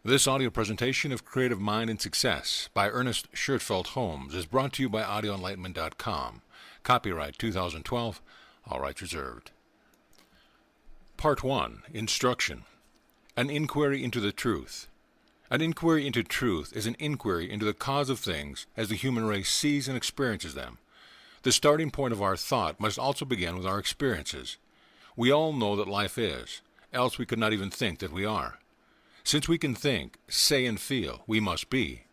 This audio presentation of Creative Mind and Success by Ernest Schertfeld Holmes is brought to you by AudioEnlightenment.com. Copyright 2012, all rights reserved. Part 1. Instruction. An inquiry into the truth. An inquiry into truth is an inquiry into the cause of things as the human race sees and experiences them. The starting point of our thought must also begin with our experiences. We all know that life is, else we could not even think that we are. Since we can think, say, and feel, we must be.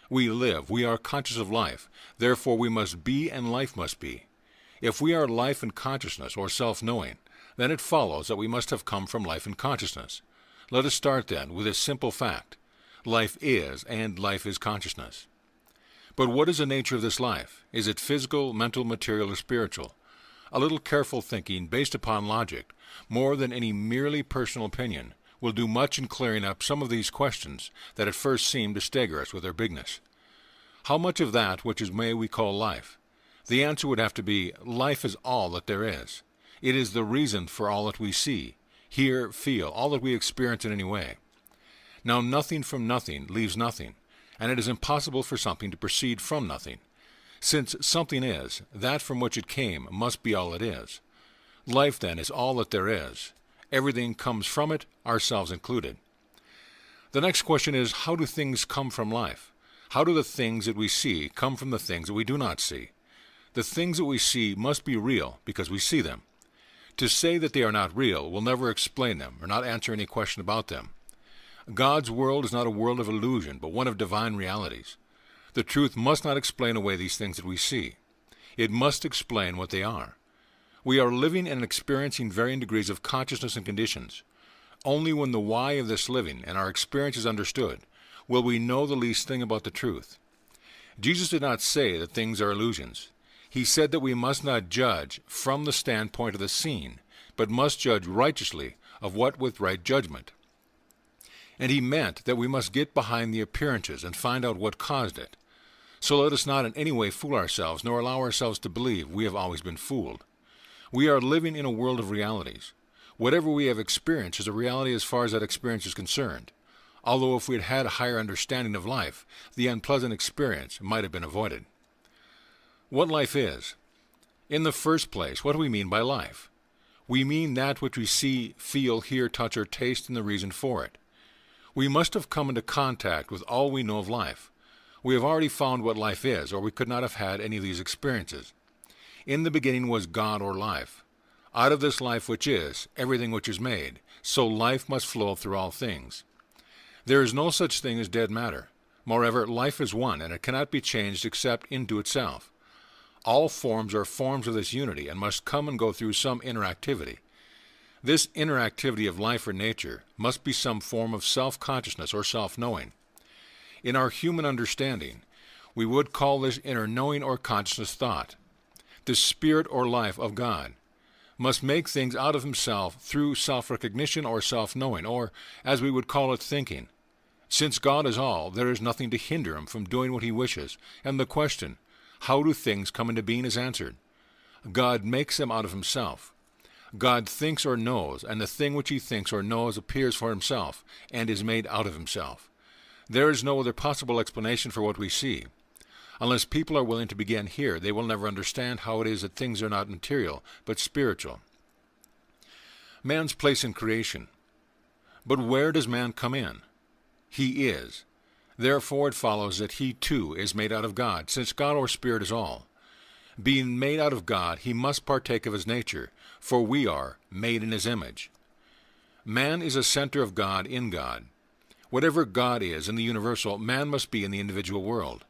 We live, we are conscious of life, therefore we must be and life must be. If we are life and consciousness, or self-knowing, then it follows that we must have come from life and consciousness. Let us start then with this simple fact. Life is, and life is consciousness. But what is the nature of this life? Is it physical, mental, material, or spiritual? A little careful thinking based upon logic, more than any merely personal opinion, will do much in clearing up some of these questions that at first seem to stagger us with their bigness. How much of that which is may we call life? The answer would have to be, life is all that there is. It is the reason for all that we see, hear, feel, all that we experience in any way. Now nothing from nothing leaves nothing, and it is impossible for something to proceed from nothing. Since something is, that from which it came must be all it is. Life then is all that there is. Everything comes from it, ourselves included. The next question is, how do things come from life? How do the things that we see come from the things that we do not see? The things that we see must be real because we see them. To say that they are not real will never explain them or not answer any question about them. God's world is not a world of illusion, but one of divine realities. The truth must not explain away these things that we see. It must explain what they are. We are living and experiencing varying degrees of consciousness and conditions. Only when the why of this living and our experience is understood will we know the least thing about the truth. Jesus did not say that things are illusions. He said that we must not judge from the standpoint of the seen, but must judge righteously of what with right judgment. And he meant that we must get behind the appearances and find out what caused it. So let us not in any way fool ourselves, nor allow ourselves to believe we have always been fooled. We are living in a world of realities. Whatever we have experienced is a reality as far as that experience is concerned. Although if we had had a higher understanding of life, the unpleasant experience might have been avoided. What life is? In the first place, what do we mean by life? We mean that which we see, feel, hear, touch, or taste, and the reason for it. We must have come into contact with all we know of life. We have already found what life is, or we could not have had any of these experiences. In the beginning was God or life. Out of this life which is, everything which is made, so life must flow through all things. There is no such thing as dead matter. Moreover, life is one, and it cannot be changed except into itself. All forms are forms of this unity, and must come and go through some interactivity. This interactivity of life or nature must be some form of self-consciousness or self-knowing. In our human understanding, we would call this inner knowing or consciousness thought. The spirit or life of God must make things out of himself through self-recognition or self-knowing, or, as we would call it, thinking. Since God is all, there is nothing to hinder him from doing what he wishes, and the question, how do things come into being, is answered. God makes them out of himself. God thinks or knows, and the thing which he thinks or knows appears for himself, and is made out of himself. There is no other possible explanation for what we see. Unless people are willing to begin here, they will never understand how it is that things are not material, but spiritual. Man's place in creation. But where does man come in? He is. Therefore it follows that he too is made out of God, since God or Spirit is all. Being made out of God, he must partake of his nature, for we are made in his image. Man is a center of God in God. Whatever God is in the universal, man must be in the individual world.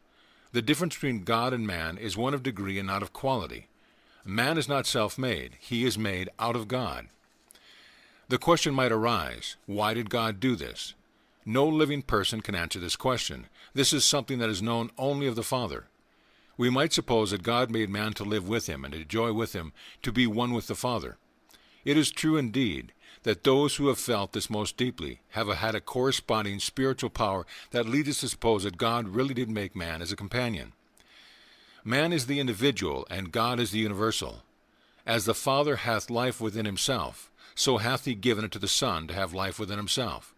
The difference between God and man is one of degree and not of quality. Man is not self-made. He is made out of God. The question might arise, why did God do this? No living person can answer this question. This is something that is known only of the Father. We might suppose that God made man to live with him and to joy with him, to be one with the Father. It is true indeed that those who have felt this most deeply have had a corresponding spiritual power that leads us to suppose that God really did make man as a companion. Man is the individual, and God is the universal. As the Father hath life within himself, so hath he given it to the Son to have life within himself.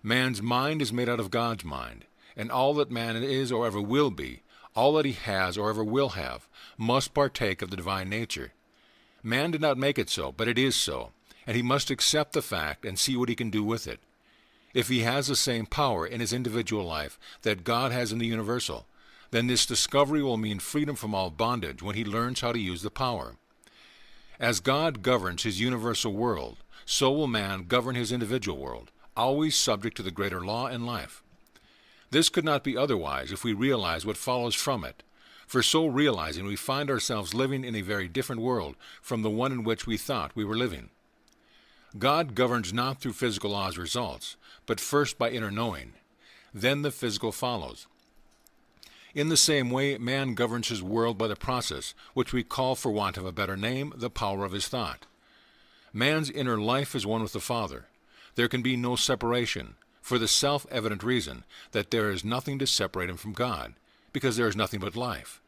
Man's mind is made out of God's mind, and all that man is or ever will be, all that he has or ever will have, must partake of the divine nature. Man did not make it so, but it is so, and he must accept the fact and see what he can do with it. If he has the same power in his individual life that God has in the universal, then this discovery will mean freedom from all bondage when he learns how to use the power. As God governs his universal world, so will man govern his individual world, always subject to the greater law in life. This could not be otherwise if we realize what follows from it, for so realizing we find ourselves living in a very different world from the one in which we thought we were living. God governs not through physical law's results, but first by inner knowing. Then the physical follows. In the same way, man governs his world by the process, which we call, for want of a better name, the power of his thought. Man's inner life is one with the Father. There can be no separation, for the self-evident reason that there is nothing to separate him from God, because there is nothing but life.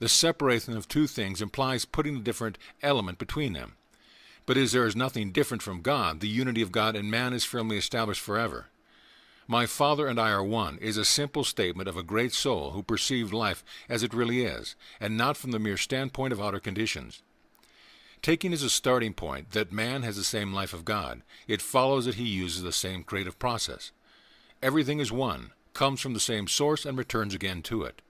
The separation of two things implies putting a different element between them. But as there is nothing different from God, the unity of God and man is firmly established forever. My Father and I are one is a simple statement of a great soul who perceived life as it really is, and not from the mere standpoint of outer conditions. Taking as a starting point that man has the same life of God, it follows that he uses the same creative process. Everything is one, comes from the same source, and returns again to it.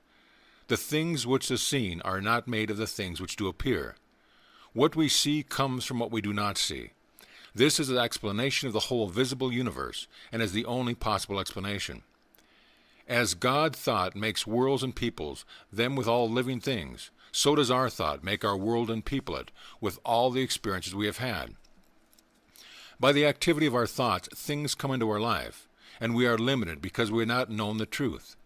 The things which are seen are not made of the things which do appear. What we see comes from what we do not see. This is the explanation of the whole visible universe, and is the only possible explanation. As God thought makes worlds and peoples them with all living things, so does our thought make our world and people it with all the experiences we have had. By the activity of our thoughts, things come into our life, and we are limited because we have not known the truth.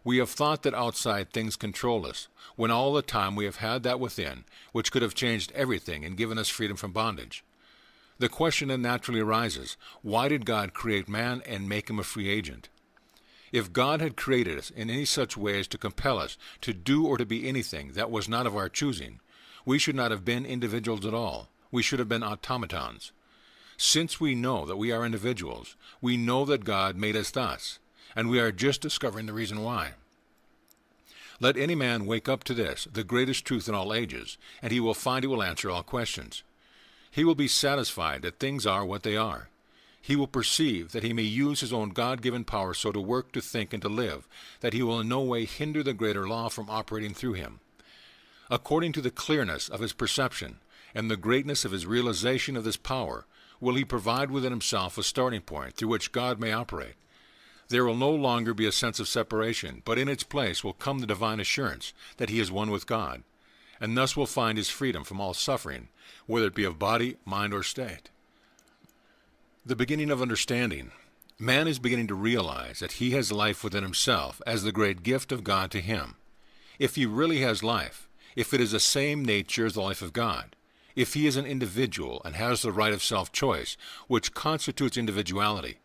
We have thought that outside things control us, when all the time we have had that within, which could have changed everything and given us freedom from bondage. The question then naturally arises, why did God create man and make him a free agent? If God had created us in any such way as to compel us to do or to be anything that was not of our choosing, we should not have been individuals at all. We should have been automatons. Since we know that we are individuals, we know that God made us thus, and we are just discovering the reason why. Let any man wake up to this, the greatest truth in all ages, and he will find it will answer all questions. He will be satisfied that things are what they are. He will perceive that he may use his own God-given power so to work, to think, and to live, that he will in no way hinder the greater law from operating through him. According to the clearness of his perception and the greatness of his realization of this power, will he provide within himself a starting point through which God may operate. There will no longer be a sense of separation, but in its place will come the divine assurance that he is one with God, and thus will find his freedom from all suffering, whether it be of body, mind, or state. The beginning of understanding. Man is beginning to realize that he has life within himself as the great gift of God to him. If he really has life, if it is the same nature as the life of God, if he is an individual and has the right of self-choice, which constitutes individuality,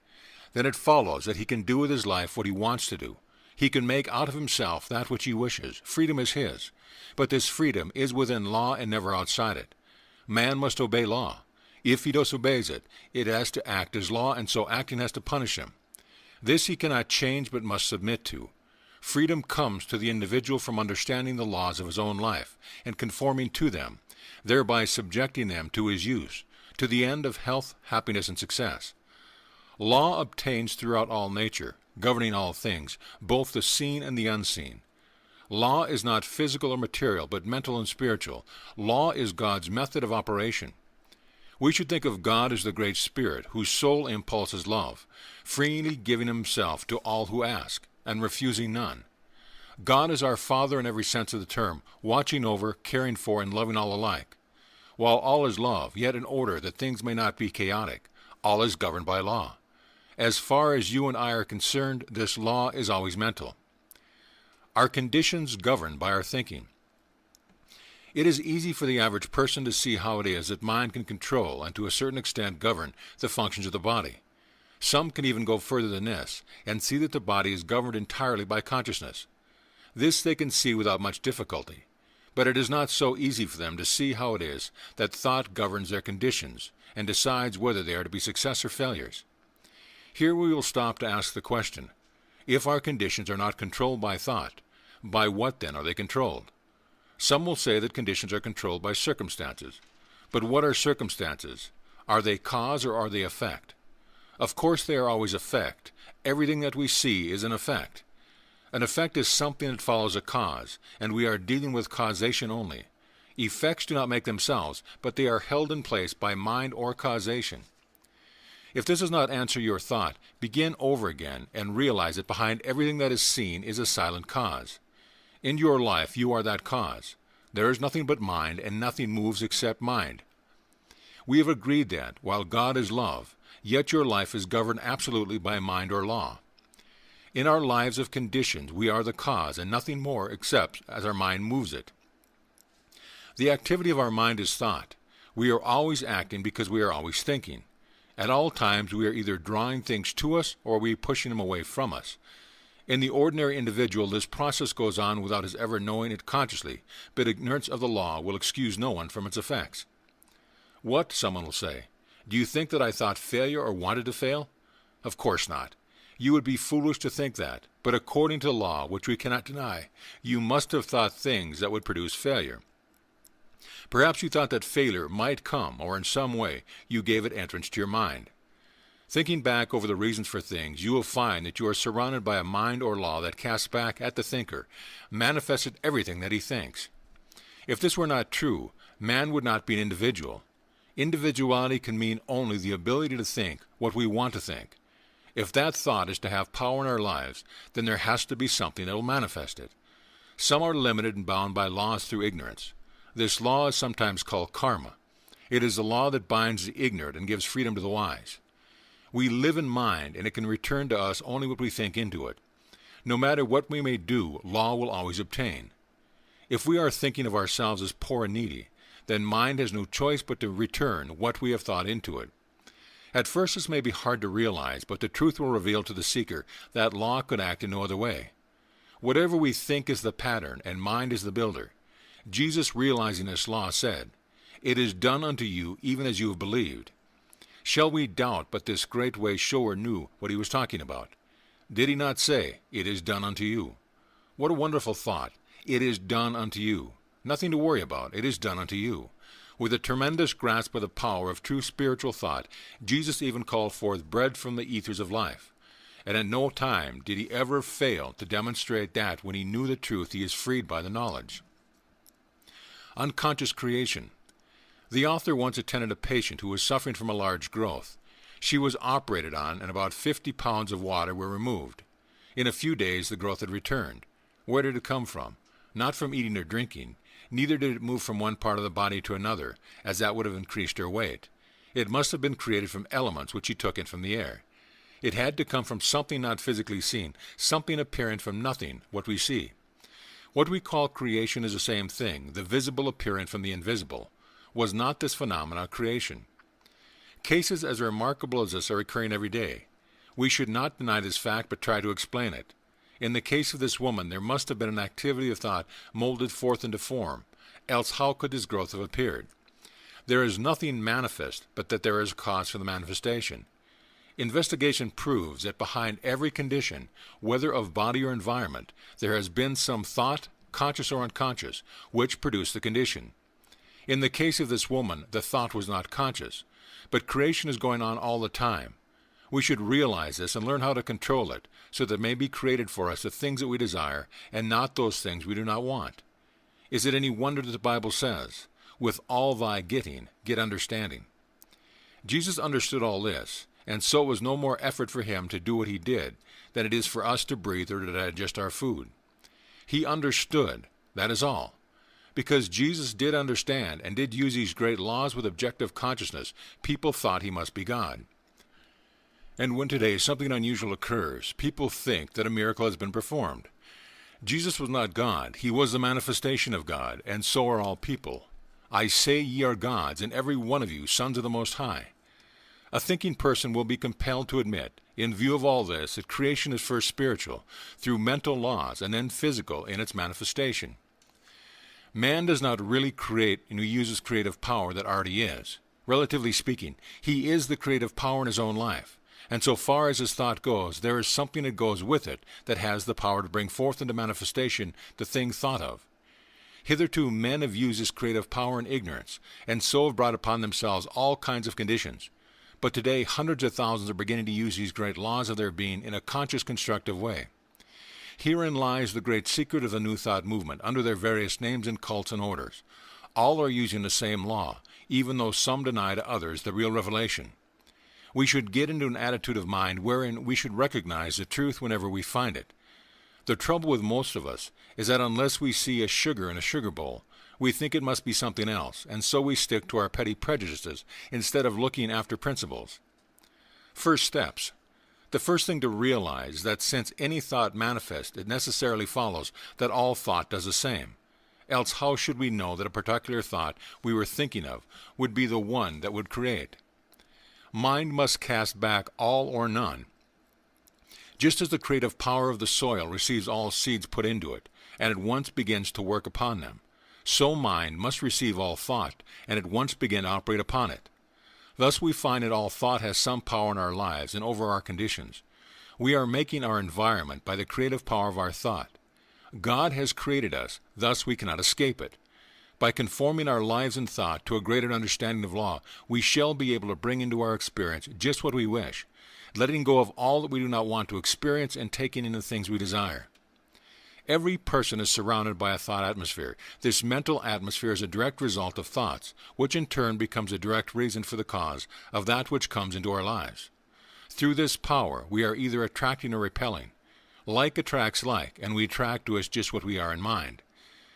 then it follows that he can do with his life what he wants to do. He can make out of himself that which he wishes. Freedom is his. But this freedom is within law and never outside it. Man must obey law. If he disobeys it, it has to act as law, and so acting has to punish him. This he cannot change but must submit to. Freedom comes to the individual from understanding the laws of his own life and conforming to them, thereby subjecting them to his use, to the end of health, happiness, and success. Law obtains throughout all nature, governing all things, both the seen and the unseen. Law is not physical or material, but mental and spiritual. Law is God's method of operation. We should think of God as the Great Spirit, whose sole impulse is love, freely giving himself to all who ask, and refusing none. God is our Father in every sense of the term, watching over, caring for, and loving all alike. While all is love, yet in order that things may not be chaotic, all is governed by law. As far as you and I are concerned, this law is always mental. Our conditions governed by our thinking. It is easy for the average person to see how it is that mind can control and to a certain extent govern the functions of the body. Some can even go further than this and see that the body is governed entirely by consciousness. This they can see without much difficulty, but it is not so easy for them to see how it is that thought governs their conditions and decides whether they are to be success or failures. Here we will stop to ask the question, if our conditions are not controlled by thought, by what then are they controlled? Some will say that conditions are controlled by circumstances. But what are circumstances? Are they cause or are they effect? Of course they are always effect. Everything that we see is an effect. An effect is something that follows a cause, and we are dealing with causation only. Effects do not make themselves, but they are held in place by mind or causation. If this does not answer your thought, begin over again and realize that behind everything that is seen is a silent cause. In your life, you are that cause. There is nothing but mind, and nothing moves except mind. We have agreed that, while God is love, yet your life is governed absolutely by mind or law. In our lives of conditions, we are the cause, and nothing more except as our mind moves it. The activity of our mind is thought. We are always acting because we are always thinking. At all times, we are either drawing things to us or we are pushing them away from us. In the ordinary individual, this process goes on without his ever knowing it consciously, but ignorance of the law will excuse no one from its effects. What, someone will say, do you think that I thought failure or wanted to fail? Of course not. You would be foolish to think that, but according to the law, which we cannot deny, you must have thought things that would produce failure. Perhaps you thought that failure might come, or in some way you gave it entrance to your mind. Thinking back over the reasons for things, you will find that you are surrounded by a mind or law that casts back at the thinker, manifested everything that he thinks. If this were not true, man would not be an individual. Individuality can mean only the ability to think what we want to think. If that thought is to have power in our lives, then there has to be something that will manifest it. Some are limited and bound by laws through ignorance. This law is sometimes called karma. It is the law that binds the ignorant and gives freedom to the wise. We live in mind, and it can return to us only what we think into it. No matter what we may do, law will always obtain. If we are thinking of ourselves as poor and needy, then mind has no choice but to return what we have thought into it. At first this may be hard to realize, but the truth will reveal to the seeker that law could act in no other way. Whatever we think is the pattern, and mind is the builder. Jesus, realizing this law, said, "It is done unto you even as you have believed." Shall we doubt but this great way shower knew what he was talking about? Did he not say, "It is done unto you"? What a wonderful thought. It is done unto you. Nothing to worry about. It is done unto you. With a tremendous grasp of the power of true spiritual thought, Jesus even called forth bread from the ethers of life. And at no time did he ever fail to demonstrate that when he knew the truth he is freed by the knowledge. Unconscious creation. The author once attended a patient who was suffering from a large growth. She was operated on, and about 50 pounds of water were removed. In a few days the growth had returned. Where did it come from? Not from eating or drinking. Neither did it move from one part of the body to another, as that would have increased her weight. It must have been created from elements which she took in from the air. It had to come from something not physically seen, something apparent from nothing, what we see. What we call creation is the same thing, the visible appearing from the invisible. Was not this phenomena creation? Cases as remarkable as this are occurring every day. We should not deny this fact, but try to explain it. In the case of this woman, there must have been an activity of thought molded forth into form, else how could this growth have appeared? There is nothing manifest but that there is a cause for the manifestation. Investigation proves that behind every condition, whether of body or environment, there has been some thought, conscious or unconscious, which produced the condition. In the case of this woman, the thought was not conscious, but creation is going on all the time. We should realize this and learn how to control it, so that it may be created for us the things that we desire, and not those things we do not want. Is it any wonder that the Bible says, "With all thy getting, get understanding"? Jesus understood all this, and so it was no more effort for him to do what he did than it is for us to breathe or to digest our food. He understood, that is all. Because Jesus did understand and did use these great laws with objective consciousness, people thought he must be God. And when today something unusual occurs, people think that a miracle has been performed. Jesus was not God. He was the manifestation of God, and so are all people. I say ye are gods, and every one of you sons of the Most High. A thinking person will be compelled to admit, in view of all this, that creation is first spiritual, through mental laws, and then physical in its manifestation. Man does not really create, and he uses creative power that already is. Relatively speaking, he is the creative power in his own life. And so far as his thought goes, there is something that goes with it that has the power to bring forth into manifestation the thing thought of. Hitherto men have used this creative power in ignorance, and so have brought upon themselves all kinds of conditions. But today hundreds of thousands are beginning to use these great laws of their being in a conscious, constructive way. Herein lies the great secret of the New Thought movement, under their various names and cults and orders. All are using the same law, even though some deny to others the real revelation. We should get into an attitude of mind wherein we should recognize the truth whenever we find it. The trouble with most of us is that unless we see a sugar in a sugar bowl, we think it must be something else, and so we stick to our petty prejudices instead of looking after principles. First steps. The first thing to realize is that since any thought manifests, it necessarily follows that all thought does the same. Else how should we know that a particular thought we were thinking of would be the one that would create? Mind must cast back all or none. Just as the creative power of the soil receives all seeds put into it, and at once begins to work upon them, so mind must receive all thought, and at once begin to operate upon it. Thus we find that all thought has some power in our lives and over our conditions. We are making our environment by the creative power of our thought. God has created us, thus we cannot escape it. By conforming our lives and thought to a greater understanding of law, we shall be able to bring into our experience just what we wish, letting go of all that we do not want to experience and taking in the things we desire. Every person is surrounded by a thought atmosphere. This mental atmosphere is a direct result of thoughts, which in turn becomes a direct reason for the cause of that which comes into our lives. Through this power, we are either attracting or repelling. Like attracts like, and we attract to us just what we are in mind.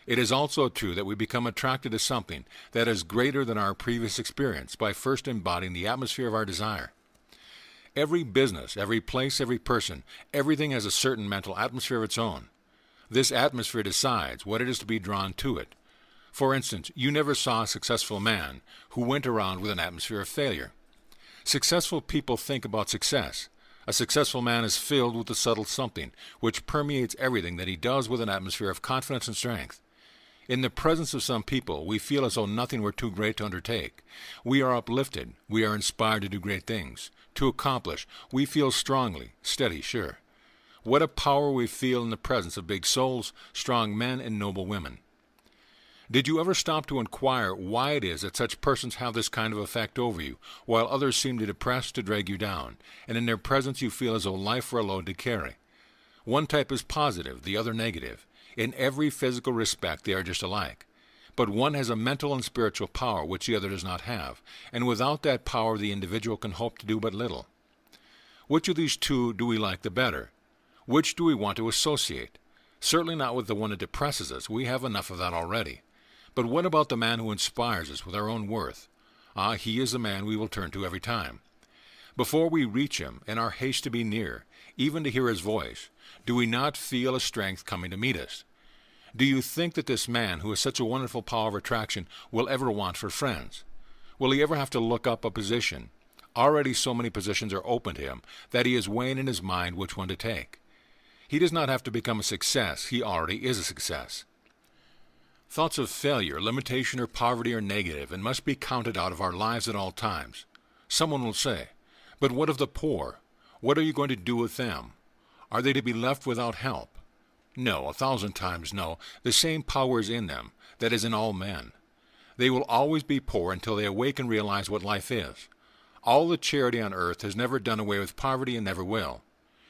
It is also true that we become attracted to something that is greater than our previous experience by first embodying the atmosphere of our desire. Every business, every place, every person, everything has a certain mental atmosphere of its own. This atmosphere decides what it is to be drawn to it. For instance, you never saw a successful man who went around with an atmosphere of failure. Successful people think about success. A successful man is filled with the subtle something which permeates everything that he does with an atmosphere of confidence and strength. In the presence of some people, we feel as though nothing were too great to undertake. We are uplifted. We are inspired to do great things, to accomplish. We feel strongly, steady, sure. What a power we feel in the presence of big souls, strong men, and noble women. Did you ever stop to inquire why it is that such persons have this kind of effect over you, while others seem to depress, to drag you down, and in their presence you feel as though life were a load to carry? One type is positive, the other negative. In every physical respect they are just alike. But one has a mental and spiritual power which the other does not have, and without that power the individual can hope to do but little. Which of these two do we like the better? Which do we want to associate? Certainly not with the one that depresses us. We have enough of that already. But what about the man who inspires us with our own worth? He is the man we will turn to every time. Before we reach him, in our haste to be near, even to hear his voice, do we not feel a strength coming to meet us? Do you think that this man, who has such a wonderful power of attraction, will ever want for friends? Will he ever have to look up a position? Already so many positions are open to him that he is weighing in his mind which one to take. He does not have to become a success. He already is a success. Thoughts of failure, limitation, or poverty are negative and must be counted out of our lives at all times. Someone will say, but what of the poor? What are you going to do with them? Are they to be left without help? No, 1,000 times no. The same power is in them that is in all men. They will always be poor until they awake and realize what life is. All the charity on earth has never done away with poverty and never will.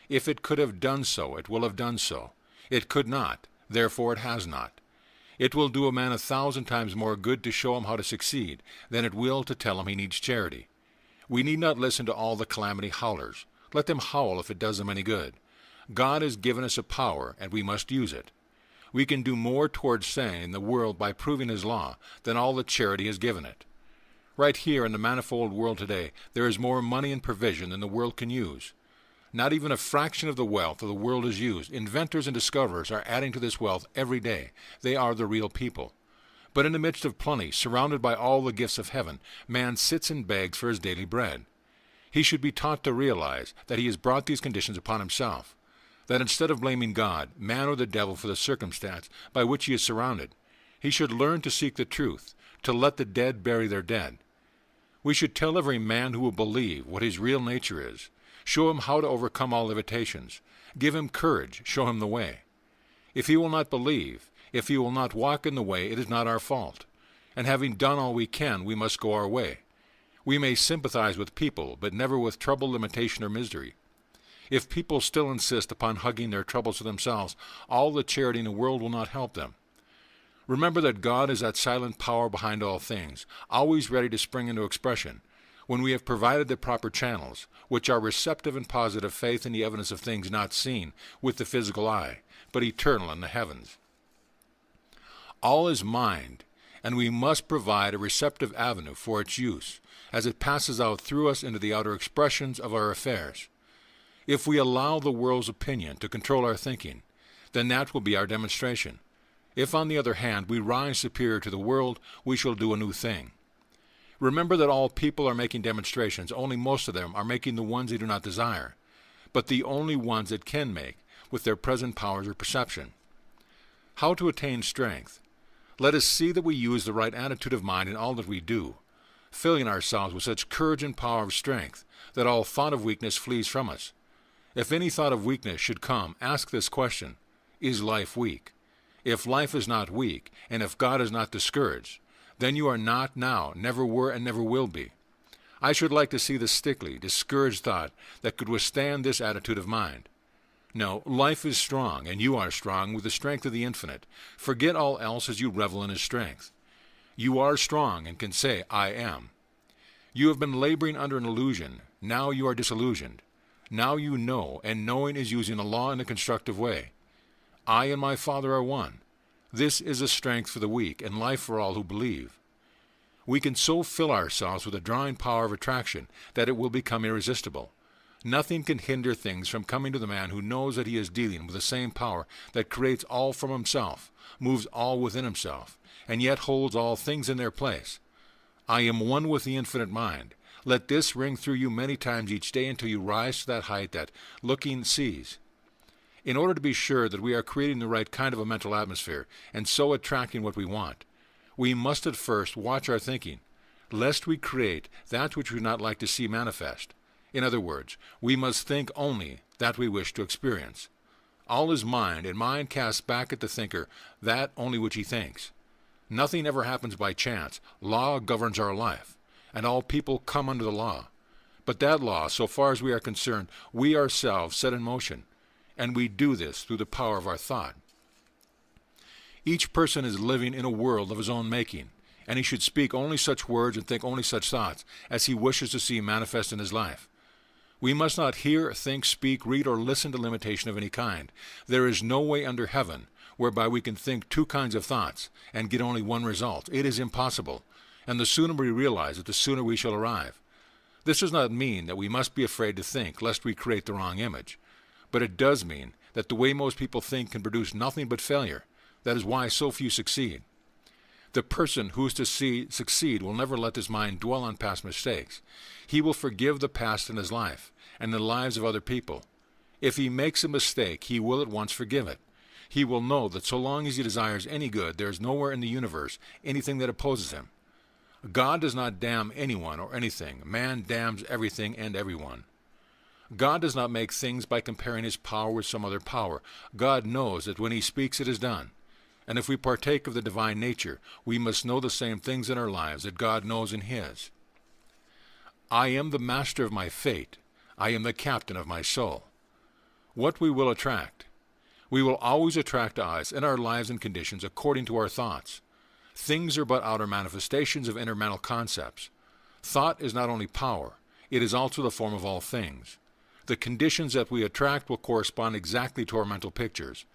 If it could have done so, it will have done so. It could not, therefore it has not. It will do a man 1,000 times more good to show him how to succeed than it will to tell him he needs charity. We need not listen to all the calamity howlers. Let them howl if it does them any good. God has given us a power, and we must use it. We can do more towards saving the world by proving his law than all the charity has given it. Right here in the manifold world today, there is more money and provision than the world can use. Not even a fraction of the wealth of the world is used. Inventors and discoverers are adding to this wealth every day. They are the real people. But in the midst of plenty, surrounded by all the gifts of heaven, man sits and begs for his daily bread. He should be taught to realize that he has brought these conditions upon himself, that instead of blaming God, man, or the devil for the circumstance by which he is surrounded, he should learn to seek the truth, to let the dead bury their dead. We should tell every man who will believe what his real nature is, Show him how to overcome all limitations. Give him courage. Show him the way. If he will not believe, if he will not walk in the way, it is not our fault. And having done all we can, we must go our way. We may sympathize with people, but never with trouble, limitation, or misery. If people still insist upon hugging their troubles to themselves, all the charity in the world will not help them. Remember that God is that silent power behind all things, always ready to spring into expression, when we have provided the proper channels, which are receptive and positive faith in the evidence of things not seen with the physical eye, but eternal in the heavens. All is mind, and we must provide a receptive avenue for its use, as it passes out through us into the outer expressions of our affairs. If we allow the world's opinion to control our thinking, then that will be our demonstration. If, on the other hand, we rise superior to the world, we shall do a new thing. Remember that all people are making demonstrations, only most of them are making the ones they do not desire, but the only ones that can make with their present powers of perception. How to attain strength? Let us see that we use the right attitude of mind in all that we do, filling ourselves with such courage and power of strength that all thought of weakness flees from us. If any thought of weakness should come, ask this question: is life weak? If life is not weak, and if God is not discouraged, then you are not now, never were, and never will be. I should like to see the stickly, discouraged thought that could withstand this attitude of mind. No, life is strong, and you are strong with the strength of the infinite. Forget all else as you revel in his strength. You are strong and can say, I am. You have been laboring under an illusion. Now you are disillusioned. Now you know, and knowing is using the law in a constructive way. I and my Father are one. This is a strength for the weak, and life for all who believe. We can so fill ourselves with the drawing power of attraction that it will become irresistible. Nothing can hinder things from coming to the man who knows that he is dealing with the same power that creates all from himself, moves all within himself, and yet holds all things in their place. I am one with the infinite mind. Let this ring through you many times each day until you rise to that height that looking sees. In order to be sure that we are creating the right kind of a mental atmosphere and so attracting what we want, we must at first watch our thinking, lest we create that which we would not like to see manifest. In other words, we must think only that we wish to experience. All is mind, and mind casts back at the thinker that only which he thinks. Nothing ever happens by chance. Law governs our life, and all people come under the law. But that law, so far as we are concerned, we ourselves set in motion, and we do this through the power of our thought. Each person is living in a world of his own making, and he should speak only such words and think only such thoughts as he wishes to see manifest in his life. We must not hear, think, speak, read, or listen to limitation of any kind. There is no way under heaven whereby we can think two kinds of thoughts and get only one result. It is impossible, and the sooner we realize it, the sooner we shall arrive. This does not mean that we must be afraid to think, lest we create the wrong image. But it does mean that the way most people think can produce nothing but failure. That is why so few succeed. The person who is to succeed will never let his mind dwell on past mistakes. He will forgive the past in his life and the lives of other people. If he makes a mistake, he will at once forgive it. He will know that so long as he desires any good, there is nowhere in the universe anything that opposes him. God does not damn anyone or anything. Man damns everything and everyone. God does not make things by comparing his power with some other power. God knows that when he speaks, it is done. And if we partake of the divine nature, we must know the same things in our lives that God knows in his. I am the master of my fate. I am the captain of my soul. What we will attract. We will always attract to us in our lives and conditions according to our thoughts. Things are but outer manifestations of inner mental concepts. Thought is not only power, it is also the form of all things. The conditions that we attract will correspond exactly to our mental pictures.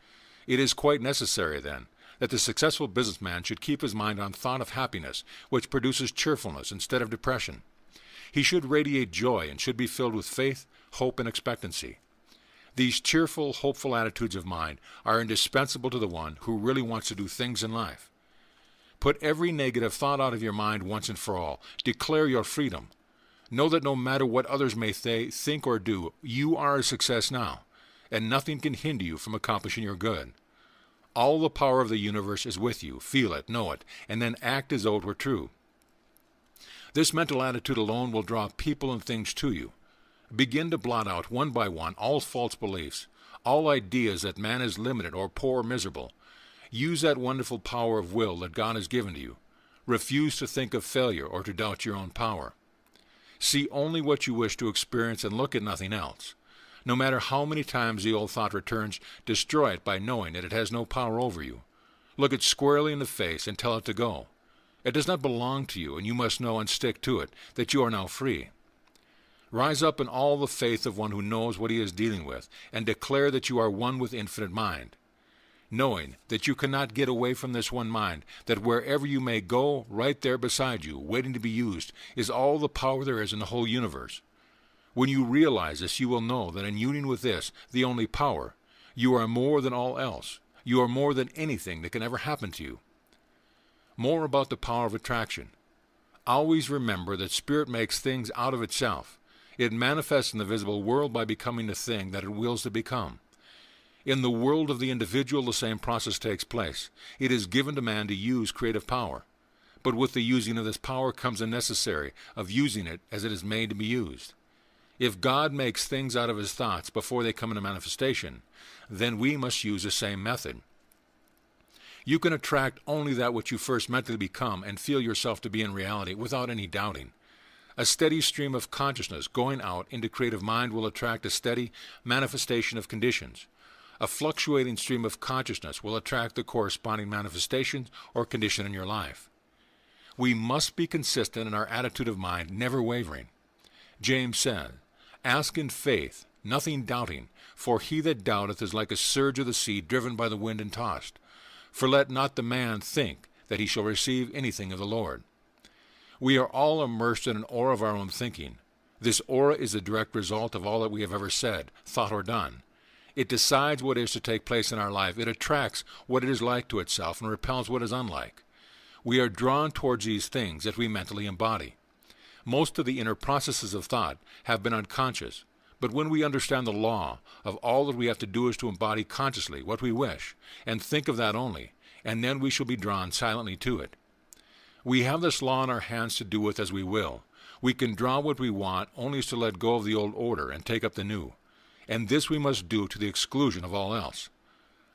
It is quite necessary, then, that the successful businessman should keep his mind on thought of happiness, which produces cheerfulness instead of depression. He should radiate joy and should be filled with faith, hope, and expectancy. These cheerful, hopeful attitudes of mind are indispensable to the one who really wants to do things in life. Put every negative thought out of your mind once and for all. Declare your freedom. Know that no matter what others may think or do, you are a success now, and nothing can hinder you from accomplishing your good. All the power of the universe is with you. Feel it, know it, and then act as though it were true. This mental attitude alone will draw people and things to you. Begin to blot out one by one all false beliefs, all ideas that man is limited or poor or miserable. Use that wonderful power of will that God has given to you. Refuse to think of failure or to doubt your own power. See only what you wish to experience and look at nothing else. No matter how many times the old thought returns, destroy it by knowing that it has no power over you. Look it squarely in the face and tell it to go. It does not belong to you, and you must know and stick to it, that you are now free. Rise up in all the faith of one who knows what he is dealing with, and declare that you are one with infinite mind. Knowing that you cannot get away from this one mind, that wherever you may go, right there beside you, waiting to be used, is all the power there is in the whole universe. When you realize this, you will know that in union with this, the only power, you are more than all else. You are more than anything that can ever happen to you. More about the power of attraction. Always remember that Spirit makes things out of itself. It manifests in the visible world by becoming the thing that it wills to become. In the world of the individual, the same process takes place. It is given to man to use creative power. But with the using of this power comes the necessary of using it as it is made to be used. If God makes things out of his thoughts before they come into manifestation, then we must use the same method. You can attract only that which you first mentally become and feel yourself to be in reality without any doubting. A steady stream of consciousness going out into creative mind will attract a steady manifestation of conditions. A fluctuating stream of consciousness will attract the corresponding manifestation or condition in your life. We must be consistent in our attitude of mind, never wavering. James said, "Ask in faith, nothing doubting, for he that doubteth is like a surge of the sea driven by the wind and tossed. For let not the man think that he shall receive anything of the Lord." We are all immersed in an aura of our own thinking. This aura is the direct result of all that we have ever said, thought, or done. It decides what is to take place in our life. It attracts what it is like to itself and repels what is unlike. We are drawn towards these things that we mentally embody. Most of the inner processes of thought have been unconscious, but when we understand the law of all that we have to do is to embody consciously what we wish, and think of that only, and then we shall be drawn silently to it. We have this law in our hands to do with as we will. We can draw what we want only as to let go of the old order and take up the new, and this we must do to the exclusion of all else.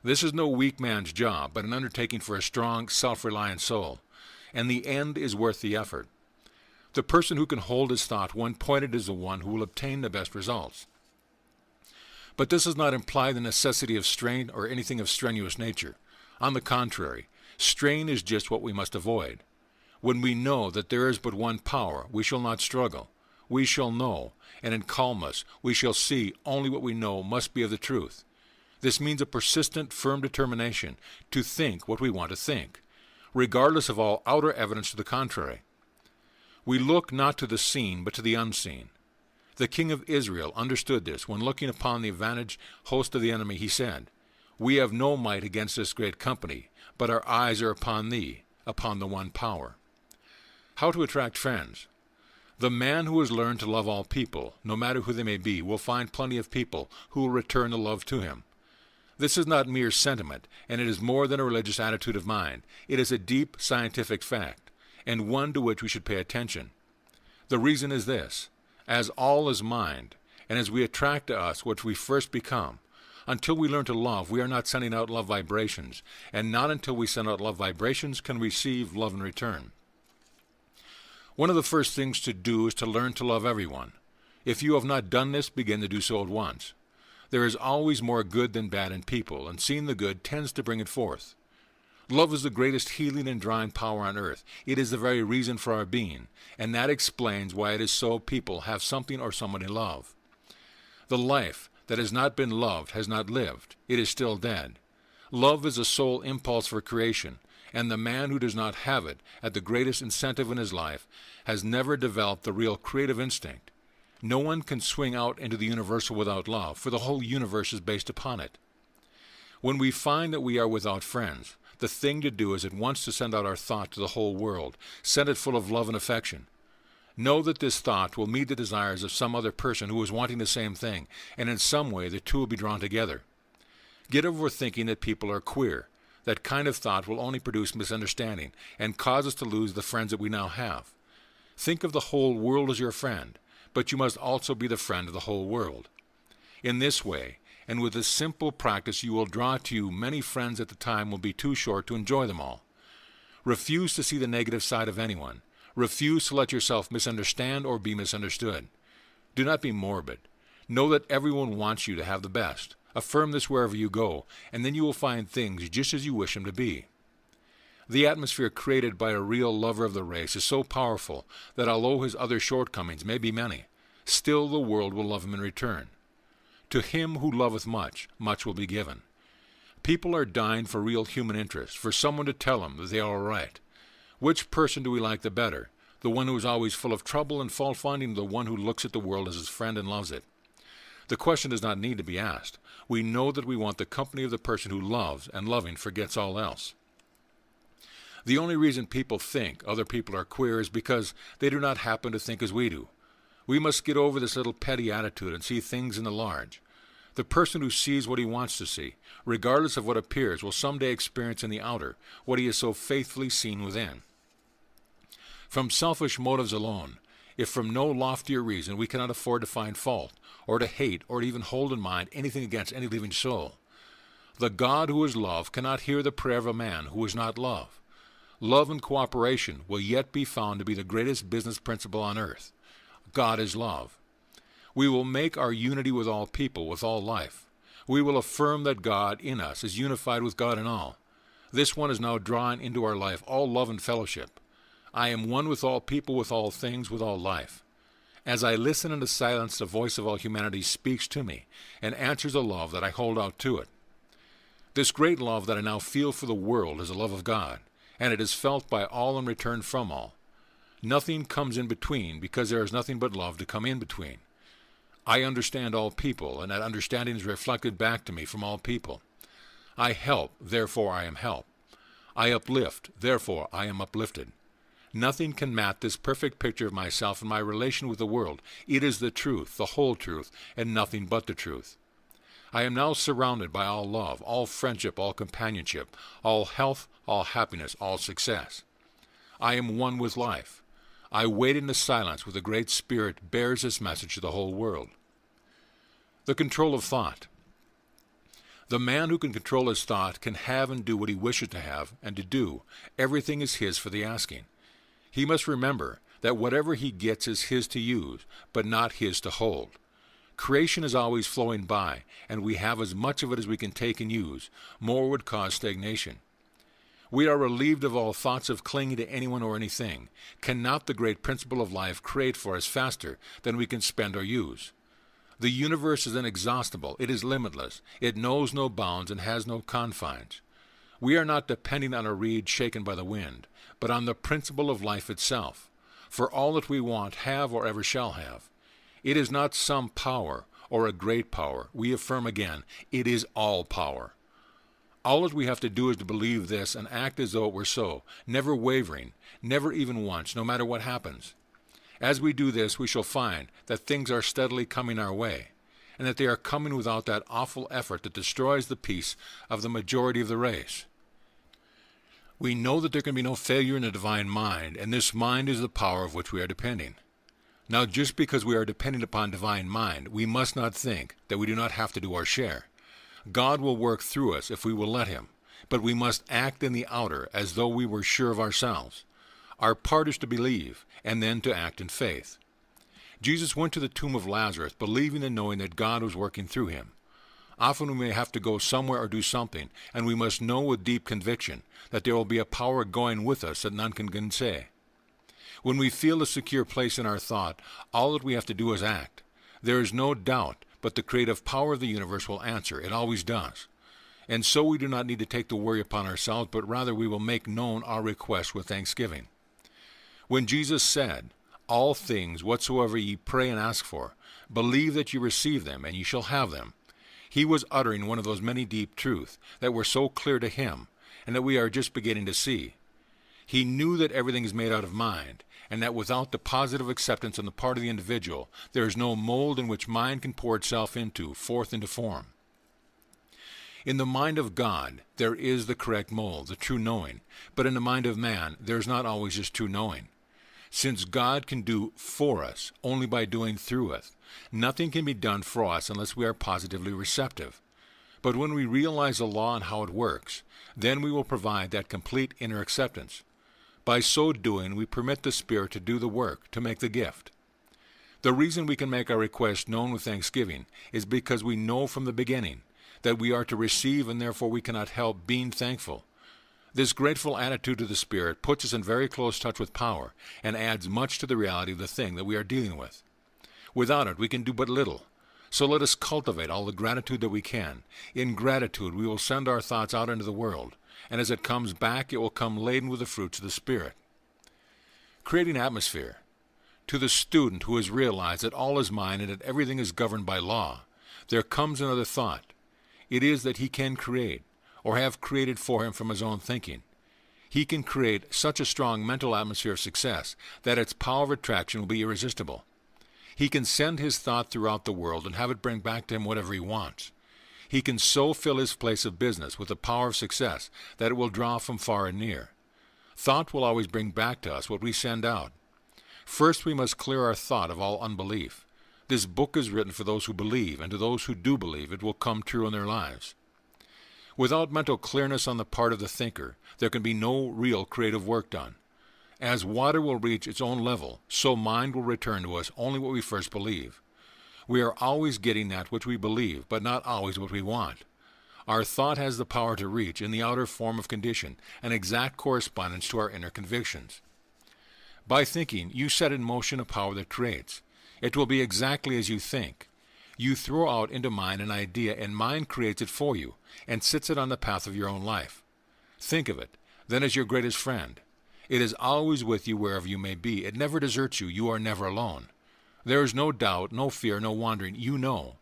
This is no weak man's job, but an undertaking for a strong, self-reliant soul, and the end is worth the effort. The person who can hold his thought one-pointed is the one who will obtain the best results. But this does not imply the necessity of strain or anything of strenuous nature. On the contrary, strain is just what we must avoid. When we know that there is but one power, we shall not struggle. We shall know, and in calmness we shall see only what we know must be of the truth. This means a persistent, firm determination to think what we want to think, regardless of all outer evidence to the contrary. We look not to the seen, but to the unseen. The king of Israel understood this when looking upon the avenged host of the enemy. He said, "We have no might against this great company, but our eyes are upon thee, upon the one power." How to attract friends? The man who has learned to love all people, no matter who they may be, will find plenty of people who will return the love to him. This is not mere sentiment, and it is more than a religious attitude of mind. It is a deep scientific fact, and one to which we should pay attention. The reason is this: as all is mind, and as we attract to us what we first become, until we learn to love, we are not sending out love vibrations, and not until we send out love vibrations can we receive love in return. One of the first things to do is to learn to love everyone. If you have not done this, begin to do so at once. There is always more good than bad in people, and seeing the good tends to bring it forth. Love is the greatest healing and drying power on earth. It is the very reason for our being, and that explains why it is so people have something or someone to love. The life that has not been loved has not lived. It is still dead. Love is the sole impulse for creation, and the man who does not have it at the greatest incentive in his life has never developed the real creative instinct. No one can swing out into the universal without love, for the whole universe is based upon it. When we find that we are without friends, the thing to do is at once to send out our thought to the whole world. Send it full of love and affection. Know that this thought will meet the desires of some other person who is wanting the same thing, and in some way the two will be drawn together. Get over thinking that people are queer. That kind of thought will only produce misunderstanding and cause us to lose the friends that we now have. Think of the whole world as your friend. but you must also be the friend of the whole world. In this way, and with this simple practice, you will draw to you many friends at the time will be too short to enjoy them all. Refuse to see the negative side of anyone. Refuse to let yourself misunderstand or be misunderstood. Do not be morbid. Know that everyone wants you to have the best. Affirm this wherever you go, and then you will find things just as you wish them to be. The atmosphere created by a real lover of the race is so powerful that although his other shortcomings may be many, still the world will love him in return. To him who loveth much, much will be given. People are dying for real human interest, for someone to tell them that they are all right. Which person do we like the better? The one who is always full of trouble and fault-finding, or the one who looks at the world as his friend and loves it? The question does not need to be asked. We know that we want the company of the person who loves, and loving forgets all else. The only reason people think other people are queer is because they do not happen to think as we do. We must get over this little petty attitude and see things in the large. The person who sees what he wants to see, regardless of what appears, will someday experience in the outer what he has so faithfully seen within. From selfish motives alone, if from no loftier reason, we cannot afford to find fault, or to hate, or to even hold in mind anything against any living soul. The God who is love cannot hear the prayer of a man who is not love. Love and cooperation will yet be found to be the greatest business principle on earth. God is love. We will make our unity with all people, with all life. We will affirm that God in us is unified with God in all. This one is now drawing into our life all love and fellowship. I am one with all people, with all things, with all life. As I listen in the silence, the voice of all humanity speaks to me and answers a love that I hold out to it. This great love that I now feel for the world is the love of God, and it is felt by all in return from all. Nothing comes in between, because there is nothing but love to come in between. I understand all people, and that understanding is reflected back to me from all people. I help, therefore I am helped. I uplift, therefore I am uplifted. Nothing can match this perfect picture of myself and my relation with the world. It is the truth, the whole truth, and nothing but the truth. I am now surrounded by all love, all friendship, all companionship, all health, all happiness, all success. I am one with life. I wait in the silence with the Great Spirit bears this message to the whole world. The control of thought. The man who can control his thought can have and do what he wishes to have and to do. Everything is his for the asking. He must remember that whatever he gets is his to use, but not his to hold. Creation is always flowing by, and we have as much of it as we can take and use. More would cause stagnation. We are relieved of all thoughts of clinging to anyone or anything. Cannot the great principle of life create for us faster than we can spend or use? The universe is inexhaustible. It is limitless. It knows no bounds and has no confines. We are not depending on a reed shaken by the wind, but on the principle of life itself, for all that we want, have, or ever shall have. It is not some power or a great power. We affirm again, it is all power. All that we have to do is to believe this and act as though it were so, never wavering, never even once, no matter what happens. As we do this, we shall find that things are steadily coming our way, and that they are coming without that awful effort that destroys the peace of the majority of the race. We know that there can be no failure in the divine mind, and this mind is the power of which we are depending. Now, just because we are dependent upon divine mind, we must not think that we do not have to do our share. God will work through us if we will let him, but we must act in the outer as though we were sure of ourselves. Our part is to believe, and then to act in faith. Jesus went to the tomb of Lazarus, believing and knowing that God was working through him. Often we may have to go somewhere or do something, and we must know with deep conviction that there will be a power going with us that none can gainsay. When we feel a secure place in our thought, all that we have to do is act. There is no doubt but the creative power of the universe will answer. It always does. And so we do not need to take the worry upon ourselves, but rather we will make known our request with thanksgiving. When Jesus said, "All things whatsoever ye pray and ask for, believe that ye receive them, and ye shall have them," he was uttering one of those many deep truths that were so clear to him, and that we are just beginning to see. He knew that everything is made out of mind, and that without the positive acceptance on the part of the individual, there is no mold in which mind can pour itself forth into form. In the mind of God, there is the correct mold, the true knowing, but in the mind of man, there is not always this true knowing. since God can do for us only by doing through us. Nothing can be done for us unless we are positively receptive. But when we realize the law and how it works, then we will provide that complete inner acceptance. By so doing, we permit the Spirit to do the work, to make the gift. The reason we can make our request known with thanksgiving is because we know from the beginning that we are to receive, and therefore we cannot help being thankful. This grateful attitude to the Spirit puts us in very close touch with power and adds much to the reality of the thing that we are dealing with. Without it, we can do but little. So let us cultivate all the gratitude that we can. In gratitude, we will send our thoughts out into the world, and as it comes back, it will come laden with the fruits of the Spirit. Creating atmosphere. To the student who has realized that all is mind and that everything is governed by law, there comes another thought. It is that he can create, or have created for him from his own thinking. He can create such a strong mental atmosphere of success that its power of attraction will be irresistible. He can send his thought throughout the world and have it bring back to him whatever he wants. He can so fill his place of business with the power of success that it will draw from far and near. Thought will always bring back to us what we send out. First, we must clear our thought of all unbelief. This book is written for those who believe, and to those who do believe, it will come true in their lives. Without mental clearness on the part of the thinker, there can be no real creative work done. As water will reach its own level, so mind will return to us only what we first believe. We are always getting that which we believe, but not always what we want. Our thought has the power to reach, in the outer form of condition, an exact correspondence to our inner convictions. By thinking, you set in motion a power that creates. It will be exactly as you think. You throw out into mind an idea, and mind creates it for you, and sits it on the path of your own life. Think of it, then, as your greatest friend. It is always with you wherever you may be. It never deserts you. You are never alone. There is no doubt, no fear, no wandering. You know.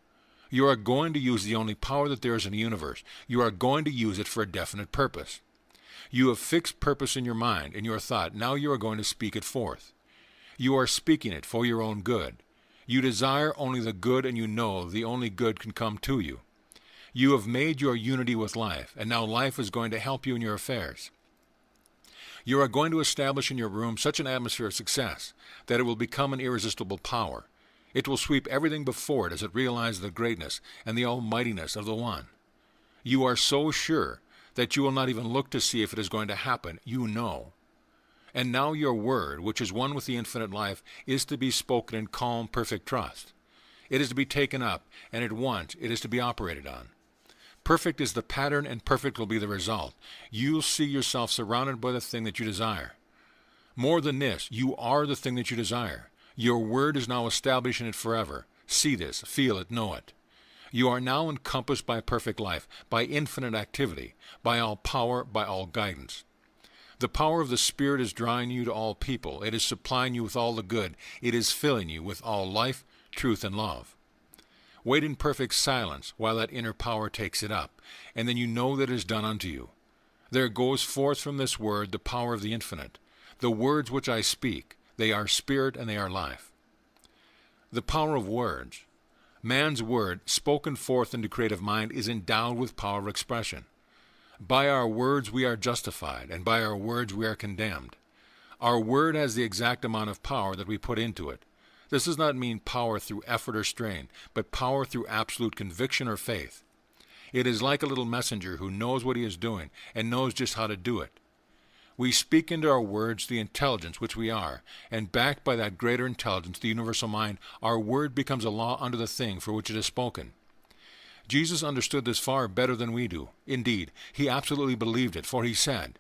You are going to use the only power that there is in the universe. You are going to use it for a definite purpose. You have fixed purpose in your mind, in your thought. Now you are going to speak it forth. You are speaking it for your own good. You desire only the good, and you know the only good can come to you. You have made your unity with life, and now life is going to help you in your affairs. You are going to establish in your room such an atmosphere of success that it will become an irresistible power. It will sweep everything before it as it realizes the greatness and the almightiness of the One. You are so sure that you will not even look to see if it is going to happen. You know. And now your word, which is one with the infinite life, is to be spoken in calm, perfect trust. It is to be taken up, and at once it is to be operated on. Perfect is the pattern, and perfect will be the result. You'll see yourself surrounded by the thing that you desire. More than this, you are the thing that you desire. Your word is now established in it forever. See this, feel it, know it. You are now encompassed by perfect life, by infinite activity, by all power, by all guidance. The power of the Spirit is drawing you to all people. It is supplying you with all the good. It is filling you with all life, truth, and love. Wait in perfect silence while that inner power takes it up, and then you know that it is done unto you. There goes forth from this word the power of the infinite. The words which I speak, they are spirit and they are life. The power of words. Man's word, spoken forth into creative mind, is endowed with power of expression. By our words we are justified, and by our words we are condemned. Our word has the exact amount of power that we put into it. This does not mean power through effort or strain, but power through absolute conviction or faith. It is like a little messenger who knows what he is doing and knows just how to do it. We speak into our words the intelligence which we are, and backed by that greater intelligence, the universal mind, our word becomes a law unto the thing for which it is spoken. Jesus understood this far better than we do. Indeed, he absolutely believed it, for he said,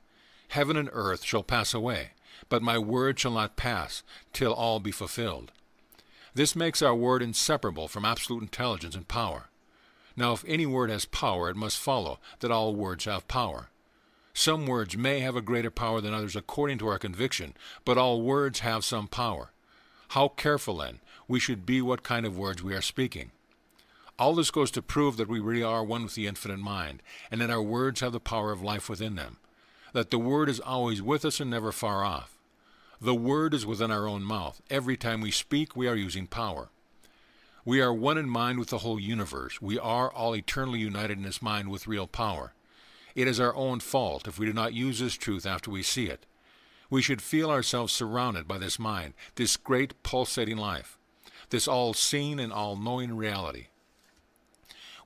"Heaven and earth shall pass away, but my word shall not pass till all be fulfilled." This makes our word inseparable from absolute intelligence and power. Now, if any word has power, it must follow that all words have power. Some words may have a greater power than others according to our conviction, but all words have some power. How careful, then, we should be what kind of words we are speaking. All this goes to prove that we really are one with the infinite mind, and that our words have the power of life within them, that the word is always with us and never far off. The word is within our own mouth. Every time we speak, we are using power. We are one in mind with the whole universe. We are all eternally united in this mind with real power. It is our own fault if we do not use this truth after we see it. We should feel ourselves surrounded by this mind, this great pulsating life, this all-seeing and all-knowing reality.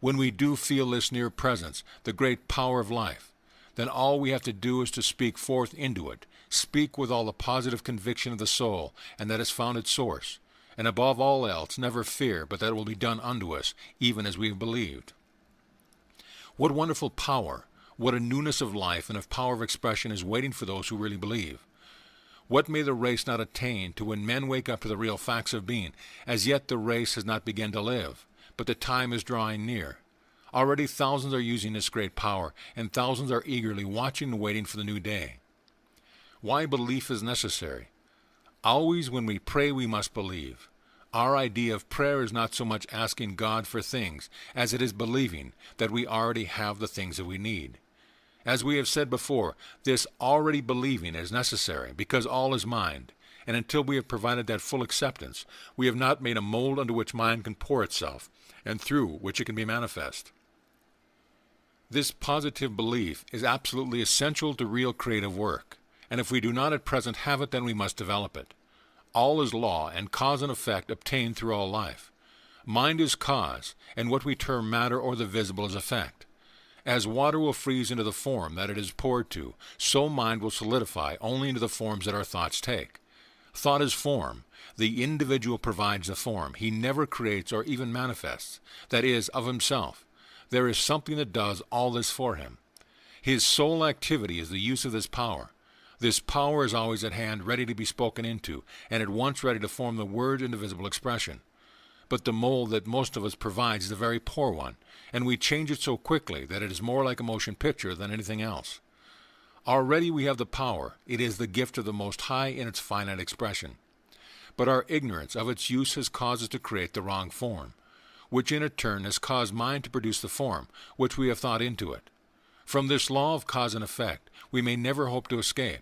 When we do feel this near presence, the great power of life, then all we have to do is to speak forth into it, speak with all the positive conviction of the soul, and that has found its source, and above all else never fear but that it will be done unto us, even as we have believed. What wonderful power, what a newness of life and of power of expression is waiting for those who really believe. What may the race not attain to when men wake up to the real facts of being? As yet the race has not begun to live, but the time is drawing near. Already thousands are using this great power, and thousands are eagerly watching and waiting for the new day. Why belief is necessary? Always when we pray we must believe. Our idea of prayer is not so much asking God for things as it is believing that we already have the things that we need. As we have said before, this already believing is necessary because all is mind, and until we have provided that full acceptance, we have not made a mold under which mind can pour itself, and through which it can be manifest. This positive belief is absolutely essential to real creative work, and if we do not at present have it, then we must develop it. All is law, and cause and effect obtained through all life. Mind is cause, and what we term matter or the visible is effect. As water will freeze into the form that it is poured to, so mind will solidify only into the forms that our thoughts take. Thought is form. The individual provides the form. He never creates or even manifests, that is, of himself. There is something that does all this for him. His sole activity is the use of this power. This power is always at hand, ready to be spoken into, and at once ready to form the word into visible expression. But the mold that most of us provides is a very poor one, and we change it so quickly that it is more like a motion picture than anything else. Already we have the power. It is the gift of the Most High in its finite expression. But our ignorance of its use has caused us to create the wrong form, which in a turn has caused mind to produce the form which we have thought into it. From this law of cause and effect, we may never hope to escape.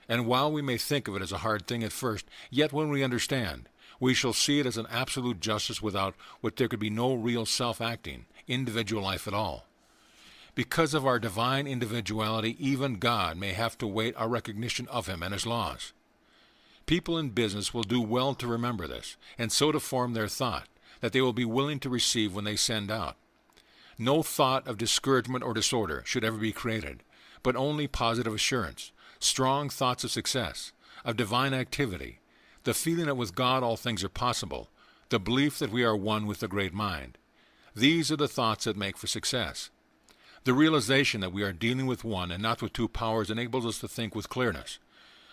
And while we may think of it as a hard thing at first, yet when we understand, we shall see it as an absolute justice without which there could be no real self-acting, individual life at all. Because of our divine individuality, even God may have to wait our recognition of him and his laws. People in business will do well to remember this, and so to form their thought, that they will be willing to receive when they send out. No thought of discouragement or disorder should ever be created, but only positive assurance, strong thoughts of success, of divine activity, the feeling that with God all things are possible, the belief that we are one with the great mind. These are the thoughts that make for success. The realization that we are dealing with one and not with two powers enables us to think with clearness.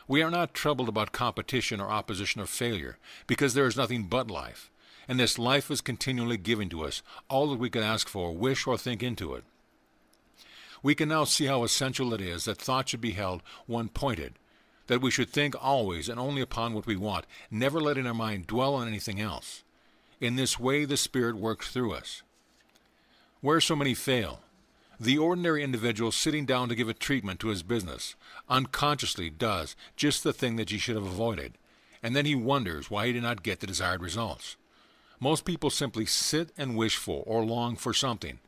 We are not troubled about competition or opposition or failure, because there is nothing but life, and this life is continually given to us, all that we can ask for, wish, or think into it. We can now see how essential it is that thought should be held one-pointed, that we should think always and only upon what we want, never letting our mind dwell on anything else. In this way the Spirit works through us. Where so many fail, the ordinary individual sitting down to give a treatment to his business unconsciously does just the thing that he should have avoided, and then he wonders why he did not get the desired results. Most people simply sit and wish for or long for something.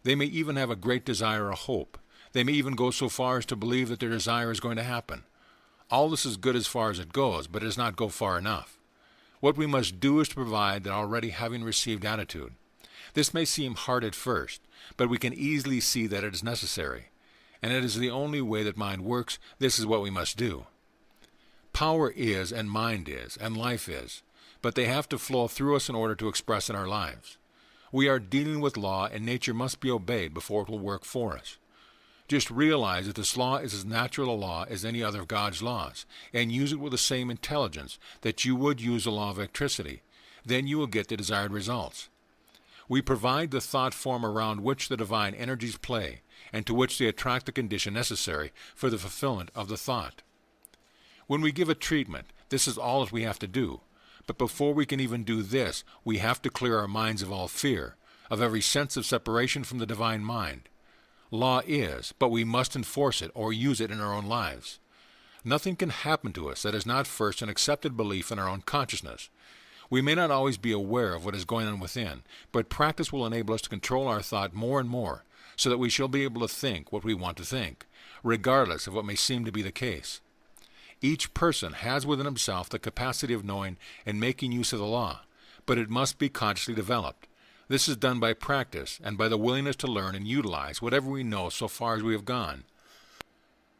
They may even have a great desire or hope. They may even go so far as to believe that their desire is going to happen. All this is good as far as it goes, but it does not go far enough. What we must do is to provide that already having received attitude. This may seem hard at first, but we can easily see that it is necessary. And it is the only way that mind works. This is what we must do. Power is, and mind is, and life is, but they have to flow through us in order to express in our lives. We are dealing with law, and nature must be obeyed before it will work for us. Just realize that this law is as natural a law as any other of God's laws, and use it with the same intelligence that you would use the law of electricity. Then you will get the desired results. We provide the thought form around which the divine energies play, and to which they attract the condition necessary for the fulfillment of the thought. When we give a treatment, this is all that we have to do. But before we can even do this, we have to clear our minds of all fear, of every sense of separation from the divine mind. Law is, but we must enforce it or use it in our own lives. Nothing can happen to us that is not first an accepted belief in our own consciousness. We may not always be aware of what is going on within, but practice will enable us to control our thought more and more, so that we shall be able to think what we want to think, regardless of what may seem to be the case. Each person has within himself the capacity of knowing and making use of the law, but it must be consciously developed. This is done by practice and by the willingness to learn and utilize whatever we know so far as we have gone.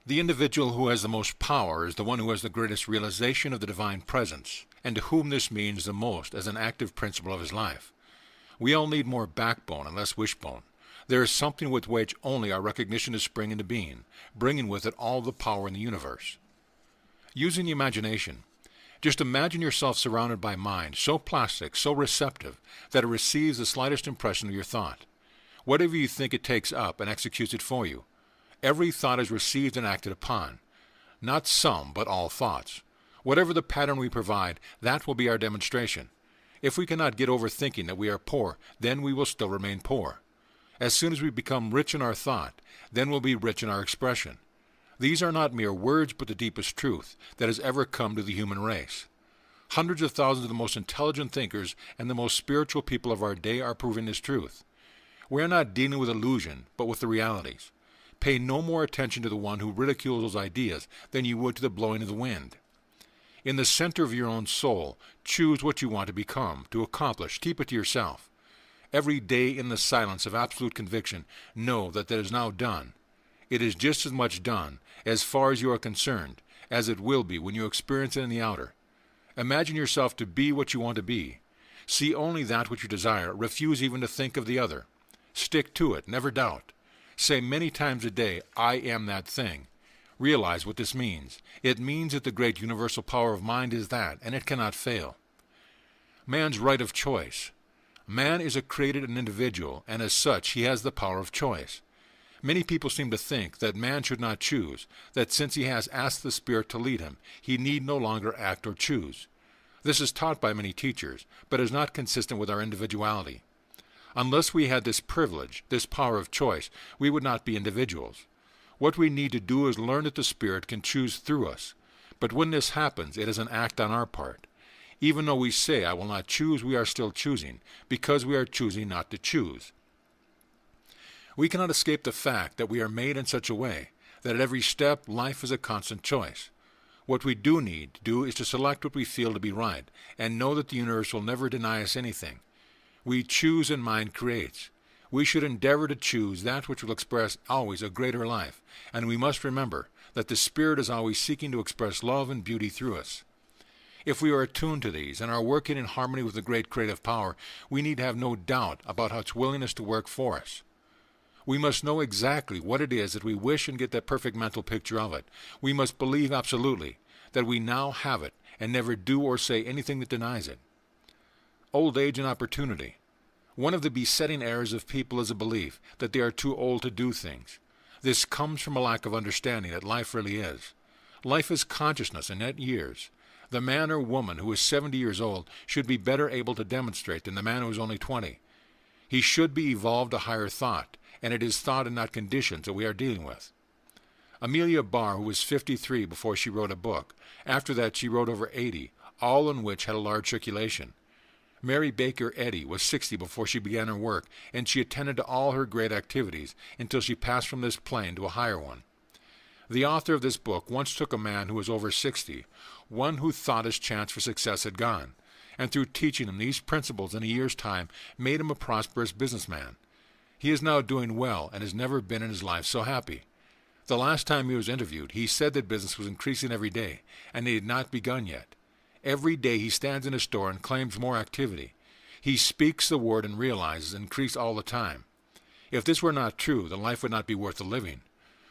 The individual who has the most power is the one who has the greatest realization of the divine presence, and to whom this means the most as an active principle of his life. We all need more backbone and less wishbone. There is something with which only our recognition is spring into being, bringing with it all the power in the universe. Using the imagination. Just imagine yourself surrounded by mind, so plastic, so receptive, that it receives the slightest impression of your thought. Whatever you think it takes up and executes it for you. Every thought is received and acted upon. Not some, but all thoughts. Whatever the pattern we provide, that will be our demonstration. If we cannot get over thinking that we are poor, then we will still remain poor. As soon as we become rich in our thought, then we'll be rich in our expression. These are not mere words, but the deepest truth that has ever come to the human race. Hundreds of thousands of the most intelligent thinkers and the most spiritual people of our day are proving this truth. We are not dealing with illusion, but with the realities. Pay no more attention to the one who ridicules those ideas than you would to the blowing of the wind. In the center of your own soul, choose what you want to become, to accomplish. Keep it to yourself. Every day in the silence of absolute conviction, know that is now done. It is just as much done, as far as you are concerned, as it will be when you experience it in the outer. Imagine yourself to be what you want to be. See only that which you desire. Refuse even to think of the other. Stick to it. Never doubt. Say many times a day, I am that thing. Realize what this means. It means that the great universal power of mind is that, and it cannot fail. Man's right of choice. Man is a created an individual, and as such he has the power of choice. Many people seem to think that man should not choose, that since he has asked the Spirit to lead him, he need no longer act or choose. This is taught by many teachers, but is not consistent with our individuality. Unless we had this privilege, this power of choice, we would not be individuals. What we need to do is learn that the Spirit can choose through us. But when this happens, it is an act on our part. Even though we say, I will not choose, we are still choosing, because we are choosing not to choose. We cannot escape the fact that we are made in such a way that at every step life is a constant choice. What we do need to do is to select what we feel to be right, and know that the universe will never deny us anything. We choose and mind creates. We should endeavor to choose that which will express always a greater life, and we must remember that the Spirit is always seeking to express love and beauty through us. If we are attuned to these and are working in harmony with the great creative power, we need have no doubt about its willingness to work for us. We must know exactly what it is that we wish and get that perfect mental picture of it. We must believe absolutely that we now have it and never do or say anything that denies it. Old age and opportunity. One of the besetting errors of people is a belief that they are too old to do things. This comes from a lack of understanding that life really is. Life is consciousness and not years. The man or woman who is 70 years old should be better able to demonstrate than the man who is only 20. He should be evolved a higher thought, and it is thought and not conditions that we are dealing with. Amelia Barr, who was 53 before she wrote a book. After that she wrote over 80, all in which had a large circulation. Mary Baker Eddy was 60 before she began her work, and she attended to all her great activities until she passed from this plane to a higher one. The author of this book once took a man who was over 60, one who thought his chance for success had gone, and through teaching him these principles in a year's time made him a prosperous businessman. He is now doing well and has never been in his life so happy. The last time he was interviewed, he said that business was increasing every day, and it had not begun yet. Every day he stands in a store and claims more activity. He speaks the word and realizes increase all the time. If this were not true, then life would not be worth the living.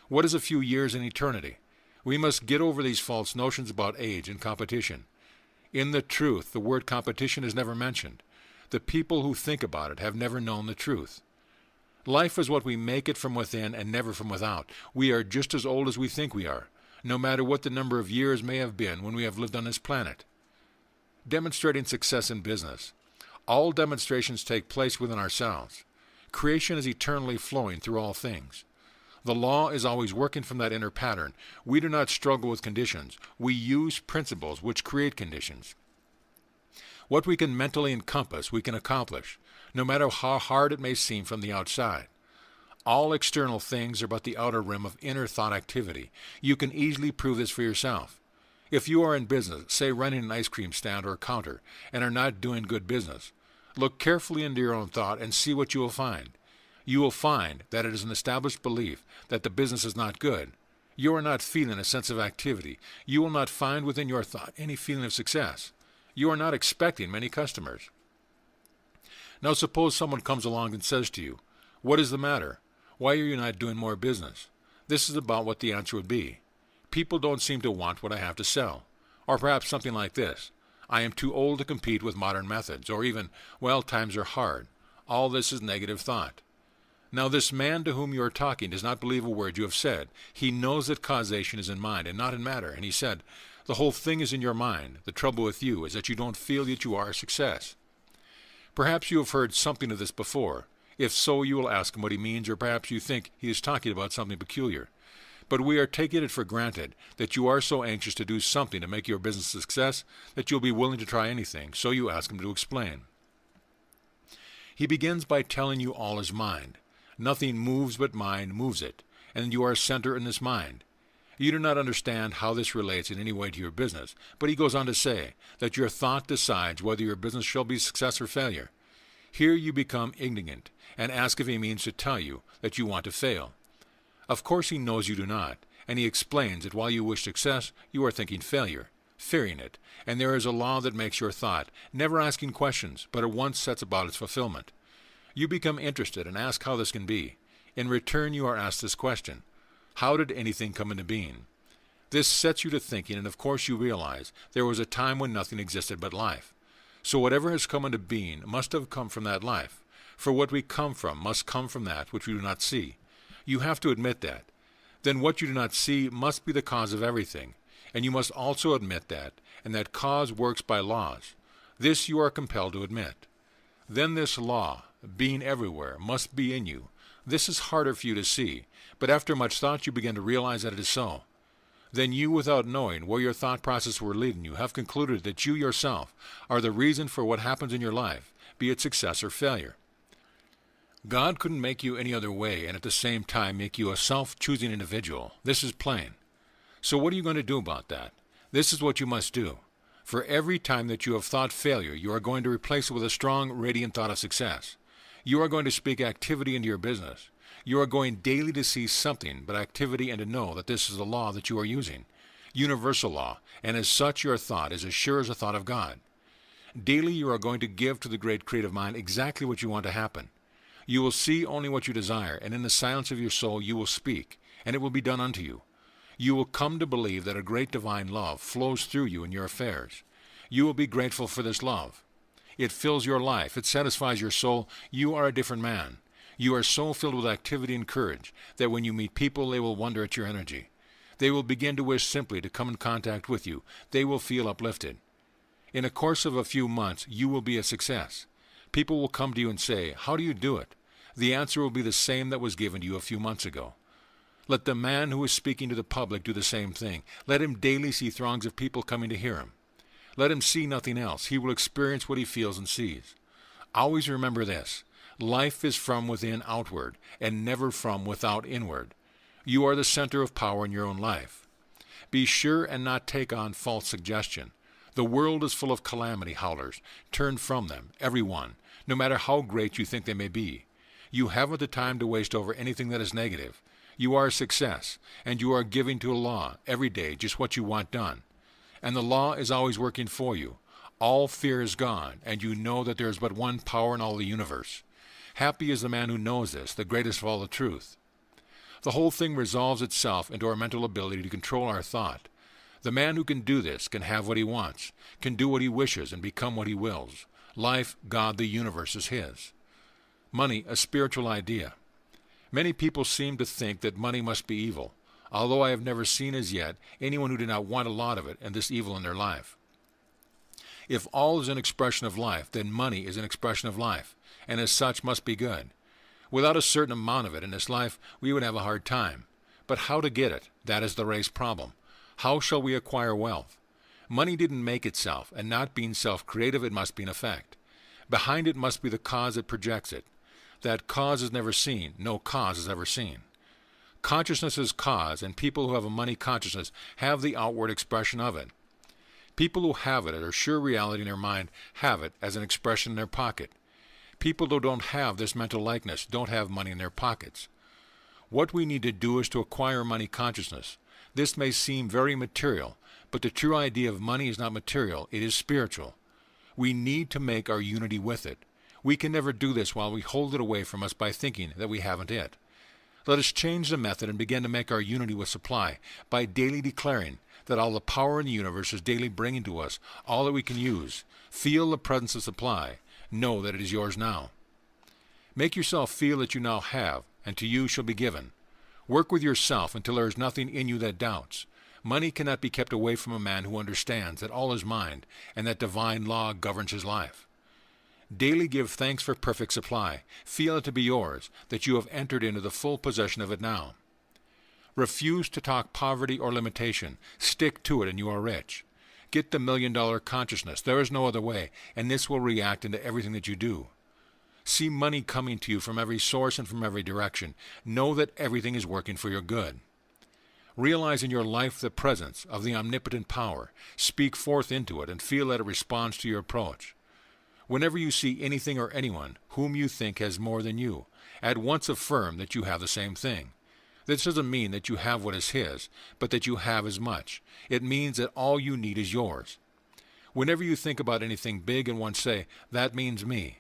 What is a few years in eternity? We must get over these false notions about age and competition. In the truth, the word competition is never mentioned. The people who think about it have never known the truth. Life is what we make it from within and never from without. We are just as old as we think we are, no matter what the number of years may have been when we have lived on this planet. Demonstrating success in business. All demonstrations take place within ourselves. Creation is eternally flowing through all things. The law is always working from that inner pattern. We do not struggle with conditions. We use principles which create conditions. What we can mentally encompass, we can accomplish, no matter how hard it may seem from the outside. All external things are but the outer rim of inner thought activity. You can easily prove this for yourself. If you are in business, say running an ice cream stand or a counter, and are not doing good business, look carefully into your own thought and see what you will find. You will find that it is an established belief that the business is not good. You are not feeling a sense of activity. You will not find within your thought any feeling of success. You are not expecting many customers. Now suppose someone comes along and says to you, "What is the matter? Why are you not doing more business?" This is about what the answer would be. People don't seem to want what I have to sell. Or perhaps something like this: I am too old to compete with modern methods. Or even, well, times are hard. All this is negative thought. Now this man to whom you are talking does not believe a word you have said. He knows that causation is in mind and not in matter. And he said, the whole thing is in your mind. The trouble with you is that you don't feel that you are a success. Perhaps you have heard something of this before. If so, you will ask him what he means, or perhaps you think he is talking about something peculiar. But we are taking it for granted that you are so anxious to do something to make your business a success that you'll be willing to try anything, so you ask him to explain. He begins by telling you all is mind. Nothing moves but mind moves it, and you are a center in this mind. You do not understand how this relates in any way to your business, but he goes on to say that your thought decides whether your business shall be success or failure. Here you become indignant and ask if he means to tell you that you want to fail. Of course he knows you do not, and he explains that while you wish success, you are thinking failure, fearing it, and there is a law that makes your thought, never asking questions, but at once sets about its fulfillment. You become interested and ask how this can be. In return, you are asked this question: how did anything come into being? This sets you to thinking, and of course you realize there was a time when nothing existed but life. So whatever has come into being must have come from that life, for what we come from must come from that which we do not see. You have to admit that. Then what you do not see must be the cause of everything, and you must also admit that, and that cause works by laws. This you are compelled to admit. Then this law, being everywhere, must be in you. This is harder for you to see, but after much thought you begin to realize that it is so. Then you, without knowing where your thought process were leading you, have concluded that you yourself are the reason for what happens in your life, be it success or failure. God couldn't make you any other way and at the same time make you a self-choosing individual. This is plain. So what are you going to do about that? This is what you must do. For every time that you have thought failure, you are going to replace it with a strong, radiant thought of success. You are going to speak activity into your business. You are going daily to see something but activity and to know that this is the law that you are using. Universal law, and as such your thought is as sure as the thought of God. Daily you are going to give to the great creative mind exactly what you want to happen. You will see only what you desire, and in the silence of your soul you will speak, and it will be done unto you. You will come to believe that a great divine love flows through you in your affairs. You will be grateful for this love. It fills your life. It satisfies your soul. You are a different man. You are so filled with activity and courage that when you meet people, they will wonder at your energy. They will begin to wish simply to come in contact with you. They will feel uplifted. In a course of a few months, you will be a success. People will come to you and say, "How do you do it?" The answer will be the same that was given to you a few months ago. Let the man who is speaking to the public do the same thing. Let him daily see throngs of people coming to hear him. Let him see nothing else. He will experience what he feels and sees. Always remember this: life is from within outward, and never from without inward. You are the center of power in your own life. Be sure and not take on false suggestion. The world is full of calamity howlers. Turn from them, every one, no matter how great you think they may be. You haven't the time to waste over anything that is negative. You are a success, and you are giving to a law every day just what you want done. And the law is always working for you. All fear is gone, and you know that there is but one power in all the universe. Happy is the man who knows this, the greatest of all the truth. The whole thing resolves itself into our mental ability to control our thought. The man who can do this can have what he wants, can do what he wishes, and become what he wills. Life, God, the universe is his. Money, a spiritual idea. Many people seem to think that money must be evil, although I have never seen as yet anyone who did not want a lot of it and this evil in their life. If all is an expression of life, then money is an expression of life, and as such must be good. Without a certain amount of it in this life, we would have a hard time. But how to get it? That is the race problem. How shall we acquire wealth? Money didn't make itself, and not being self-creative, it must be an effect. Behind it must be the cause that projects it. That cause is never seen. No cause is ever seen. Consciousness is cause, and people who have a money consciousness have the outward expression of it. People who have it as a sure reality in their mind have it as an expression in their pocket. People who don't have this mental likeness don't have money in their pockets. What we need to do is to acquire money consciousness. This may seem very material, but the true idea of money is not material, it is spiritual. We need to make our unity with it. We can never do this while we hold it away from us by thinking that we haven't it. Let us change the method and begin to make our unity with supply by daily declaring that all the power in the universe is daily bringing to us all that we can use. Feel the presence of supply. Know that it is yours now. Make yourself feel that you now have, and to you shall be given. Work with yourself until there is nothing in you that doubts. Money cannot be kept away from a man who understands that all is mind and that divine law governs his life. Daily give thanks for perfect supply. Feel it to be yours, that you have entered into the full possession of it now. Refuse to talk poverty or limitation. Stick to it and you are rich. Get the $1 million consciousness. There is no other way, and this will react into everything that you do. See money coming to you from every source and from every direction. Know that everything is working for your good. Realize in your life the presence of the omnipotent power. Speak forth into it and feel that it responds to your approach. Whenever you see anything or anyone whom you think has more than you, at once affirm that you have the same thing. This doesn't mean that you have what is his, but that you have as much. It means that all you need is yours. Whenever you think about anything big and once say, "That means me."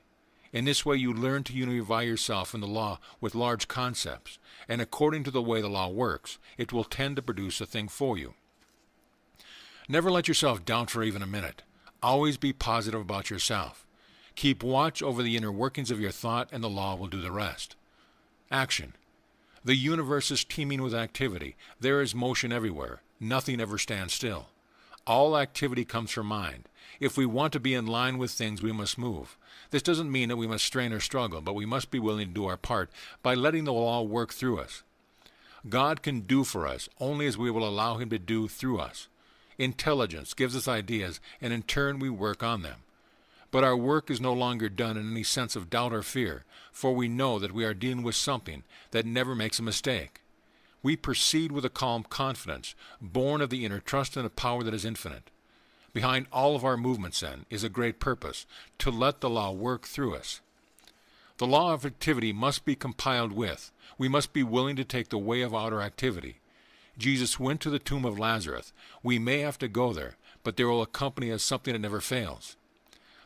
In this way you learn to unify yourself in the law with large concepts, and according to the way the law works, it will tend to produce a thing for you. Never let yourself down for even a minute. Always be positive about yourself. Keep watch over the inner workings of your thought, and the law will do the rest. Action. The universe is teeming with activity. There is motion everywhere. Nothing ever stands still. All activity comes from mind. If we want to be in line with things, we must move. This doesn't mean that we must strain or struggle, but we must be willing to do our part by letting the law work through us. God can do for us only as we will allow him to do through us. Intelligence gives us ideas, and in turn we work on them. But our work is no longer done in any sense of doubt or fear, for we know that we are dealing with something that never makes a mistake. We proceed with a calm confidence, born of the inner trust and a power that is infinite. Behind all of our movements, then, is a great purpose, to let the law work through us. The law of activity must be compiled with. We must be willing to take the way of outer activity. Jesus went to the tomb of Lazarus. We may have to go there, but there will accompany us something that never fails.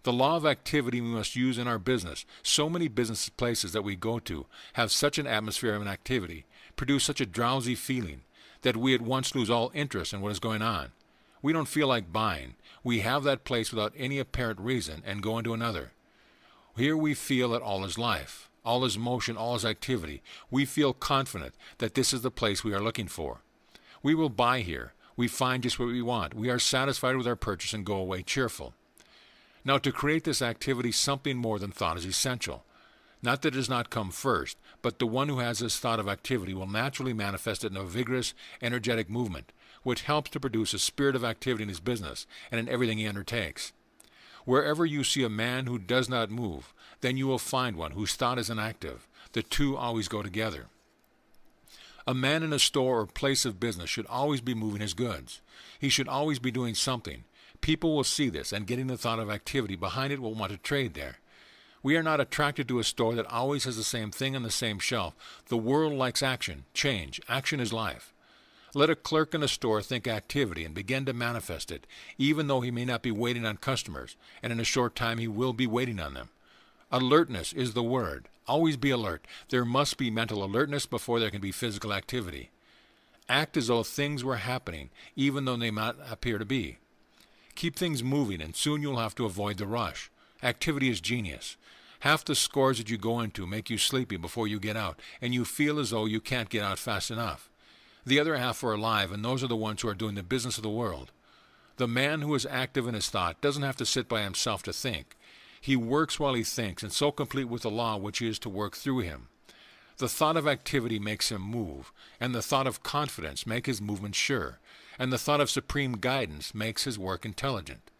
The law of activity we must use in our business. So many business places that we go to have such an atmosphere of inactivity, produce such a drowsy feeling, that we at once lose all interest in what is going on. We don't feel like buying. We have that place without any apparent reason and go into another. Here we feel that all is life, all is motion, all is activity. We feel confident that this is the place we are looking for. We will buy here. We find just what we want. We are satisfied with our purchase and go away cheerful. Now, to create this activity, something more than thought is essential. Not that it does not come first, but the one who has this thought of activity will naturally manifest it in a vigorous, energetic movement, which helps to produce a spirit of activity in his business and in everything he undertakes. Wherever you see a man who does not move, then you will find one whose thought is inactive. The two always go together. A man in a store or place of business should always be moving his goods. He should always be doing something. People will see this, and getting the thought of activity behind it will want to trade there. We are not attracted to a store that always has the same thing on the same shelf. The world likes action, change. Action is life. Let a clerk in a store think activity and begin to manifest it, even though he may not be waiting on customers, and in a short time he will be waiting on them. Alertness is the word. Always be alert. There must be mental alertness before there can be physical activity. Act as though things were happening, even though they might appear to be. Keep things moving, and soon you'll have to avoid the rush. Activity is genius. Half the scores that you go into make you sleepy before you get out, and you feel as though you can't get out fast enough. The other half are alive, and those are the ones who are doing the business of the world. The man who is active in his thought doesn't have to sit by himself to think. He works while he thinks, and so complete with the law which is to work through him. The thought of activity makes him move, and the thought of confidence makes his movement sure, and the thought of supreme guidance makes his work intelligent.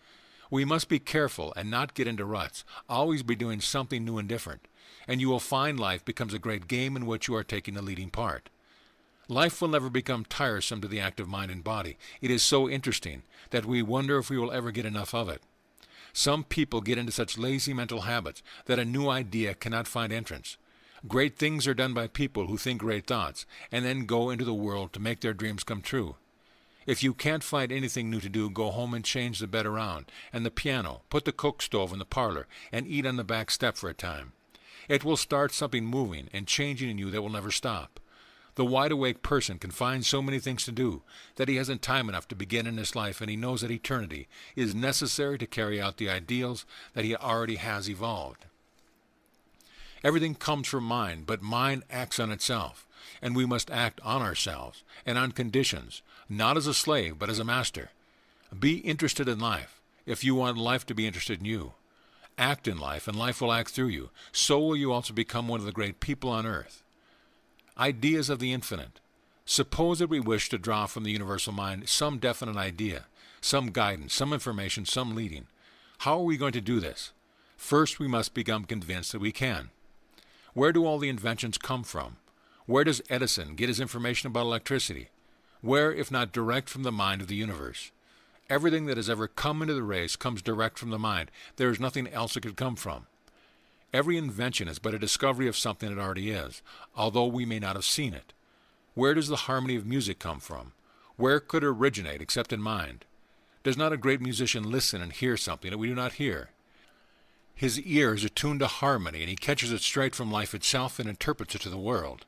We must be careful and not get into ruts, always be doing something new and different, and you will find life becomes a great game in which you are taking the leading part. Life will never become tiresome to the active mind and body. It is so interesting that we wonder if we will ever get enough of it. Some people get into such lazy mental habits that a new idea cannot find entrance. Great things are done by people who think great thoughts and then go into the world to make their dreams come true. If you can't find anything new to do, go home and change the bed around and the piano, put the cook stove in the parlor, and eat on the back step for a time. It will start something moving and changing in you that will never stop. The wide-awake person can find so many things to do that he hasn't time enough to begin in this life, and he knows that eternity is necessary to carry out the ideals that he already has evolved. Everything comes from mind, but mind acts on itself, and we must act on ourselves and on conditions, not as a slave, but as a master. Be interested in life if you want life to be interested in you. Act in life, and life will act through you. So will you also become one of the great people on earth. Ideas of the infinite. Suppose that we wish to draw from the universal mind some definite idea, some guidance, some information, some leading. How are we going to do this? First, we must become convinced that we can. Where do all the inventions come from? Where does Edison get his information about electricity? Where, if not direct from the mind of the universe? Everything that has ever come into the race comes direct from the mind. There is nothing else it could come from. Every invention is but a discovery of something that already is, although we may not have seen it. Where does the harmony of music come from? Where could it originate except in mind? Does not a great musician listen and hear something that we do not hear? His ear is attuned to harmony, and he catches it straight from life itself and interprets it to the world.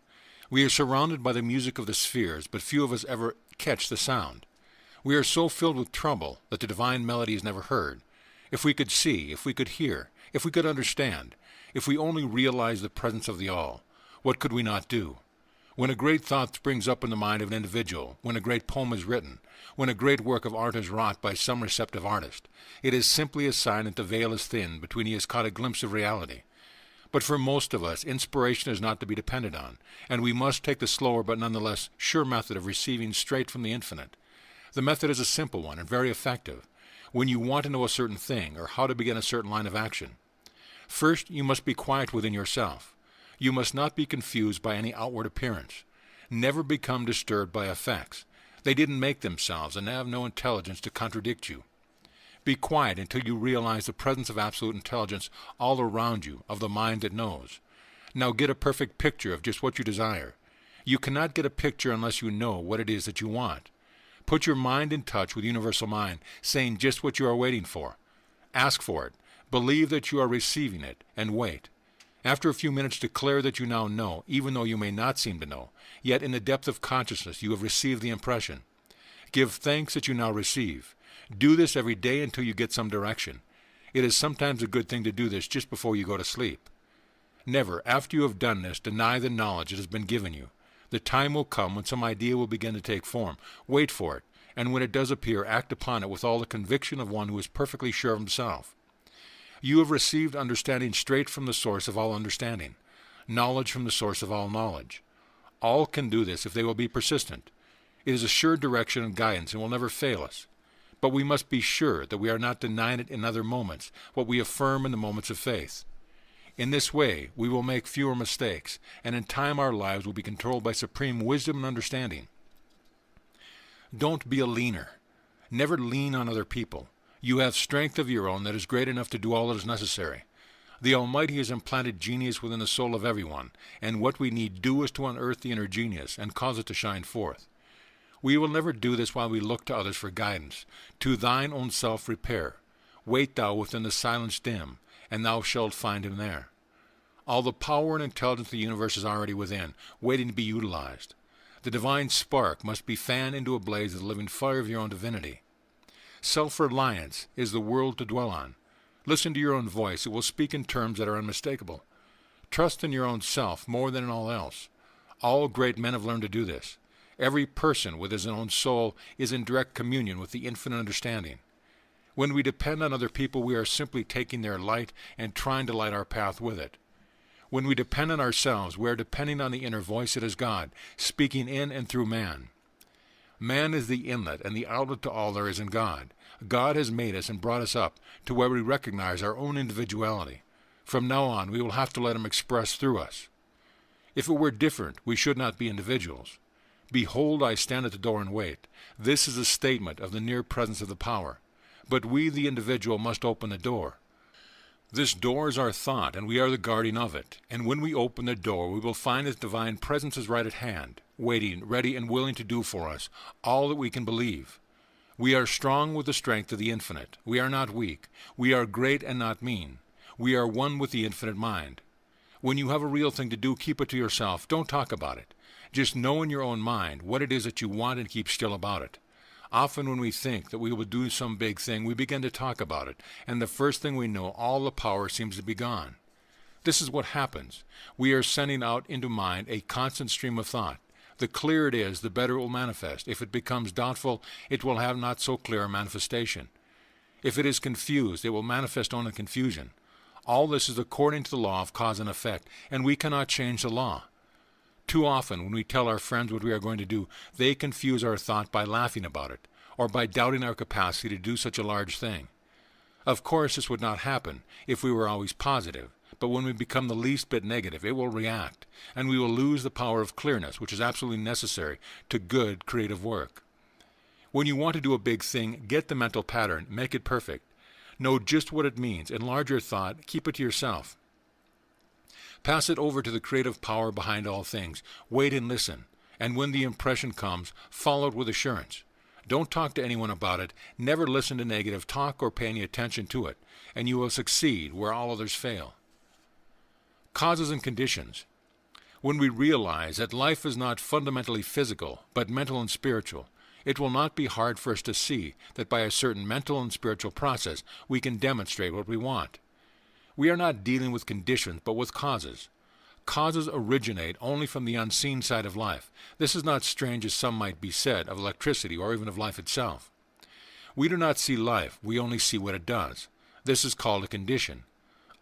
We are surrounded by the music of the spheres, but few of us ever catch the sound. We are so filled with trouble that the divine melody is never heard. If we could see, if we could hear, if we could understand, if we only realized the presence of the All, what could we not do? When a great thought springs up in the mind of an individual, when a great poem is written, when a great work of art is wrought by some receptive artist, it is simply a sign that the veil is thin between he has caught a glimpse of reality. But for most of us, inspiration is not to be depended on, and we must take the slower but nonetheless sure method of receiving straight from the infinite. The method is a simple one and very effective. When you want to know a certain thing or how to begin a certain line of action, first you must be quiet within yourself. You must not be confused by any outward appearance. Never become disturbed by effects. They didn't make themselves and have no intelligence to contradict you. Be quiet until you realize the presence of absolute intelligence all around you, of the mind that knows. Now get a perfect picture of just what you desire. You cannot get a picture unless you know what it is that you want. Put your mind in touch with universal mind, saying just what you are waiting for. Ask for it. Believe that you are receiving it, and wait. After a few minutes, declare that you now know, even though you may not seem to know. Yet in the depth of consciousness you have received the impression. Give thanks that you now receive. Do this every day until you get some direction. It is sometimes a good thing to do this just before you go to sleep. Never, after you have done this, deny the knowledge that has been given you. The time will come when some idea will begin to take form. Wait for it, and when it does appear, act upon it with all the conviction of one who is perfectly sure of himself. You have received understanding straight from the source of all understanding, knowledge from the source of all knowledge. All can do this if they will be persistent. It is a sure direction and guidance and will never fail us. But we must be sure that we are not denying it in other moments, what we affirm in the moments of faith. In this way, we will make fewer mistakes, and in time our lives will be controlled by supreme wisdom and understanding. Don't be a leaner. Never lean on other people. You have strength of your own that is great enough to do all that is necessary. The Almighty has implanted genius within the soul of everyone, and what we need do is to unearth the inner genius and cause it to shine forth. We will never do this while we look to others for guidance. To thine own self repair. Wait thou within the silence dim, and thou shalt find him there. All the power and intelligence of the universe is already within, waiting to be utilized. The divine spark must be fanned into a blaze of the living fire of your own divinity. Self-reliance is the world to dwell on. Listen to your own voice. It will speak in terms that are unmistakable. Trust in your own self more than in all else. All great men have learned to do this. Every person with his own soul is in direct communion with the infinite understanding. When we depend on other people, we are simply taking their light and trying to light our path with it. When we depend on ourselves, we are depending on the inner voice that is God, speaking in and through man. Man is the inlet and the outlet to all there is in God. God has made us and brought us up to where we recognize our own individuality. From now on, we will have to let him express through us. If it were different, we should not be individuals. Behold, I stand at the door and wait. This is a statement of the near presence of the power. But we, the individual, must open the door. This door is our thought, and we are the guardian of it. And when we open the door, we will find that divine presence is right at hand, waiting, ready, and willing to do for us all that we can believe. We are strong with the strength of the infinite. We are not weak. We are great and not mean. We are one with the infinite mind. When you have a real thing to do, keep it to yourself. Don't talk about it. Just know in your own mind what it is that you want and keep still about it. Often when we think that we will do some big thing, we begin to talk about it, and the first thing we know, all the power seems to be gone. This is what happens. We are sending out into mind a constant stream of thought. The clearer it is, the better it will manifest. If it becomes doubtful, it will have not so clear a manifestation. If it is confused, it will manifest only confusion. All this is according to the law of cause and effect, and we cannot change the law. Too often, when we tell our friends what we are going to do, they confuse our thought by laughing about it, or by doubting our capacity to do such a large thing. Of course, this would not happen if we were always positive, but when we become the least bit negative, it will react, and we will lose the power of clearness, which is absolutely necessary to good creative work. When you want to do a big thing, get the mental pattern, make it perfect. Know just what it means, enlarge your thought, keep it to yourself. Pass it over to the creative power behind all things. Wait and listen. And when the impression comes, follow it with assurance. Don't talk to anyone about it. Never listen to negative talk or pay any attention to it. And you will succeed where all others fail. Causes and conditions. When we realize that life is not fundamentally physical, but mental and spiritual, it will not be hard for us to see that by a certain mental and spiritual process we can demonstrate what we want. We are not dealing with conditions, but with causes. Causes originate only from the unseen side of life. This is not strange as some might be said of electricity or even of life itself. We do not see life, we only see what it does. This is called a condition.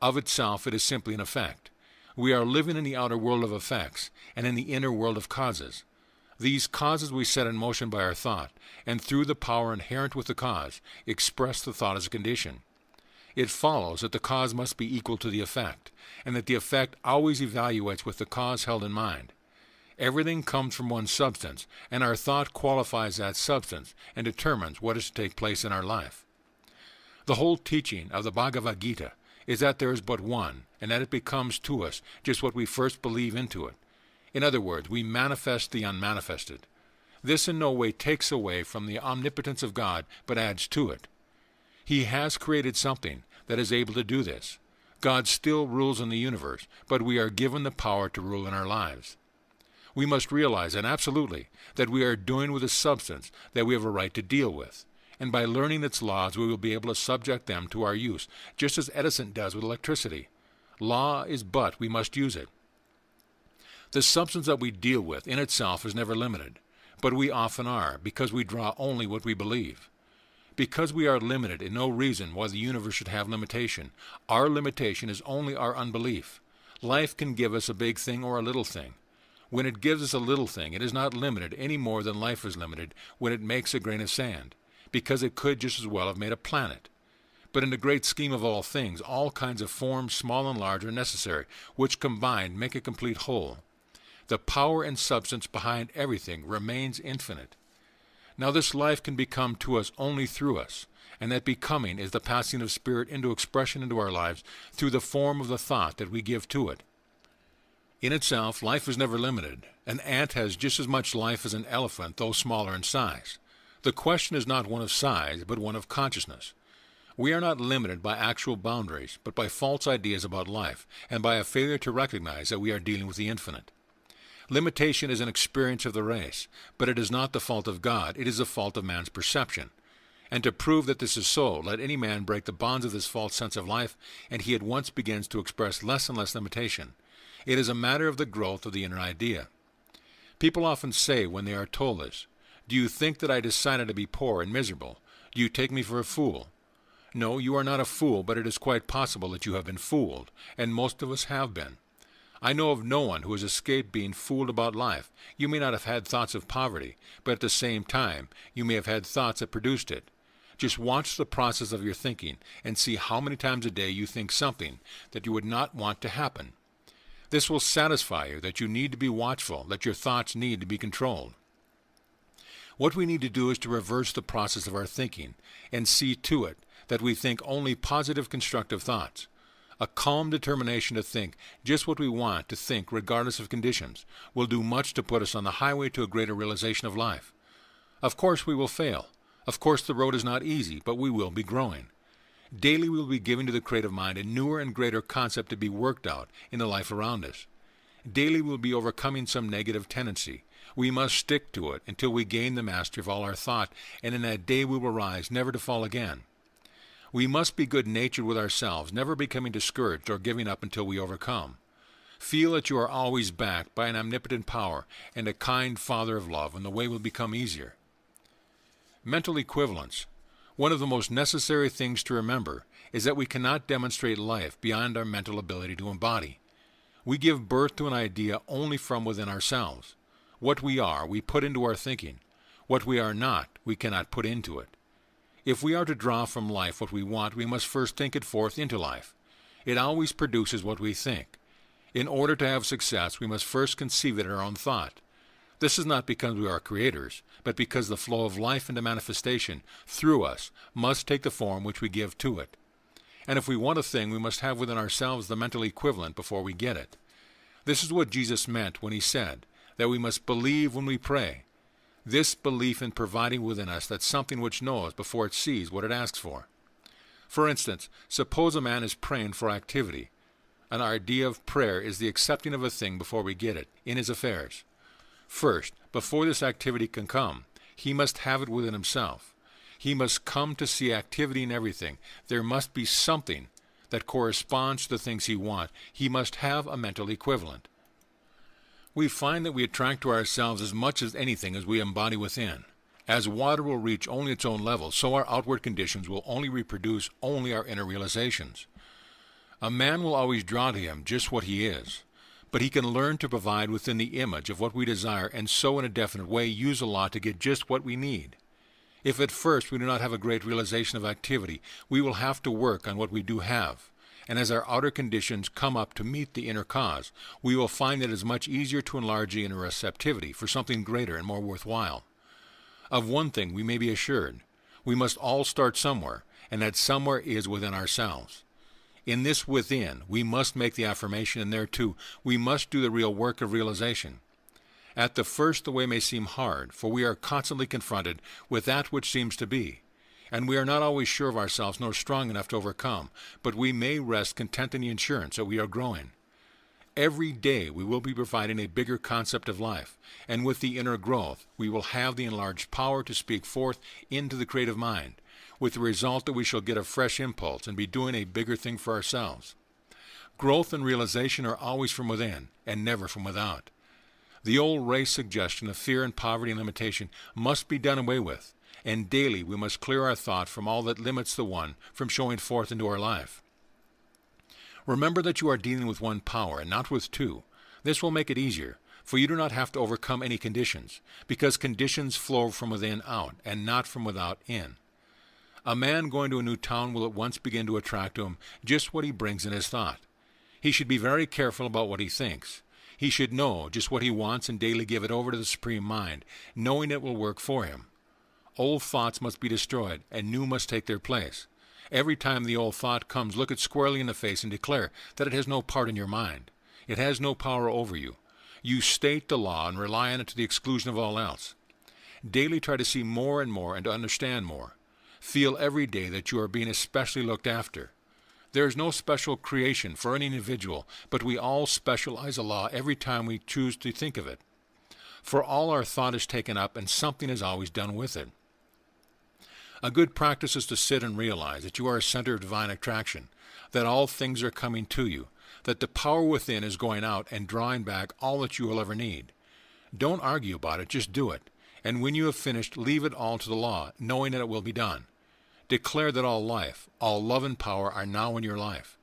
Of itself, it is simply an effect. We are living in the outer world of effects and in the inner world of causes. These causes we set in motion by our thought, and through the power inherent with the cause, express the thought as a condition. It follows that the cause must be equal to the effect, and that the effect always evaluates with the cause held in mind. Everything comes from one substance, and our thought qualifies that substance and determines what is to take place in our life. The whole teaching of the Bhagavad Gita is that there is but one, and that it becomes to us just what we first believe into it. In other words, we manifest the unmanifested. This in no way takes away from the omnipotence of God, but adds to it. He has created something that is able to do this. God still rules in the universe, but we are given the power to rule in our lives. We must realize, and absolutely, that we are doing with a substance that we have a right to deal with. And by learning its laws, we will be able to subject them to our use, just as Edison does with electricity. Law is but, we must use it. The substance that we deal with in itself is never limited, but we often are, because we draw only what we believe. Because we are limited in no reason why the universe should have limitation. Our limitation is only our unbelief. Life can give us a big thing or a little thing. When it gives us a little thing, it is not limited any more than life is limited when it makes a grain of sand, because it could just as well have made a planet. But in the great scheme of all things, all kinds of forms, small and large, are necessary, which combined make a complete whole. The power and substance behind everything remains infinite. Now this life can become to us only through us, and that becoming is the passing of spirit into expression into our lives through the form of the thought that we give to it. In itself, life is never limited. An ant has just as much life as an elephant, though smaller in size. The question is not one of size, but one of consciousness. We are not limited by actual boundaries, but by false ideas about life, and by a failure to recognize that we are dealing with the infinite. Limitation is an experience of the race, but it is not the fault of God, it is the fault of man's perception. And to prove that this is so, let any man break the bonds of this false sense of life, and he at once begins to express less and less limitation. It is a matter of the growth of the inner idea. People often say when they are told this, "Do you think that I decided to be poor and miserable? Do you take me for a fool?" No, you are not a fool, but it is quite possible that you have been fooled, and most of us have been. I know of no one who has escaped being fooled about life. You may not have had thoughts of poverty, but at the same time, you may have had thoughts that produced it. Just watch the process of your thinking and see how many times a day you think something that you would not want to happen. This will satisfy you that you need to be watchful, that your thoughts need to be controlled. What we need to do is to reverse the process of our thinking and see to it that we think only positive, constructive thoughts. A calm determination to think just what we want to think regardless of conditions will do much to put us on the highway to a greater realization of life. Of course we will fail. Of course the road is not easy, but we will be growing. Daily we will be giving to the creative mind a newer and greater concept to be worked out in the life around us. Daily we will be overcoming some negative tendency. We must stick to it until we gain the mastery of all our thought, and in that day we will rise, never to fall again. We must be good-natured with ourselves, never becoming discouraged or giving up until we overcome. Feel that you are always backed by an omnipotent power and a kind Father of love, and the way will become easier. Mental equivalence. One of the most necessary things to remember is that we cannot demonstrate life beyond our mental ability to embody. We give birth to an idea only from within ourselves. What we are, we put into our thinking. What we are not, we cannot put into it. If we are to draw from life what we want, we must first think it forth into life. It always produces what we think. In order to have success, we must first conceive it in our own thought. This is not because we are creators, but because the flow of life into manifestation through us must take the form which we give to it. And if we want a thing, we must have within ourselves the mental equivalent before we get it. This is what Jesus meant when he said that we must believe when we pray. This belief in providing within us that something which knows before it sees what it asks for. For instance, suppose a man is praying for activity. An idea of prayer is the accepting of a thing before we get it, in his affairs. First, before this activity can come, he must have it within himself. He must come to see activity in everything. There must be something that corresponds to the things he wants. He must have a mental equivalent. We find that we attract to ourselves as much as anything as we embody within. As water will reach only its own level, so our outward conditions will only reproduce only our inner realizations. A man will always draw to him just what he is, but he can learn to provide within the image of what we desire and so in a definite way use a law to get just what we need. If at first we do not have a great realization of activity, we will have to work on what we do have. And as our outer conditions come up to meet the inner cause, we will find that it is much easier to enlarge the inner receptivity for something greater and more worthwhile. Of one thing we may be assured, we must all start somewhere, and that somewhere is within ourselves. In this within, we must make the affirmation, and there too, we must do the real work of realization. At the first the way may seem hard, for we are constantly confronted with that which seems to be. And we are not always sure of ourselves nor strong enough to overcome, but we may rest content in the assurance that we are growing. Every day we will be providing a bigger concept of life, and with the inner growth we will have the enlarged power to speak forth into the creative mind, with the result that we shall get a fresh impulse and be doing a bigger thing for ourselves. Growth and realization are always from within, and never from without. The old race suggestion of fear and poverty and limitation must be done away with. And daily we must clear our thought from all that limits the one from showing forth into our life. Remember that you are dealing with one power and not with two. This will make it easier, for you do not have to overcome any conditions, because conditions flow from within out and not from without in. A man going to a new town will at once begin to attract to him just what he brings in his thought. He should be very careful about what he thinks. He should know just what he wants and daily give it over to the Supreme Mind, knowing it will work for him. Old thoughts must be destroyed, and new must take their place. Every time the old thought comes, look it squarely in the face and declare that it has no part in your mind. It has no power over you. You state the law and rely on it to the exclusion of all else. Daily try to see more and more and to understand more. Feel every day that you are being especially looked after. There is no special creation for any individual, but we all specialize a law every time we choose to think of it. For all our thought is taken up, and something is always done with it. A good practice is to sit and realize that you are a center of divine attraction, that all things are coming to you, that the power within is going out and drawing back all that you will ever need. Don't argue about it, just do it. And when you have finished, leave it all to the law, knowing that it will be done. Declare that all life, all love and power are now in your life.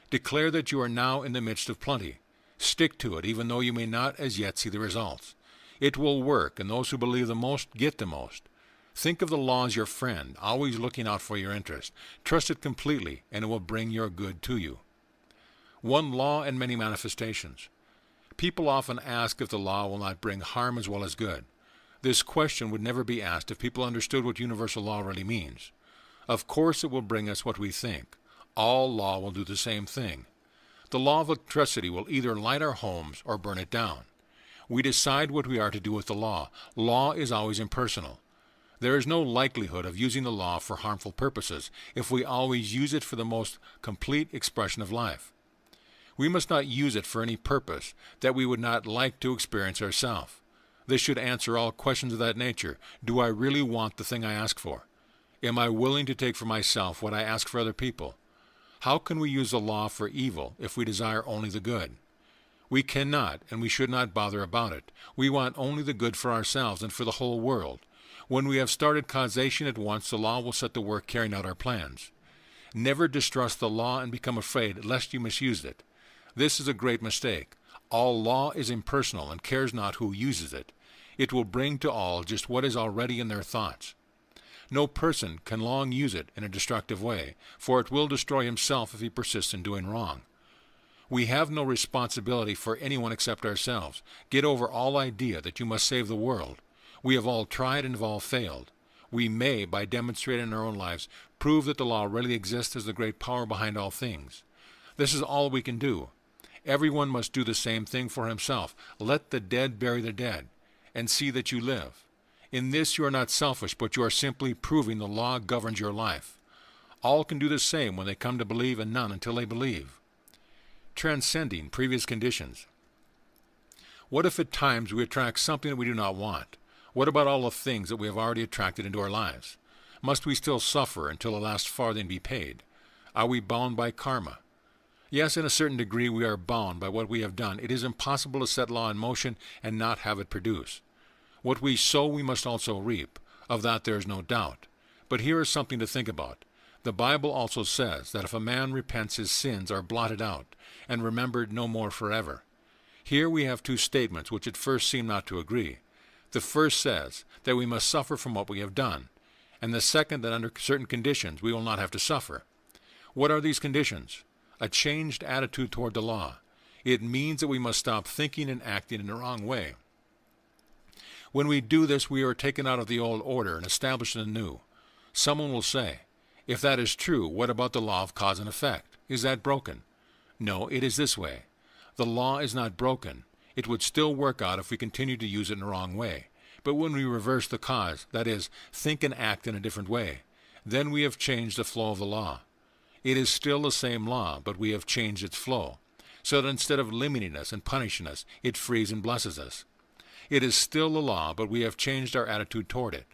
Declare that you are now in the midst of plenty. Stick to it, even though you may not as yet see the results. It will work, and those who believe the most get the most. Think of the law as your friend, always looking out for your interest. Trust it completely, and it will bring your good to you. One law and many manifestations. People often ask if the law will not bring harm as well as good. This question would never be asked if people understood what universal law really means. Of course it will bring us what we think. All law will do the same thing. The law of electricity will either light our homes or burn it down. We decide what we are to do with the law. Law is always impersonal. There is no likelihood of using the law for harmful purposes if we always use it for the most complete expression of life. We must not use it for any purpose that we would not like to experience ourselves. This should answer all questions of that nature. Do I really want the thing I ask for? Am I willing to take for myself what I ask for other people? How can we use the law for evil if we desire only the good? We cannot, and we should not bother about it. We want only the good for ourselves and for the whole world. When we have started causation at once, the law will set to work carrying out our plans. Never distrust the law and become afraid lest you misuse it. This is a great mistake. All law is impersonal and cares not who uses it. It will bring to all just what is already in their thoughts. No person can long use it in a destructive way, for it will destroy himself if he persists in doing wrong. We have no responsibility for anyone except ourselves. Get over all idea that you must save the world. We have all tried and have all failed. We may, by demonstrating in our own lives, prove that the law really exists as the great power behind all things. This is all we can do. Everyone must do the same thing for himself. Let the dead bury the dead, and see that you live. In this you are not selfish, but you are simply proving the law governs your life. All can do the same when they come to believe, and none until they believe. Transcending previous conditions. What if at times we attract something that we do not want? What about all the things that we have already attracted into our lives? Must we still suffer until the last farthing be paid? Are we bound by karma? Yes, in a certain degree we are bound by what we have done. It is impossible to set law in motion and not have it produce. What we sow we must also reap. Of that there is no doubt. But here is something to think about. The Bible also says that if a man repents, his sins are blotted out and remembered no more forever. Here we have two statements which at first seem not to agree. The first says that we must suffer from what we have done, and the second that under certain conditions we will not have to suffer. What are these conditions? A changed attitude toward the law. It means that we must stop thinking and acting in the wrong way. When we do this, we are taken out of the old order and established in a new. Someone will say, if that is true, what about the law of cause and effect? Is that broken? No, it is this way. The law is not broken. It would still work out if we continued to use it in the wrong way. But when we reverse the cause, that is, think and act in a different way, then we have changed the flow of the law. It is still the same law, but we have changed its flow, so that instead of limiting us and punishing us, it frees and blesses us. It is still the law, but we have changed our attitude toward it.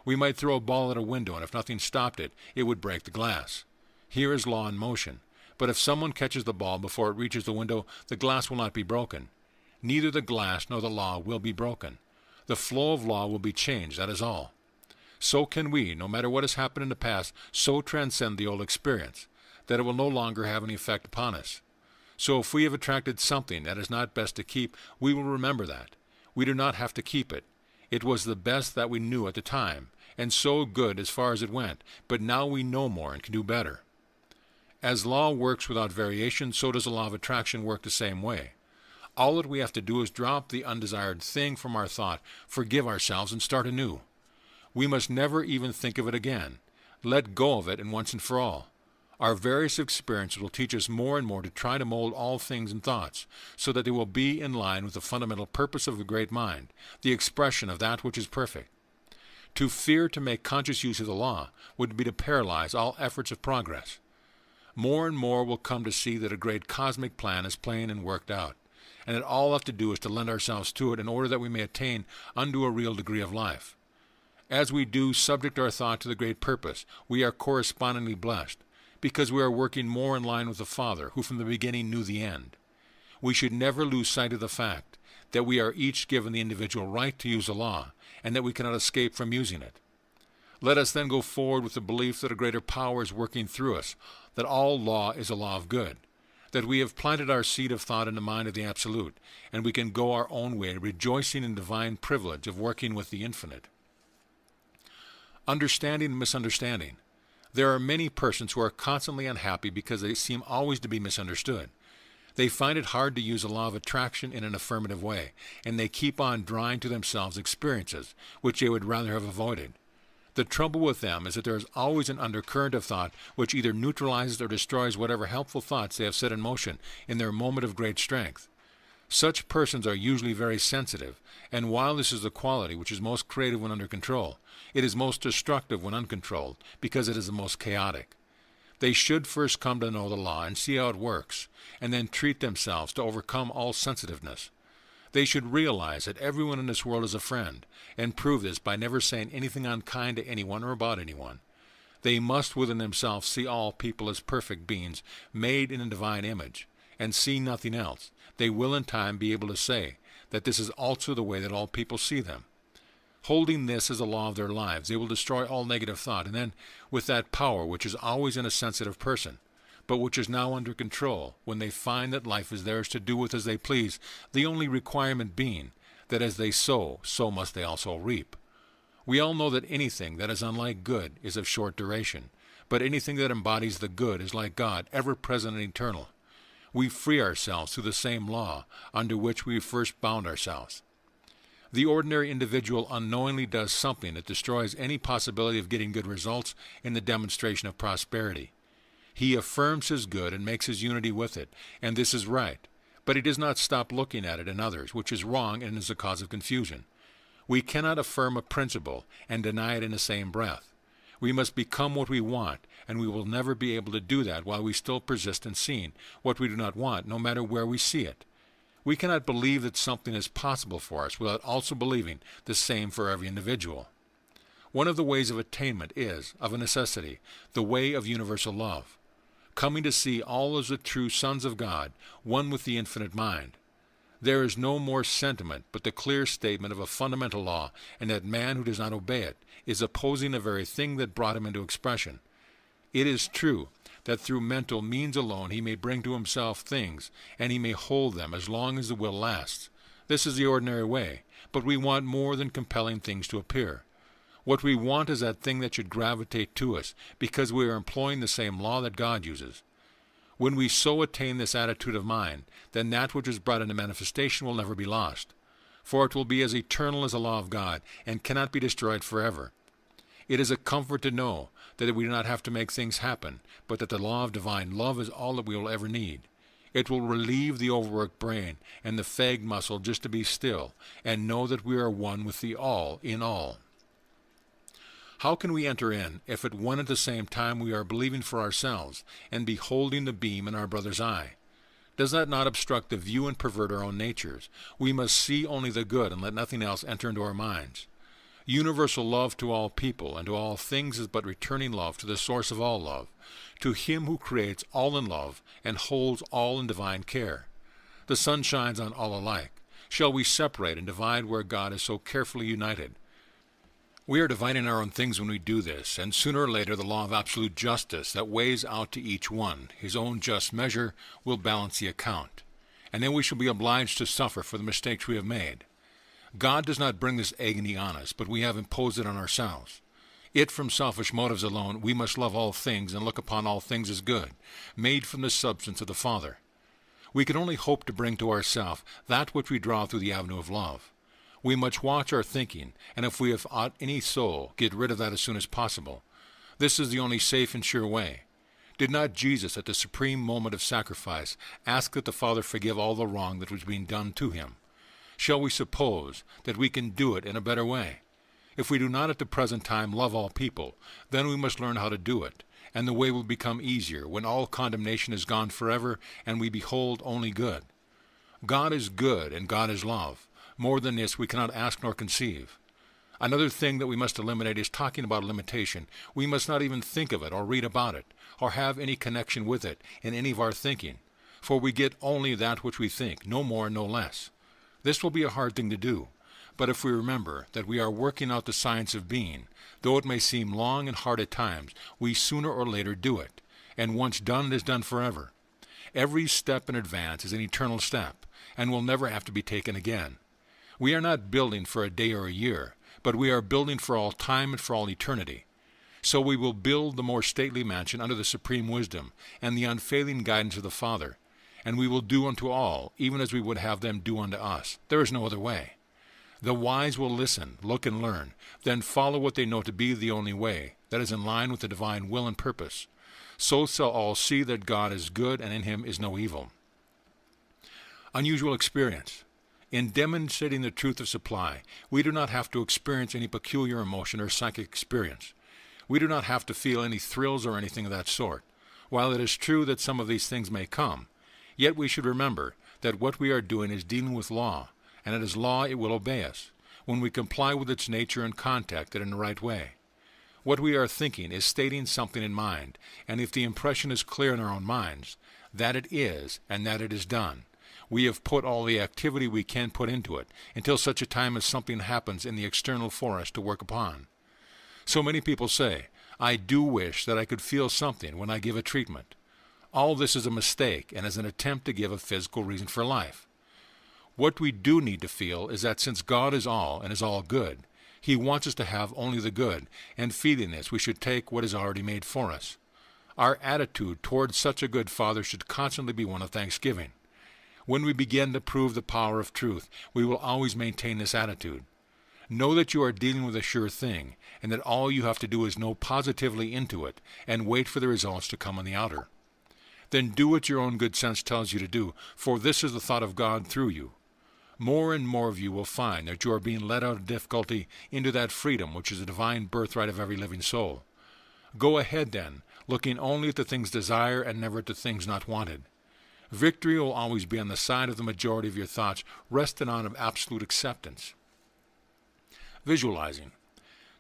We might throw a ball at a window, and if nothing stopped it, it would break the glass. Here is law in motion. But if someone catches the ball before it reaches the window, the glass will not be broken. Neither the glass nor the law will be broken. The flow of law will be changed, that is all. So can we, no matter what has happened in the past, so transcend the old experience, that it will no longer have any effect upon us. So if we have attracted something that is not best to keep, we will remember that. We do not have to keep it. It was the best that we knew at the time, and so good as far as it went, but now we know more and can do better. As law works without variation, so does the law of attraction work the same way. All that we have to do is drop the undesired thing from our thought, forgive ourselves, and start anew. We must never even think of it again. Let go of it and once and for all. Our various experiences will teach us more and more to try to mold all things and thoughts, so that they will be in line with the fundamental purpose of the great mind, the expression of that which is perfect. To fear to make conscious use of the law would be to paralyze all efforts of progress. More and more will come to see that a great cosmic plan is plain and worked out, and that all we have to do is to lend ourselves to it in order that we may attain unto a real degree of life. As we do subject our thought to the great purpose, we are correspondingly blessed, because we are working more in line with the Father, who from the beginning knew the end. We should never lose sight of the fact that we are each given the individual right to use the law, and that we cannot escape from using it. Let us then go forward with the belief that a greater power is working through us, that all law is a law of good, that we have planted our seed of thought in the mind of the Absolute, and we can go our own way, rejoicing in divine privilege of working with the infinite. Understanding and misunderstanding. There are many persons who are constantly unhappy because they seem always to be misunderstood. They find it hard to use the law of attraction in an affirmative way, and they keep on drawing to themselves experiences which they would rather have avoided. The trouble with them is that there is always an undercurrent of thought which either neutralizes or destroys whatever helpful thoughts they have set in motion in their moment of great strength. Such persons are usually very sensitive, and while this is the quality which is most creative when under control, it is most destructive when uncontrolled, because it is the most chaotic. They should first come to know the law and see how it works, and then treat themselves to overcome all sensitiveness. They should realize that everyone in this world is a friend, and prove this by never saying anything unkind to anyone or about anyone. They must within themselves see all people as perfect beings made in a divine image, and see nothing else. They will in time be able to say that this is also the way that all people see them. Holding this as a law of their lives, they will destroy all negative thought, and then, with that power which is always in a sensitive person, but which is now under control, when they find that life is theirs to do with as they please, the only requirement being that as they sow, so must they also reap. We all know that anything that is unlike good is of short duration, but anything that embodies the good is like God, ever present and eternal. We free ourselves through the same law under which we first bound ourselves. The ordinary individual unknowingly does something that destroys any possibility of getting good results in the demonstration of prosperity. He affirms his good and makes his unity with it, and this is right, but he does not stop looking at it in others, which is wrong and is a cause of confusion. We cannot affirm a principle and deny it in the same breath. We must become what we want, and we will never be able to do that while we still persist in seeing what we do not want, no matter where we see it. We cannot believe that something is possible for us without also believing the same for every individual. One of the ways of attainment is, of a necessity, the way of universal love, coming to see all as the true sons of God, one with the infinite mind. There is no more sentiment but the clear statement of a fundamental law, and that man who does not obey it is opposing the very thing that brought him into expression. It is true that through mental means alone he may bring to himself things, and he may hold them as long as the will lasts. This is the ordinary way, but we want more than compelling things to appear. What we want is that thing that should gravitate to us, because we are employing the same law that God uses. When we so attain this attitude of mind, then that which is brought into manifestation will never be lost, for it will be as eternal as the law of God, and cannot be destroyed forever. It is a comfort to know that we do not have to make things happen, but that the law of divine love is all that we will ever need. It will relieve the overworked brain and the fagged muscle just to be still, and know that we are one with the all in all. How can we enter in if at one and the same time we are believing for ourselves and beholding the beam in our brother's eye? Does that not obstruct the view and pervert our own natures? We must see only the good and let nothing else enter into our minds. Universal love to all people and to all things is but returning love to the source of all love, to him who creates all in love and holds all in divine care. The sun shines on all alike. Shall we separate and divide where God is so carefully united? We are dividing our own things when we do this, and sooner or later the law of absolute justice that weighs out to each one his own just measure will balance the account, and then we shall be obliged to suffer for the mistakes we have made. God does not bring this agony on us, but we have imposed it on ourselves. It from selfish motives alone, we must love all things and look upon all things as good, made from the substance of the Father. We can only hope to bring to ourselves that which we draw through the avenue of love. We must watch our thinking, and if we have aught any soul, get rid of that as soon as possible. This is the only safe and sure way. Did not Jesus, at the supreme moment of sacrifice, ask that the Father forgive all the wrong that was being done to him? Shall we suppose that we can do it in a better way? If we do not at the present time love all people, then we must learn how to do it, and the way will become easier when all condemnation is gone forever and we behold only good. God is good and God is love. More than this we cannot ask nor conceive. Another thing that we must eliminate is talking about limitation. We must not even think of it or read about it, or have any connection with it in any of our thinking, for we get only that which we think, no more, no less. This will be a hard thing to do, but if we remember that we are working out the science of being, though it may seem long and hard at times, we sooner or later do it, and once done it is done forever. Every step in advance is an eternal step, and will never have to be taken again. We are not building for a day or a year, but we are building for all time and for all eternity. So we will build the more stately mansion under the supreme wisdom and the unfailing guidance of the Father, and we will do unto all, even as we would have them do unto us. There is no other way. The wise will listen, look, and learn, then follow what they know to be the only way, that is in line with the divine will and purpose. So shall all see that God is good, and in him is no evil. Unusual experience. In demonstrating the truth of supply, we do not have to experience any peculiar emotion or psychic experience. We do not have to feel any thrills or anything of that sort. While it is true that some of these things may come, yet we should remember that what we are doing is dealing with law, and it is law it will obey us, when we comply with its nature and contact it in the right way. What we are thinking is stating something in mind, and if the impression is clear in our own minds, that it is, and that it is done, we have put all the activity we can put into it, until such a time as something happens in the external for us to work upon. So many people say, I do wish that I could feel something when I give a treatment. All this is a mistake and is an attempt to give a physical reason for life. What we do need to feel is that since God is all and is all good, he wants us to have only the good, and feeling this we should take what is already made for us. Our attitude towards such a good Father should constantly be one of thanksgiving. When we begin to prove the power of truth, we will always maintain this attitude. Know that you are dealing with a sure thing, and that all you have to do is know positively into it, and wait for the results to come on the outer. Then do what your own good sense tells you to do, for this is the thought of God through you. More and more of you will find that you are being led out of difficulty into that freedom which is the divine birthright of every living soul. Go ahead then, looking only at the things desired and never at the things not wanted. Victory will always be on the side of the majority of your thoughts, resting on of absolute acceptance. Visualizing.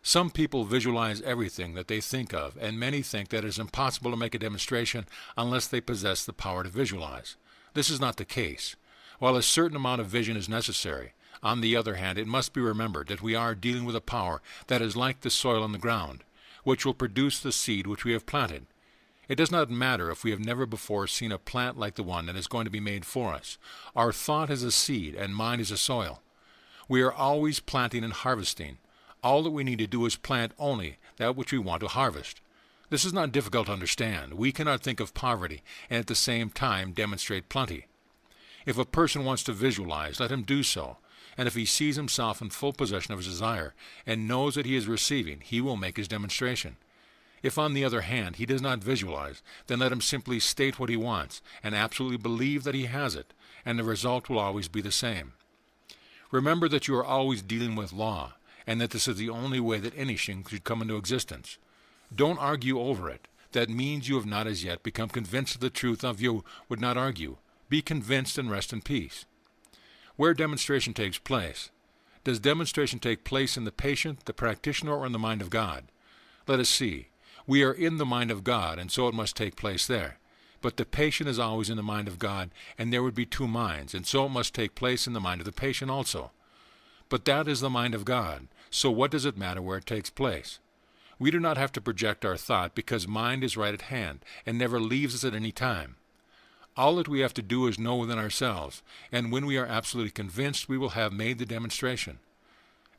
Some people visualize everything that they think of, and many think that it is impossible to make a demonstration unless they possess the power to visualize. This is not the case. While a certain amount of vision is necessary, on the other hand, it must be remembered that we are dealing with a power that is like the soil on the ground, which will produce the seed which we have planted. It does not matter if we have never before seen a plant like the one that is going to be made for us. Our thought is a seed, and mind is a soil. We are always planting and harvesting. All that we need to do is plant only that which we want to harvest. This is not difficult to understand. We cannot think of poverty and at the same time demonstrate plenty. If a person wants to visualize, let him do so, and if he sees himself in full possession of his desire and knows that he is receiving, he will make his demonstration. If, on the other hand, he does not visualize, then let him simply state what he wants and absolutely believe that he has it, and the result will always be the same. Remember that you are always dealing with law, and that this is the only way that anything should come into existence. Don't argue over it. That means you have not as yet become convinced of the truth of you would not argue. Be convinced and rest in peace. Where demonstration takes place. Does demonstration take place in the patient, the practitioner, or in the mind of God? Let us see. We are in the mind of God, and so it must take place there. But the patient is always in the mind of God, and there would be two minds, and so it must take place in the mind of the patient also. But that is the mind of God, so what does it matter where it takes place? We do not have to project our thought because mind is right at hand and never leaves us at any time. All that we have to do is know within ourselves, and when we are absolutely convinced, we will have made the demonstration.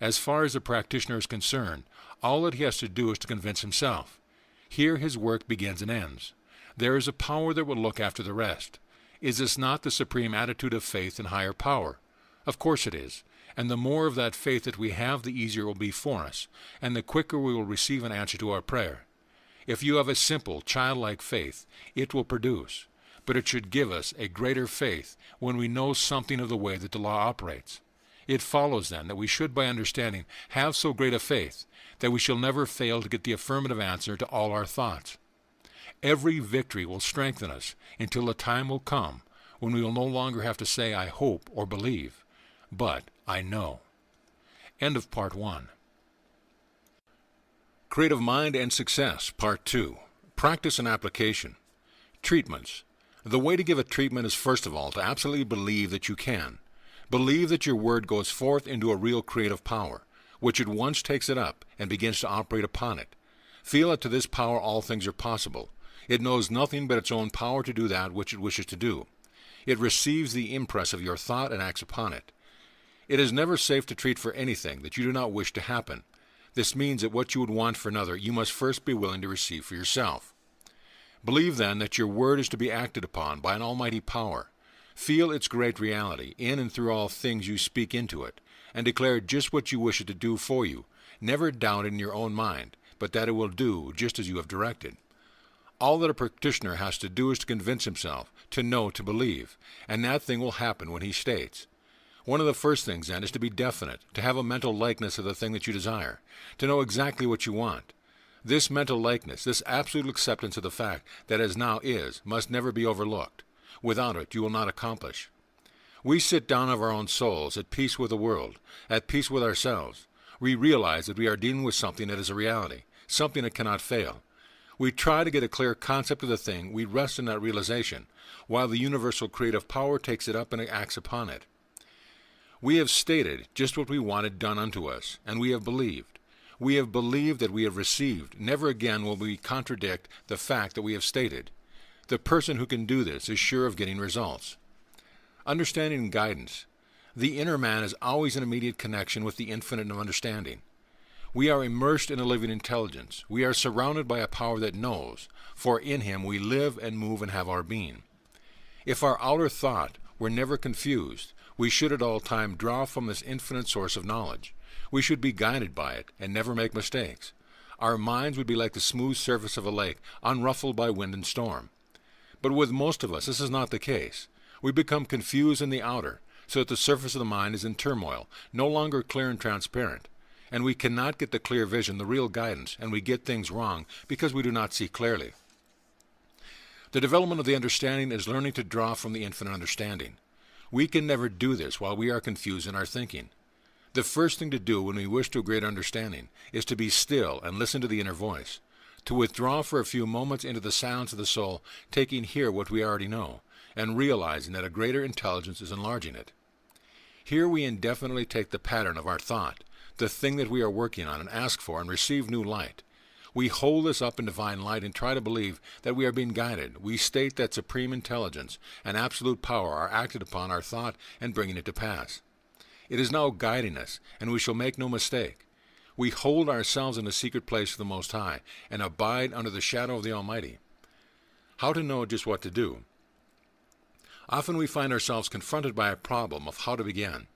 As far as the practitioner is concerned, all that he has to do is to convince himself. Here his work begins and ends. There is a power that will look after the rest. Is this not the supreme attitude of faith in higher power? Of course it is, and the more of that faith that we have, the easier it will be for us, and the quicker we will receive an answer to our prayer. If you have a simple, childlike faith, it will produce, but it should give us a greater faith when we know something of the way that the law operates. It follows, then, that we should, by understanding, have so great a faith that we shall never fail to get the affirmative answer to all our thoughts. Every victory will strengthen us until the time will come when we will no longer have to say, I hope or believe, but I know. End of Part 1. Creative Mind and Success, Part 2. Practice and Application. Treatments. The way to give a treatment is, first of all, to absolutely believe that you can. Believe that your word goes forth into a real creative power, which at once takes it up and begins to operate upon it. Feel that to this power all things are possible. It knows nothing but its own power to do that which it wishes to do. It receives the impress of your thought and acts upon it. It is never safe to treat for anything that you do not wish to happen. This means that what you would want for another, you must first be willing to receive for yourself. Believe then that your word is to be acted upon by an almighty power, Feel its great reality in and through all things you speak into it, and declare just what you wish it to do for you, never doubt in your own mind, but that it will do just as you have directed. All that a practitioner has to do is to convince himself, to know, to believe, and that thing will happen when he states. One of the first things, then, is to be definite, to have a mental likeness of the thing that you desire, to know exactly what you want. This mental likeness, this absolute acceptance of the fact that as now is, must never be overlooked. Without it, you will not accomplish. We sit down of our own souls, at peace with the world, at peace with ourselves. We realize that we are dealing with something that is a reality, something that cannot fail. We try to get a clear concept of the thing, we rest in that realization, while the universal creative power takes it up and acts upon it. We have stated just what we wanted done unto us, and we have believed. We have believed that we have received. Never again will we contradict the fact that we have stated. The person who can do this is sure of getting results. Understanding and guidance. The inner man is always in immediate connection with the infinite of understanding. We are immersed in a living intelligence. We are surrounded by a power that knows, for in him we live and move and have our being. If our outer thought were never confused, we should at all time draw from this infinite source of knowledge. We should be guided by it and never make mistakes. Our minds would be like the smooth surface of a lake, unruffled by wind and storm. But with most of us, this is not the case. We become confused in the outer, so that the surface of the mind is in turmoil, no longer clear and transparent. And we cannot get the clear vision, the real guidance, and we get things wrong because we do not see clearly. The development of the understanding is learning to draw from the infinite understanding. We can never do this while we are confused in our thinking. The first thing to do when we wish to a great understanding is to be still and listen to the inner voice, to withdraw for a few moments into the silence of the soul, taking here what we already know, and realizing that a greater intelligence is enlarging it. Here we indefinitely take the pattern of our thought, the thing that we are working on, and ask for and receive new light. We hold this up in divine light and try to believe that we are being guided. We state that supreme intelligence and absolute power are acted upon our thought and bringing it to pass. It is now guiding us, and we shall make no mistake. We hold ourselves in the secret place of the Most High and abide under the shadow of the Almighty. How to know just what to do? Often we find ourselves confronted by a problem of how to begin.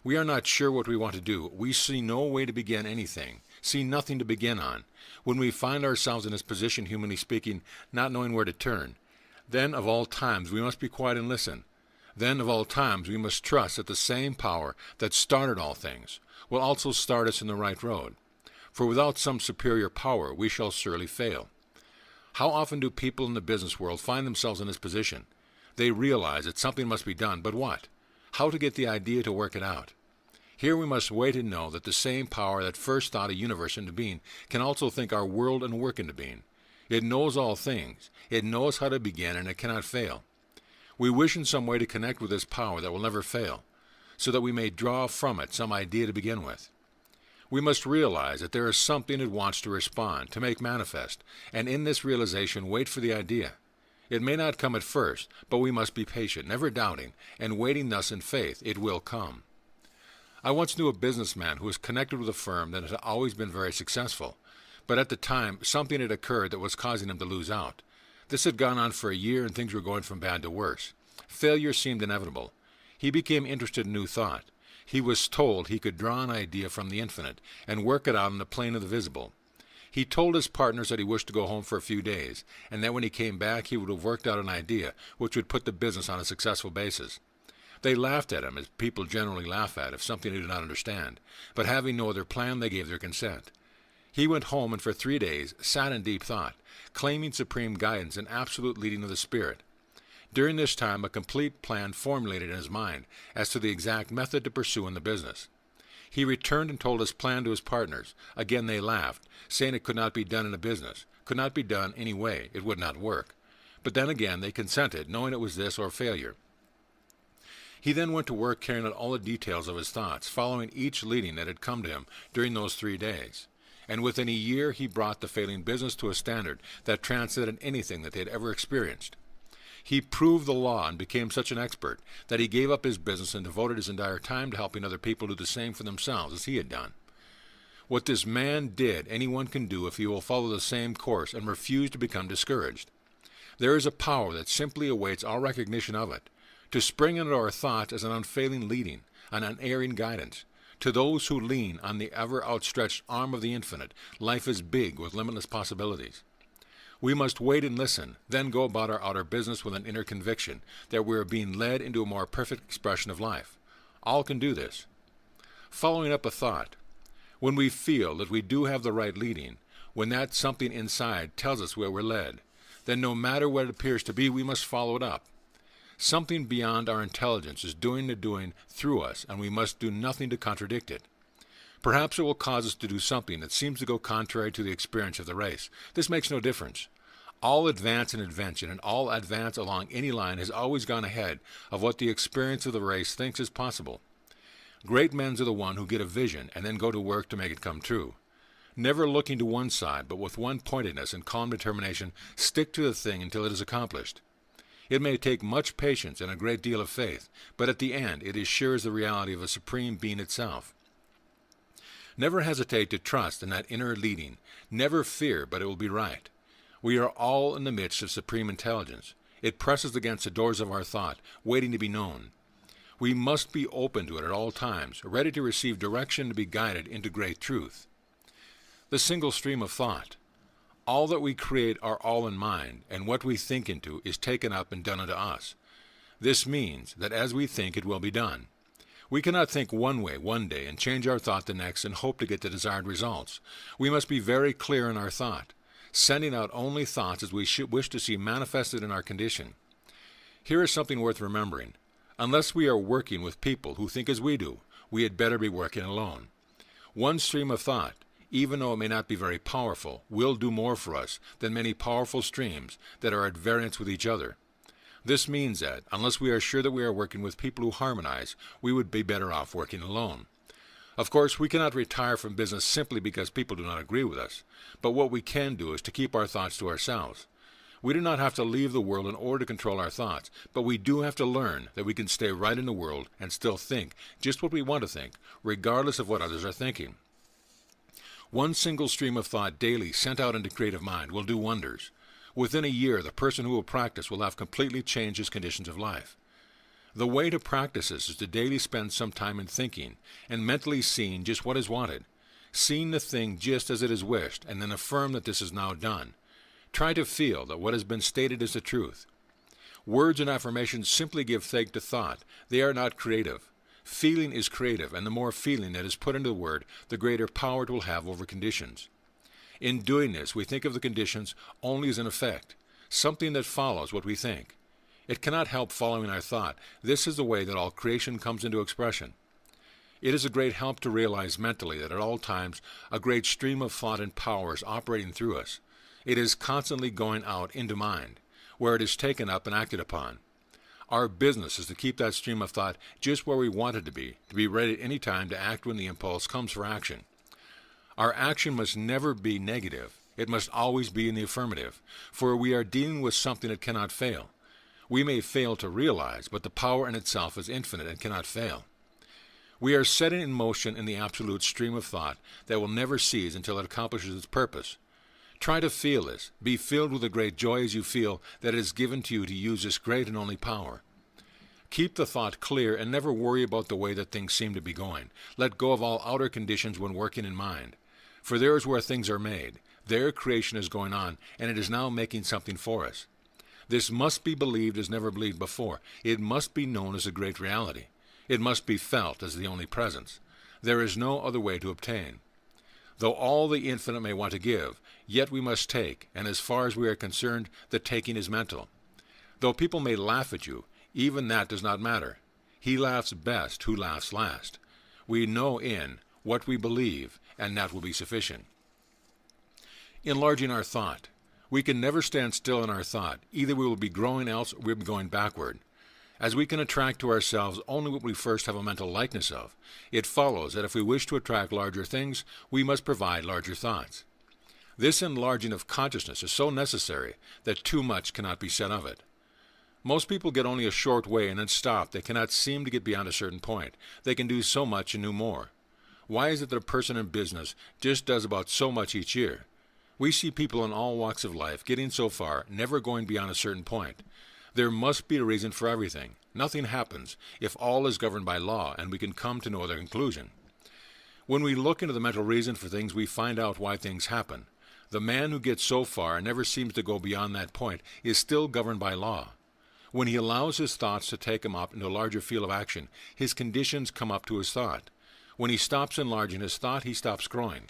We are not sure what we want to do. We see no way to begin anything, see nothing to begin on. When we find ourselves in this position, humanly speaking, not knowing where to turn, then of all times we must be quiet and listen. Then of all times we must trust that the same power that started all things will also start us in the right road. For without some superior power we shall surely fail. How often do people in the business world find themselves in this position? They realize that something must be done, but what? How to get the idea to work it out? Here we must wait and know that the same power that first thought a universe into being can also think our world and work into being. It knows all things. It knows how to begin, and it cannot fail. We wish in some way to connect with this power that will never fail, so that we may draw from it some idea to begin with. We must realize that there is something it wants to respond, to make manifest, and in this realization wait for the idea. It may not come at first, but we must be patient, never doubting, and waiting thus in faith, it will come. I once knew a businessman who was connected with a firm that had always been very successful, but at the time something had occurred that was causing him to lose out. This had gone on for a year, and things were going from bad to worse. Failure seemed inevitable. He became interested in new thought. He was told he could draw an idea from the infinite and work it out on the plane of the visible. He told his partners that he wished to go home for a few days, and that when he came back he would have worked out an idea which would put the business on a successful basis. They laughed at him, as people generally laugh at if something they do not understand, but having no other plan, they gave their consent. He went home and for 3 days sat in deep thought, claiming supreme guidance and absolute leading of the Spirit. During this time, a complete plan formulated in his mind as to the exact method to pursue in the business. He returned and told his plan to his partners. Again they laughed, saying it could not be done in a business, could not be done any way, it would not work. But then again they consented, knowing it was this or failure. He then went to work carrying out all the details of his thoughts, following each leading that had come to him during those 3 days. And within a year he brought the failing business to a standard that transcended anything that they had ever experienced. He proved the law and became such an expert that he gave up his business and devoted his entire time to helping other people do the same for themselves as he had done. What this man did, anyone can do if he will follow the same course and refuse to become discouraged. There is a power that simply awaits our recognition of it. To spring into our thoughts is an unfailing leading, an unerring guidance. To those who lean on the ever outstretched arm of the infinite, life is big with limitless possibilities. We must wait and listen, then go about our outer business with an inner conviction that we are being led into a more perfect expression of life. All can do this. Following up a thought. When we feel that we do have the right leading, when that something inside tells us where we're led, then no matter what it appears to be, we must follow it up. Something beyond our intelligence is doing the doing through us, and we must do nothing to contradict it. Perhaps it will cause us to do something that seems to go contrary to the experience of the race. This makes no difference. All advance in invention and all advance along any line has always gone ahead of what the experience of the race thinks is possible. Great men are the one who get a vision and then go to work to make it come true. Never looking to one side, but with one pointedness and calm determination, stick to the thing until it is accomplished. It may take much patience and a great deal of faith, but at the end it is sure as the reality of a supreme being itself. Never hesitate to trust in that inner leading. Never fear, but it will be right. We are all in the midst of supreme intelligence. It presses against the doors of our thought, waiting to be known. We must be open to it at all times, ready to receive direction to be guided into great truth. The single stream of thought. All that we create are all in mind, and what we think into is taken up and done unto us. This means that as we think, it will be done. We cannot think one way one day and change our thought the next and hope to get the desired results. We must be very clear in our thought, sending out only thoughts as we wish to see manifested in our condition. Here is something worth remembering. Unless we are working with people who think as we do, we had better be working alone. One stream of thought, even though it may not be very powerful, will do more for us than many powerful streams that are at variance with each other. This means that, unless we are sure that we are working with people who harmonize, we would be better off working alone. Of course, we cannot retire from business simply because people do not agree with us, but what we can do is to keep our thoughts to ourselves. We do not have to leave the world in order to control our thoughts, but we do have to learn that we can stay right in the world and still think just what we want to think, regardless of what others are thinking. One single stream of thought daily sent out into creative mind will do wonders. Within a year, the person who will practice will have completely changed his conditions of life. The way to practice this is to daily spend some time in thinking and mentally seeing just what is wanted, seeing the thing just as it is wished, and then affirm that this is now done. Try to feel that what has been stated is the truth. Words and affirmations simply give thanks to thought. They are not creative. Feeling is creative, and the more feeling that is put into the word, the greater power it will have over conditions. In doing this, we think of the conditions only as an effect, something that follows what we think. It cannot help following our thought. This is the way that all creation comes into expression. It is a great help to realize mentally that at all times a great stream of thought and power is operating through us. It is constantly going out into mind, where it is taken up and acted upon. Our business is to keep that stream of thought just where we want it to be ready at any time to act when the impulse comes for action. Our action must never be negative. It must always be in the affirmative, for we are dealing with something that cannot fail. We may fail to realize, but the power in itself is infinite and cannot fail. We are setting in motion in the absolute stream of thought that will never cease until it accomplishes its purpose. Try to feel this. Be filled with a great joy as you feel that it is given to you to use this great and only power. Keep the thought clear and never worry about the way that things seem to be going. Let go of all outer conditions when working in mind. For there is where things are made. There creation is going on, and it is now making something for us. This must be believed as never believed before. It must be known as a great reality. It must be felt as the only presence. There is no other way to obtain. Though all the infinite may want to give, yet we must take, and as far as we are concerned, the taking is mental. Though people may laugh at you, even that does not matter. He laughs best who laughs last. We know in what we believe, and that will be sufficient. Enlarging our thought. We can never stand still in our thought. Either we will be growing, else we will be going backward. As we can attract to ourselves only what we first have a mental likeness of, it follows that if we wish to attract larger things, we must provide larger thoughts. This enlarging of consciousness is so necessary that too much cannot be said of it. Most people get only a short way and then stop. They cannot seem to get beyond a certain point. They can do so much and do more. Why is it that a person in business just does about so much each year? We see people in all walks of life getting so far, never going beyond a certain point. There must be a reason for everything. Nothing happens if all is governed by law and we can come to no other conclusion. When we look into the mental reason for things, we find out why things happen. The man who gets so far and never seems to go beyond that point is still governed by law. When he allows his thoughts to take him up into a larger field of action, his conditions come up to his thought. When he stops enlarging his thought, he stops growing.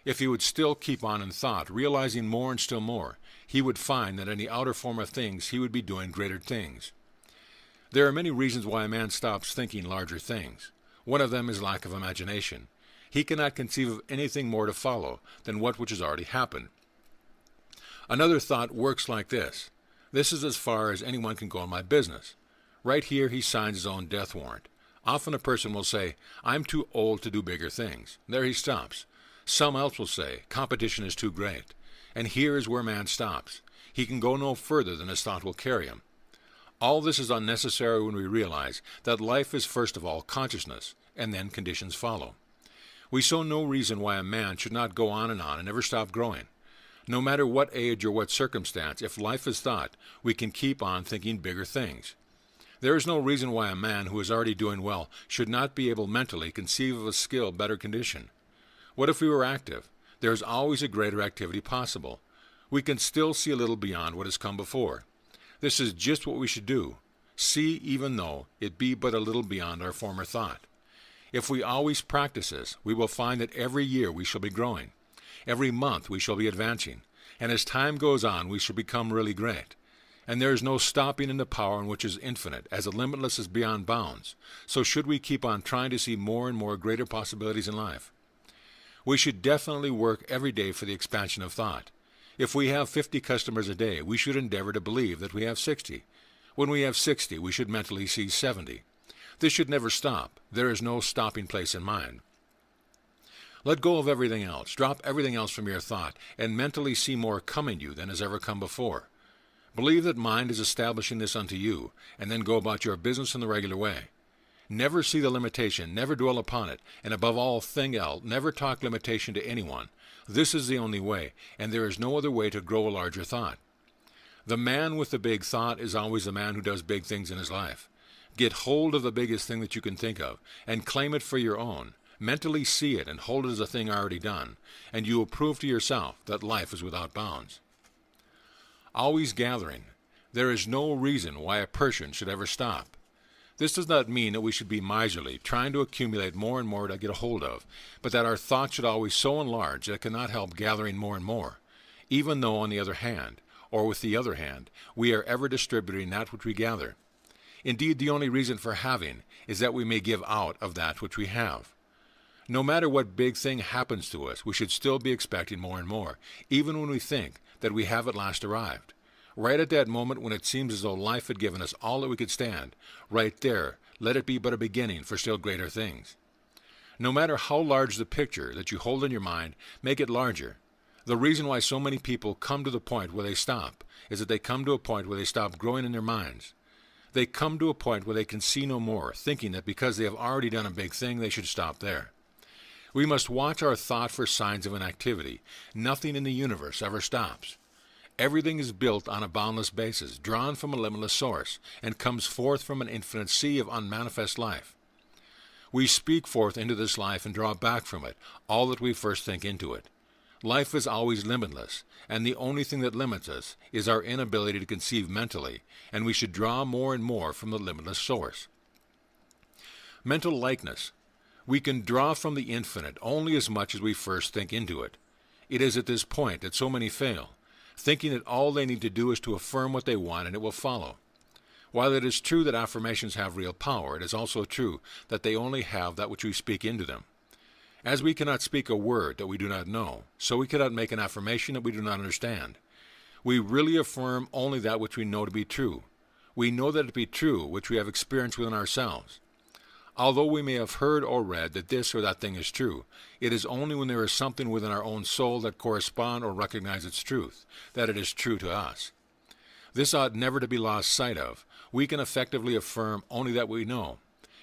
If he would still keep on in thought, realizing more and still more, he would find that in the outer form of things he would be doing greater things. There are many reasons why a man stops thinking larger things. One of them is lack of imagination. He cannot conceive of anything more to follow than what which has already happened. Another thought works like this. This is as far as anyone can go in my business. Right here he signs his own death warrant. Often a person will say, I'm too old to do bigger things. There he stops. Some else will say, competition is too great. And here is where man stops. He can go no further than his thought will carry him. All this is unnecessary when we realize that life is first of all consciousness, and then conditions follow. We saw no reason why a man should not go on and never stop growing. No matter what age or what circumstance, if life is thought, we can keep on thinking bigger things. There is no reason why a man who is already doing well should not be able mentally conceive of a still better condition. What if we were active? There is always a greater activity possible. We can still see a little beyond what has come before. This is just what we should do. See even though it be but a little beyond our former thought. If we always practice this, we will find that every year we shall be growing. Every month we shall be advancing. And as time goes on, we shall become really great. And there is no stopping in the power in which is infinite, as the limitless is beyond bounds. So should we keep on trying to see more and more greater possibilities in life? We should definitely work every day for the expansion of thought. If we have 50 customers a day, we should endeavor to believe that we have 60. When we have 60, we should mentally see 70. This should never stop. There is no stopping place in mind. Let go of everything else. Drop everything else from your thought, and mentally see more coming you than has ever come before. Believe that mind is establishing this unto you, and then go about your business in the regular way. Never see the limitation, never dwell upon it, and above all thing else, never talk limitation to anyone. This is the only way, and there is no other way to grow a larger thought. The man with the big thought is always the man who does big things in his life. Get hold of the biggest thing that you can think of, and claim it for your own. Mentally see it and hold it as a thing already done, and you will prove to yourself that life is without bounds. Always gathering. There is no reason why a person should ever stop. This does not mean that we should be miserly, trying to accumulate more and more to get a hold of, but that our thoughts should always so enlarge that it cannot help gathering more and more, even though on the other hand, or with the other hand, we are ever distributing that which we gather. Indeed, the only reason for having is that we may give out of that which we have. No matter what big thing happens to us, we should still be expecting more and more, even when we think that we have at last arrived. Right at that moment when it seems as though life had given us all that we could stand, right there, let it be but a beginning for still greater things. No matter how large the picture that you hold in your mind, make it larger. The reason why so many people come to the point where they stop is that they come to a point where they stop growing in their minds. They come to a point where they can see no more, thinking that because they have already done a big thing, they should stop there. We must watch our thought for signs of inactivity. Nothing in the universe ever stops. Everything is built on a boundless basis, drawn from a limitless source, and comes forth from an infinite sea of unmanifest life. We speak forth into this life and draw back from it all that we first think into it. Life is always limitless, and the only thing that limits us is our inability to conceive mentally, and we should draw more and more from the limitless source. Mental likeness. We can draw from the infinite only as much as we first think into it. It is at this point that so many fail, thinking that all they need to do is to affirm what they want and it will follow. While it is true that affirmations have real power, it is also true that they only have that which we speak into them. As we cannot speak a word that we do not know, so we cannot make an affirmation that we do not understand. We really affirm only that which we know to be true. We know that it to be true which we have experienced within ourselves. Although we may have heard or read that this or that thing is true, it is only when there is something within our own soul that corresponds or recognizes its truth, that it is true to us. This ought never to be lost sight of. We can effectively affirm only that we know,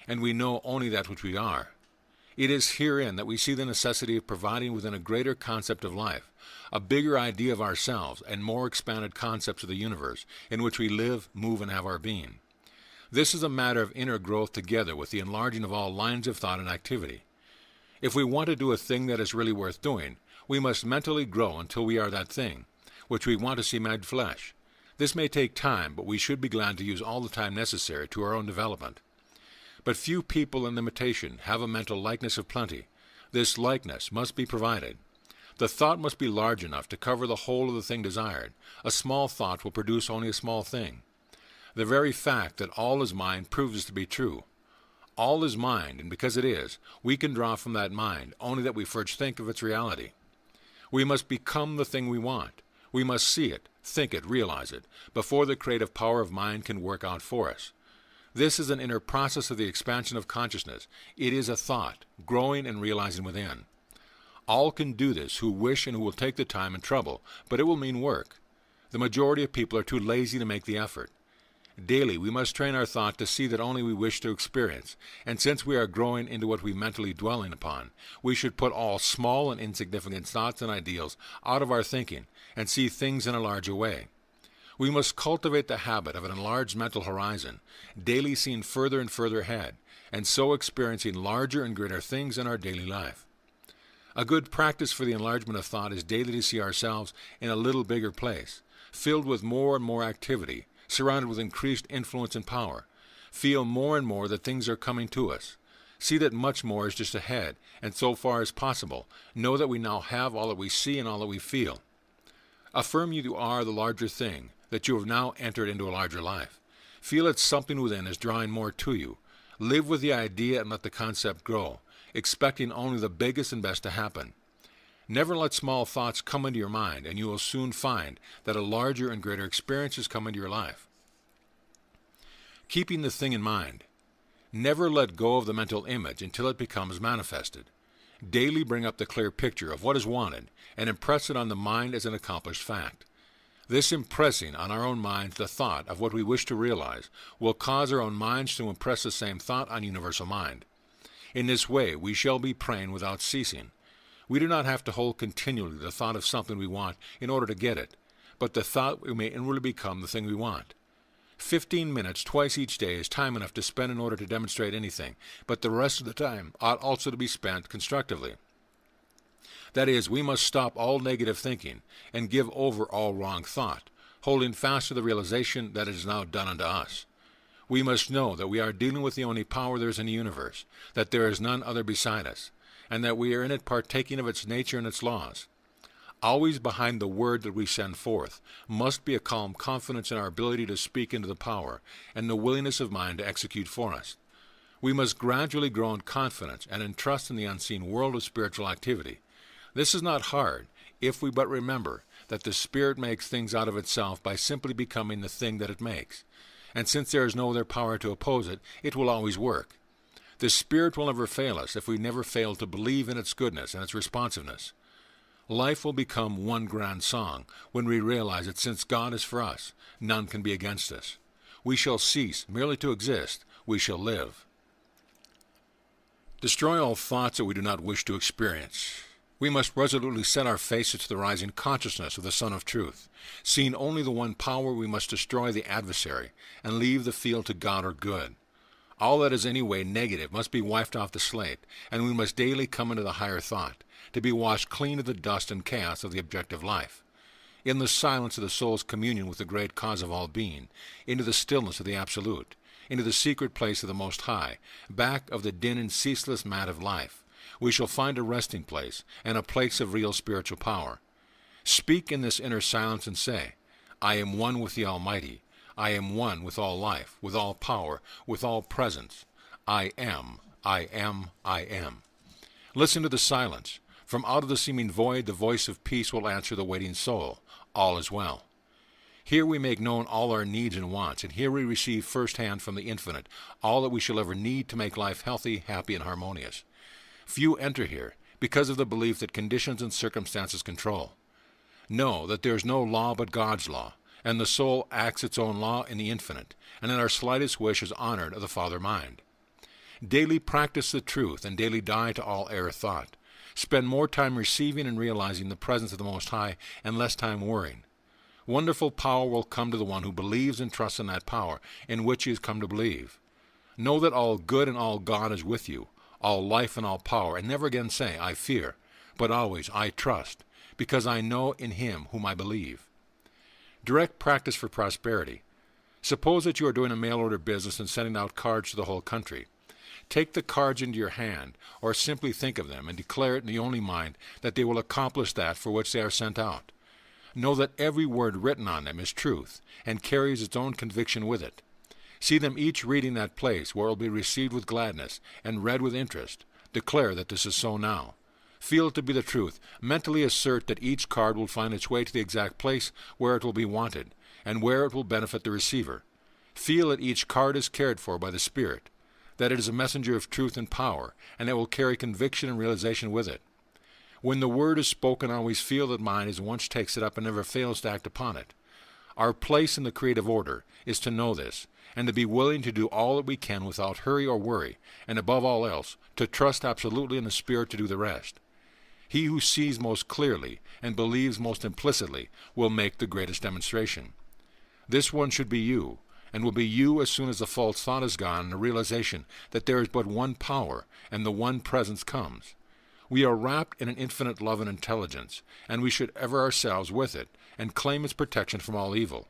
and we know only that which we are. It is herein that we see the necessity of providing within a greater concept of life, a bigger idea of ourselves, and more expanded concepts of the universe in which we live, move, and have our being. This is a matter of inner growth together with the enlarging of all lines of thought and activity. If we want to do a thing that is really worth doing, we must mentally grow until we are that thing, which we want to see made flesh. This may take time, but we should be glad to use all the time necessary to our own development. But few people in limitation have a mental likeness of plenty. This likeness must be provided. The thought must be large enough to cover the whole of the thing desired. A small thought will produce only a small thing. The very fact that all is mind proves this to be true. All is mind, and because it is, we can draw from that mind, only that we first think of its reality. We must become the thing we want. We must see it, think it, realize it, before the creative power of mind can work out for us. This is an inner process of the expansion of consciousness. It is a thought, growing and realizing within. All can do this who wish and who will take the time and trouble, but it will mean work. The majority of people are too lazy to make the effort. Daily we must train our thought to see that only we wish to experience, and since we are growing into what we mentally dwelling upon, we should put all small and insignificant thoughts and ideals out of our thinking and see things in a larger way. We must cultivate the habit of an enlarged mental horizon, daily seeing further and further ahead, and so experiencing larger and greater things in our daily life. A good practice for the enlargement of thought is daily to see ourselves in a little bigger place, filled with more and more activity, surrounded with increased influence and power. Feel more and more that things are coming to us. See that much more is just ahead, and so far as possible, know that we now have all that we see and all that we feel. Affirm you are the larger thing, that you have now entered into a larger life. Feel that something within is drawing more to you. Live with the idea and let the concept grow, expecting only the biggest and best to happen. Never let small thoughts come into your mind, and you will soon find that a larger and greater experience has come into your life. Keeping the thing in mind. Never let go of the mental image until it becomes manifested. Daily bring up the clear picture of what is wanted and impress it on the mind as an accomplished fact. This impressing on our own minds the thought of what we wish to realize will cause our own minds to impress the same thought on universal mind. In this way we shall be praying without ceasing. We do not have to hold continually the thought of something we want in order to get it, but the thought we may inwardly become the thing we want. 15 minutes twice each day is time enough to spend in order to demonstrate anything, but the rest of the time ought also to be spent constructively. That is, we must stop all negative thinking and give over all wrong thought, holding fast to the realization that it is now done unto us. We must know that we are dealing with the only power there is in the universe, that there is none other beside us, and that we are in it partaking of its nature and its laws. Always behind the word that we send forth must be a calm confidence in our ability to speak into the power and the willingness of mind to execute for us. We must gradually grow in confidence and in trust in the unseen world of spiritual activity. This is not hard, if we but remember that the Spirit makes things out of itself by simply becoming the thing that it makes. And since there is no other power to oppose it, it will always work. The Spirit will never fail us if we never fail to believe in its goodness and its responsiveness. Life will become one grand song when we realize that since God is for us, none can be against us. We shall cease merely to exist. We shall live. Destroy all thoughts that we do not wish to experience. We must resolutely set our faces to the rising consciousness of the Sun of Truth. Seeing only the one power, we must destroy the adversary and leave the field to God or good. All that is any way negative must be wiped off the slate, and we must daily come into the higher thought, to be washed clean of the dust and chaos of the objective life. In the silence of the soul's communion with the great cause of all being, into the stillness of the Absolute, into the secret place of the Most High, back of the din and ceaseless mat of life, we shall find a resting place and a place of real spiritual power. Speak in this inner silence and say, I am one with the Almighty. I am one with all life, with all power, with all presence. I am, I am, I am. Listen to the silence. From out of the seeming void, the voice of peace will answer the waiting soul. All is well. Here we make known all our needs and wants, and here we receive firsthand from the Infinite all that we shall ever need to make life healthy, happy, and harmonious. Few enter here because of the belief that conditions and circumstances control. Know that there is no law but God's law, and the soul acts its own law in the Infinite, and in our slightest wish is honored of the Father Mind. Daily practice the truth and daily die to all error thought. Spend more time receiving and realizing the presence of the Most High and less time worrying. Wonderful power will come to the one who believes and trusts in that power in which he has come to believe. Know that all good and all God is with you, all life and all power, and never again say, I fear, but always, I trust, because I know in him whom I believe. Direct practice for prosperity. Suppose that you are doing a mail-order business and sending out cards to the whole country. Take the cards into your hand, or simply think of them, and declare it in the only mind that they will accomplish that for which they are sent out. Know that every word written on them is truth, and carries its own conviction with it. See them each reading that place where it will be received with gladness, and read with interest. Declare that this is so now. Feel it to be the truth. Mentally assert that each card will find its way to the exact place where it will be wanted, and where it will benefit the receiver. Feel that each card is cared for by the Spirit, that it is a messenger of truth and power, and it will carry conviction and realization with it. When the word is spoken, always feel that mind as once takes it up and never fails to act upon it. Our place in the creative order is to know this, and to be willing to do all that we can without hurry or worry, and above all else, to trust absolutely in the Spirit to do the rest. He who sees most clearly and believes most implicitly will make the greatest demonstration. This one should be you, and will be you as soon as the false thought is gone and the realization that there is but one power and the one presence comes. We are wrapped in an infinite love and intelligence, and we should ever ourselves with it, and claim its protection from all evil.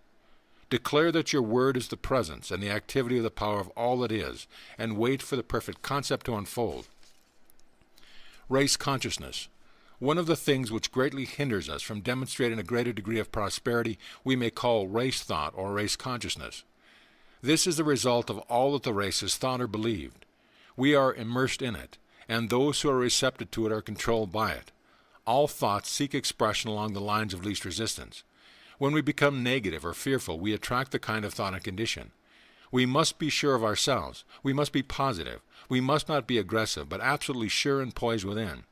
Declare that your word is the presence and the activity of the power of all that is, and wait for the perfect concept to unfold. Race consciousness. One of the things which greatly hinders us from demonstrating a greater degree of prosperity we may call race thought or race consciousness. This is the result of all that the race has thought or believed. We are immersed in it, and those who are receptive to it are controlled by it. All thoughts seek expression along the lines of least resistance. When we become negative or fearful, we attract the kind of thought and condition. We must be sure of ourselves. We must be positive. We must not be aggressive, but absolutely sure and poised within.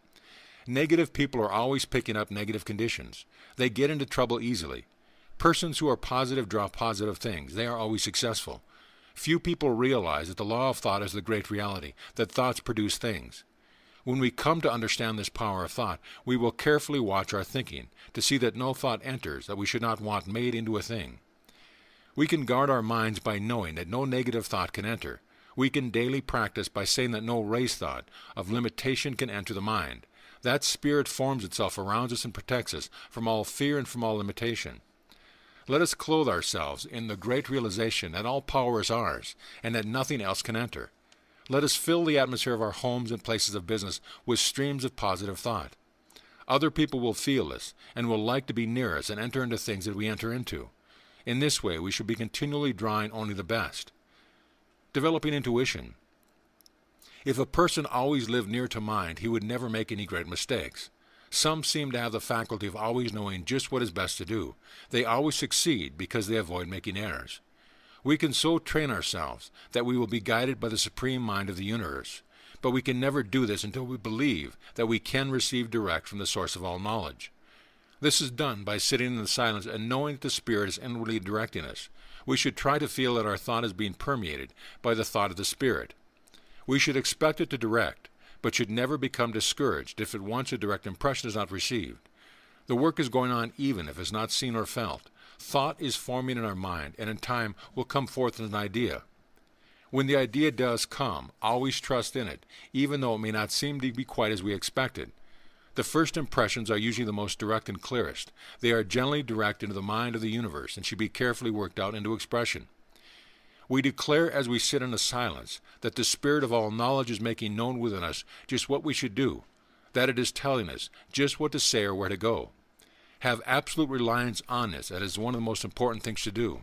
Negative people are always picking up negative conditions. They get into trouble easily. Persons who are positive draw positive things. They are always successful. Few people realize that the law of thought is the great reality, that thoughts produce things. When we come to understand this power of thought, we will carefully watch our thinking to see that no thought enters that we should not want made into a thing. We can guard our minds by knowing that no negative thought can enter. We can daily practice by saying that no race thought of limitation can enter the mind. That spirit forms itself around us and protects us from all fear and from all limitation. Let us clothe ourselves in the great realization that all power is ours, and that nothing else can enter. Let us fill the atmosphere of our homes and places of business with streams of positive thought. Other people will feel this, and will like to be near us and enter into things that we enter into. In this way, we should be continually drawing only the best. Developing intuition. If a person always lived near to mind, he would never make any great mistakes. Some seem to have the faculty of always knowing just what is best to do. They always succeed because they avoid making errors. We can so train ourselves that we will be guided by the supreme mind of the universe. But we can never do this until we believe that we can receive direct from the source of all knowledge. This is done by sitting in the silence and knowing that the Spirit is inwardly directing us. We should try to feel that our thought is being permeated by the thought of the Spirit. We should expect it to direct, but should never become discouraged if at once a direct impression is not received. The work is going on even if it is not seen or felt. Thought is forming in our mind, and in time will come forth as an idea. When the idea does come, always trust in it, even though it may not seem to be quite as we expected. The first impressions are usually the most direct and clearest. They are generally direct into the mind of the universe and should be carefully worked out into expression. We declare as we sit in the silence that the Spirit of all knowledge is making known within us just what we should do, that it is telling us just what to say or where to go. Have absolute reliance on this, that is one of the most important things to do.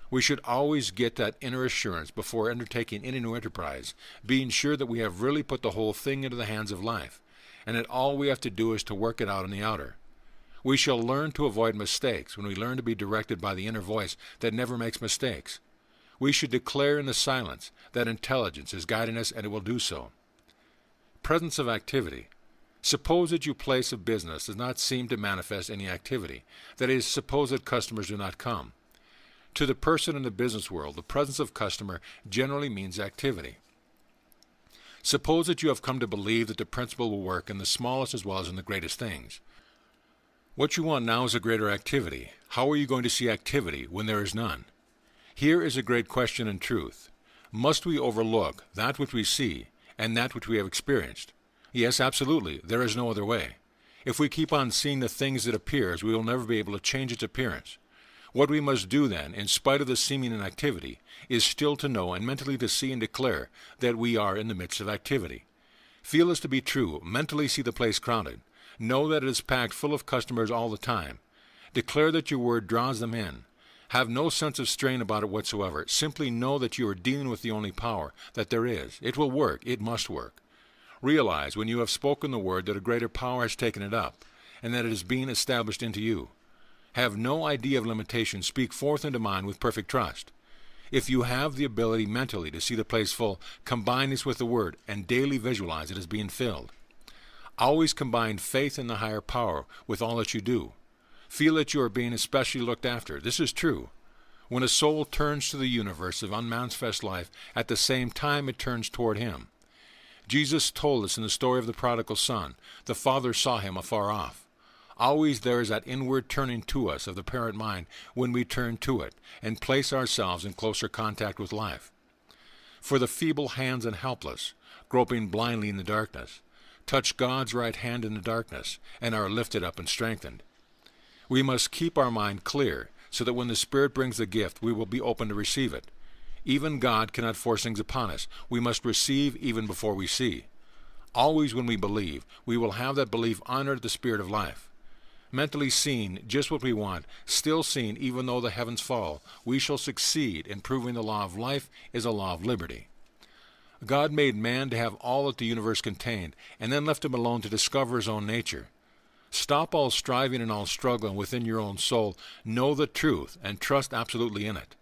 We should always get that inner assurance before undertaking any new enterprise, being sure that we have really put the whole thing into the hands of life, and that all we have to do is to work it out in the outer. We shall learn to avoid mistakes when we learn to be directed by the inner voice that never makes mistakes. We should declare in the silence that intelligence is guiding us, and it will do so. Presence of activity. Suppose that your place of business does not seem to manifest any activity. That is, suppose that customers do not come. To the person in the business world, the presence of customer generally means activity. Suppose that you have come to believe that the principle will work in the smallest as well as in the greatest things. What you want now is a greater activity. How are you going to see activity when there is none? Here is a great question in truth. Must we overlook that which we see and that which we have experienced? Yes, absolutely. There is no other way. If we keep on seeing the things that appears, we will never be able to change its appearance. What we must do then, in spite of the seeming inactivity, is still to know and mentally to see and declare that we are in the midst of activity. Feel this to be true. Mentally see the place crowded. Know that it is packed full of customers all the time. Declare that your word draws them in. Have no sense of strain about it whatsoever. Simply know that you are dealing with the only power that there is. It will work. It must work. Realize when you have spoken the word that a greater power has taken it up, and that it is being established into you. Have no idea of limitation. Speak forth into mind with perfect trust. If you have the ability mentally to see the place full, combine this with the word and daily visualize it as being filled. Always combine faith in the higher power with all that you do. Feel that you are being especially looked after. This is true. When a soul turns to the universe of unmanifest life, at the same time it turns toward Him. Jesus told us in the story of the prodigal son, the Father saw him afar off. Always there is that inward turning to us of the parent mind when we turn to it and place ourselves in closer contact with life. For the feeble hands and helpless, groping blindly in the darkness, touch God's right hand in the darkness and are lifted up and strengthened. We must keep our mind clear so that when the Spirit brings the gift, we will be open to receive it. Even God cannot force things upon us. We must receive even before we see. Always when we believe, we will have that belief honor the Spirit of life. Mentally seeing just what we want, still seeing even though the heavens fall, we shall succeed in proving the law of life is a law of liberty. God made man to have all that the universe contained, and then left him alone to discover his own nature. Stop all striving and all struggling within your own soul. Know the truth and trust absolutely in it.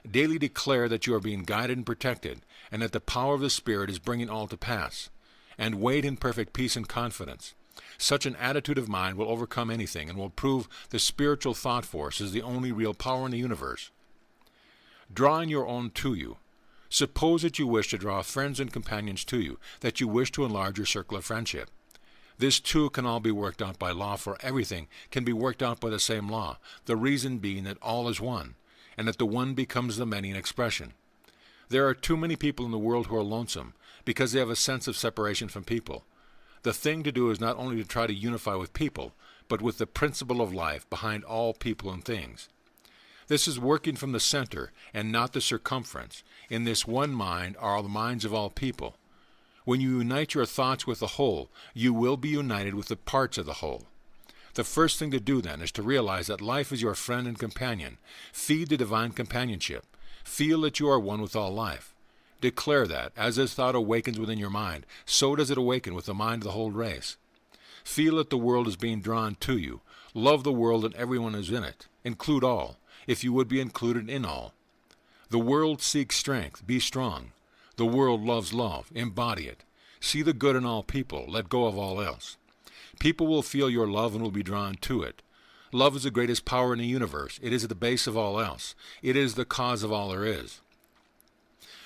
Daily declare that you are being guided and protected, and that the power of the Spirit is bringing all to pass. And wait in perfect peace and confidence. Such an attitude of mind will overcome anything and will prove the spiritual thought force is the only real power in the universe. Drawing your own to you. Suppose that you wish to draw friends and companions to you, that you wish to enlarge your circle of friendship. This too can all be worked out by law, for everything can be worked out by the same law, the reason being that all is one, and that the one becomes the many in expression. There are too many people in the world who are lonesome because they have a sense of separation from people. The thing to do is not only to try to unify with people, but with the principle of life behind all people and things. This is working from the center and not the circumference. In this one mind are the minds of all people. When you unite your thoughts with the whole, you will be united with the parts of the whole. The first thing to do then is to realize that life is your friend and companion. Feed the divine companionship. Feel that you are one with all life. Declare that, as this thought awakens within your mind, so does it awaken with the mind of the whole race. Feel that the world is being drawn to you. Love the world and everyone is in it. Include all, if you would be included in all. The world seeks strength. Be strong. The world loves love. Embody it. See the good in all people. Let go of all else. People will feel your love and will be drawn to it. Love is the greatest power in the universe. It is at the base of all else. It is the cause of all there is.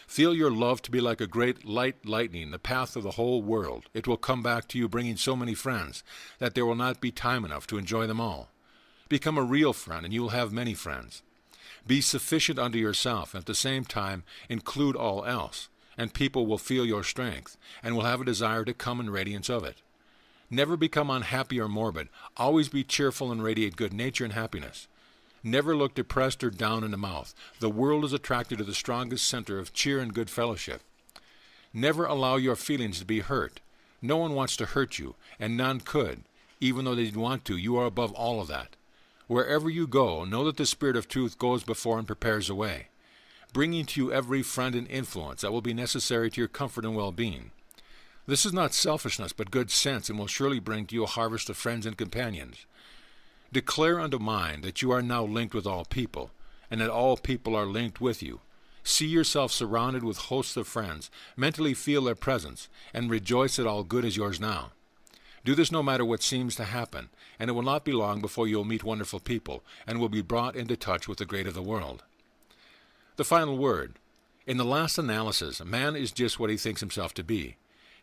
Feel your love to be like a great lightning, the path of the whole world. It will come back to you bringing so many friends that there will not be time enough to enjoy them all. Become a real friend and you will have many friends. Be sufficient unto yourself and at the same time include all else, and people will feel your strength and will have a desire to come in radiance of it. Never become unhappy or morbid. Always be cheerful and radiate good nature and happiness. Never look depressed or down in the mouth. The world is attracted to the strongest center of cheer and good fellowship. Never allow your feelings to be hurt. No one wants to hurt you, and none could. Even though they didn't want to, you are above all of that. Wherever you go, know that the Spirit of truth goes before and prepares the way, bringing to you every friend and influence that will be necessary to your comfort and well-being. This is not selfishness, but good sense, and will surely bring to you a harvest of friends and companions. Declare unto mind that you are now linked with all people, and that all people are linked with you. See yourself surrounded with hosts of friends, mentally feel their presence, and rejoice that all good is yours now. Do this no matter what seems to happen, and it will not be long before you will meet wonderful people, and will be brought into touch with the great of the world. The final word. In the last analysis, man is just what he thinks himself to be.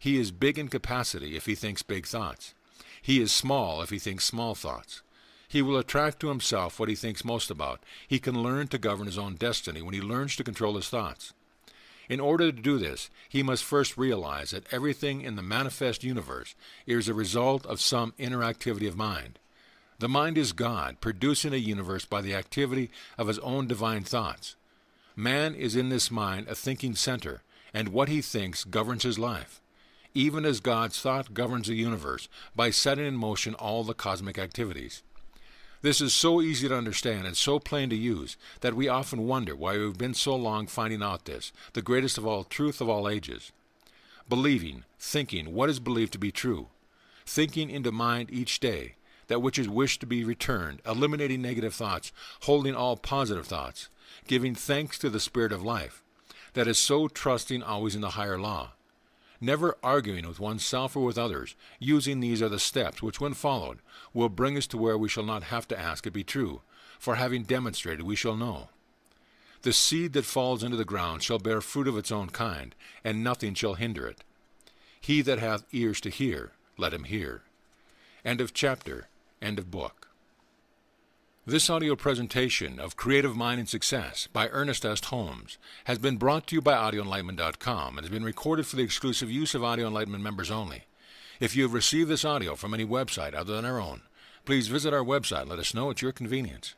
He is big in capacity if he thinks big thoughts. He is small if he thinks small thoughts. He will attract to himself what he thinks most about. He can learn to govern his own destiny when he learns to control his thoughts. In order to do this, he must first realize that everything in the manifest universe is a result of some interactivity of mind. The mind is God, producing a universe by the activity of his own divine thoughts. Man is in this mind a thinking center, and what he thinks governs his life, even as God's thought governs the universe by setting in motion all the cosmic activities. This is so easy to understand and so plain to use that we often wonder why we've been so long finding out this, the greatest of all truth of all ages. Believing, thinking what is believed to be true, thinking into mind each day that which is wished to be returned, eliminating negative thoughts, holding all positive thoughts, giving thanks to the Spirit of life, that is so trusting always in the higher law. Never arguing with oneself or with others, using these are the steps which, when followed, will bring us to where we shall not have to ask it be true, for having demonstrated we shall know. The seed that falls into the ground shall bear fruit of its own kind, and nothing shall hinder it. He that hath ears to hear, let him hear. End of chapter. End of book. This audio presentation of Creative Mind and Success by Ernest S. Holmes has been brought to you by AudioEnlightenment.com and has been recorded for the exclusive use of Audio Enlightenment members only. If you have received this audio from any website other than our own, please visit our website and let us know at your convenience.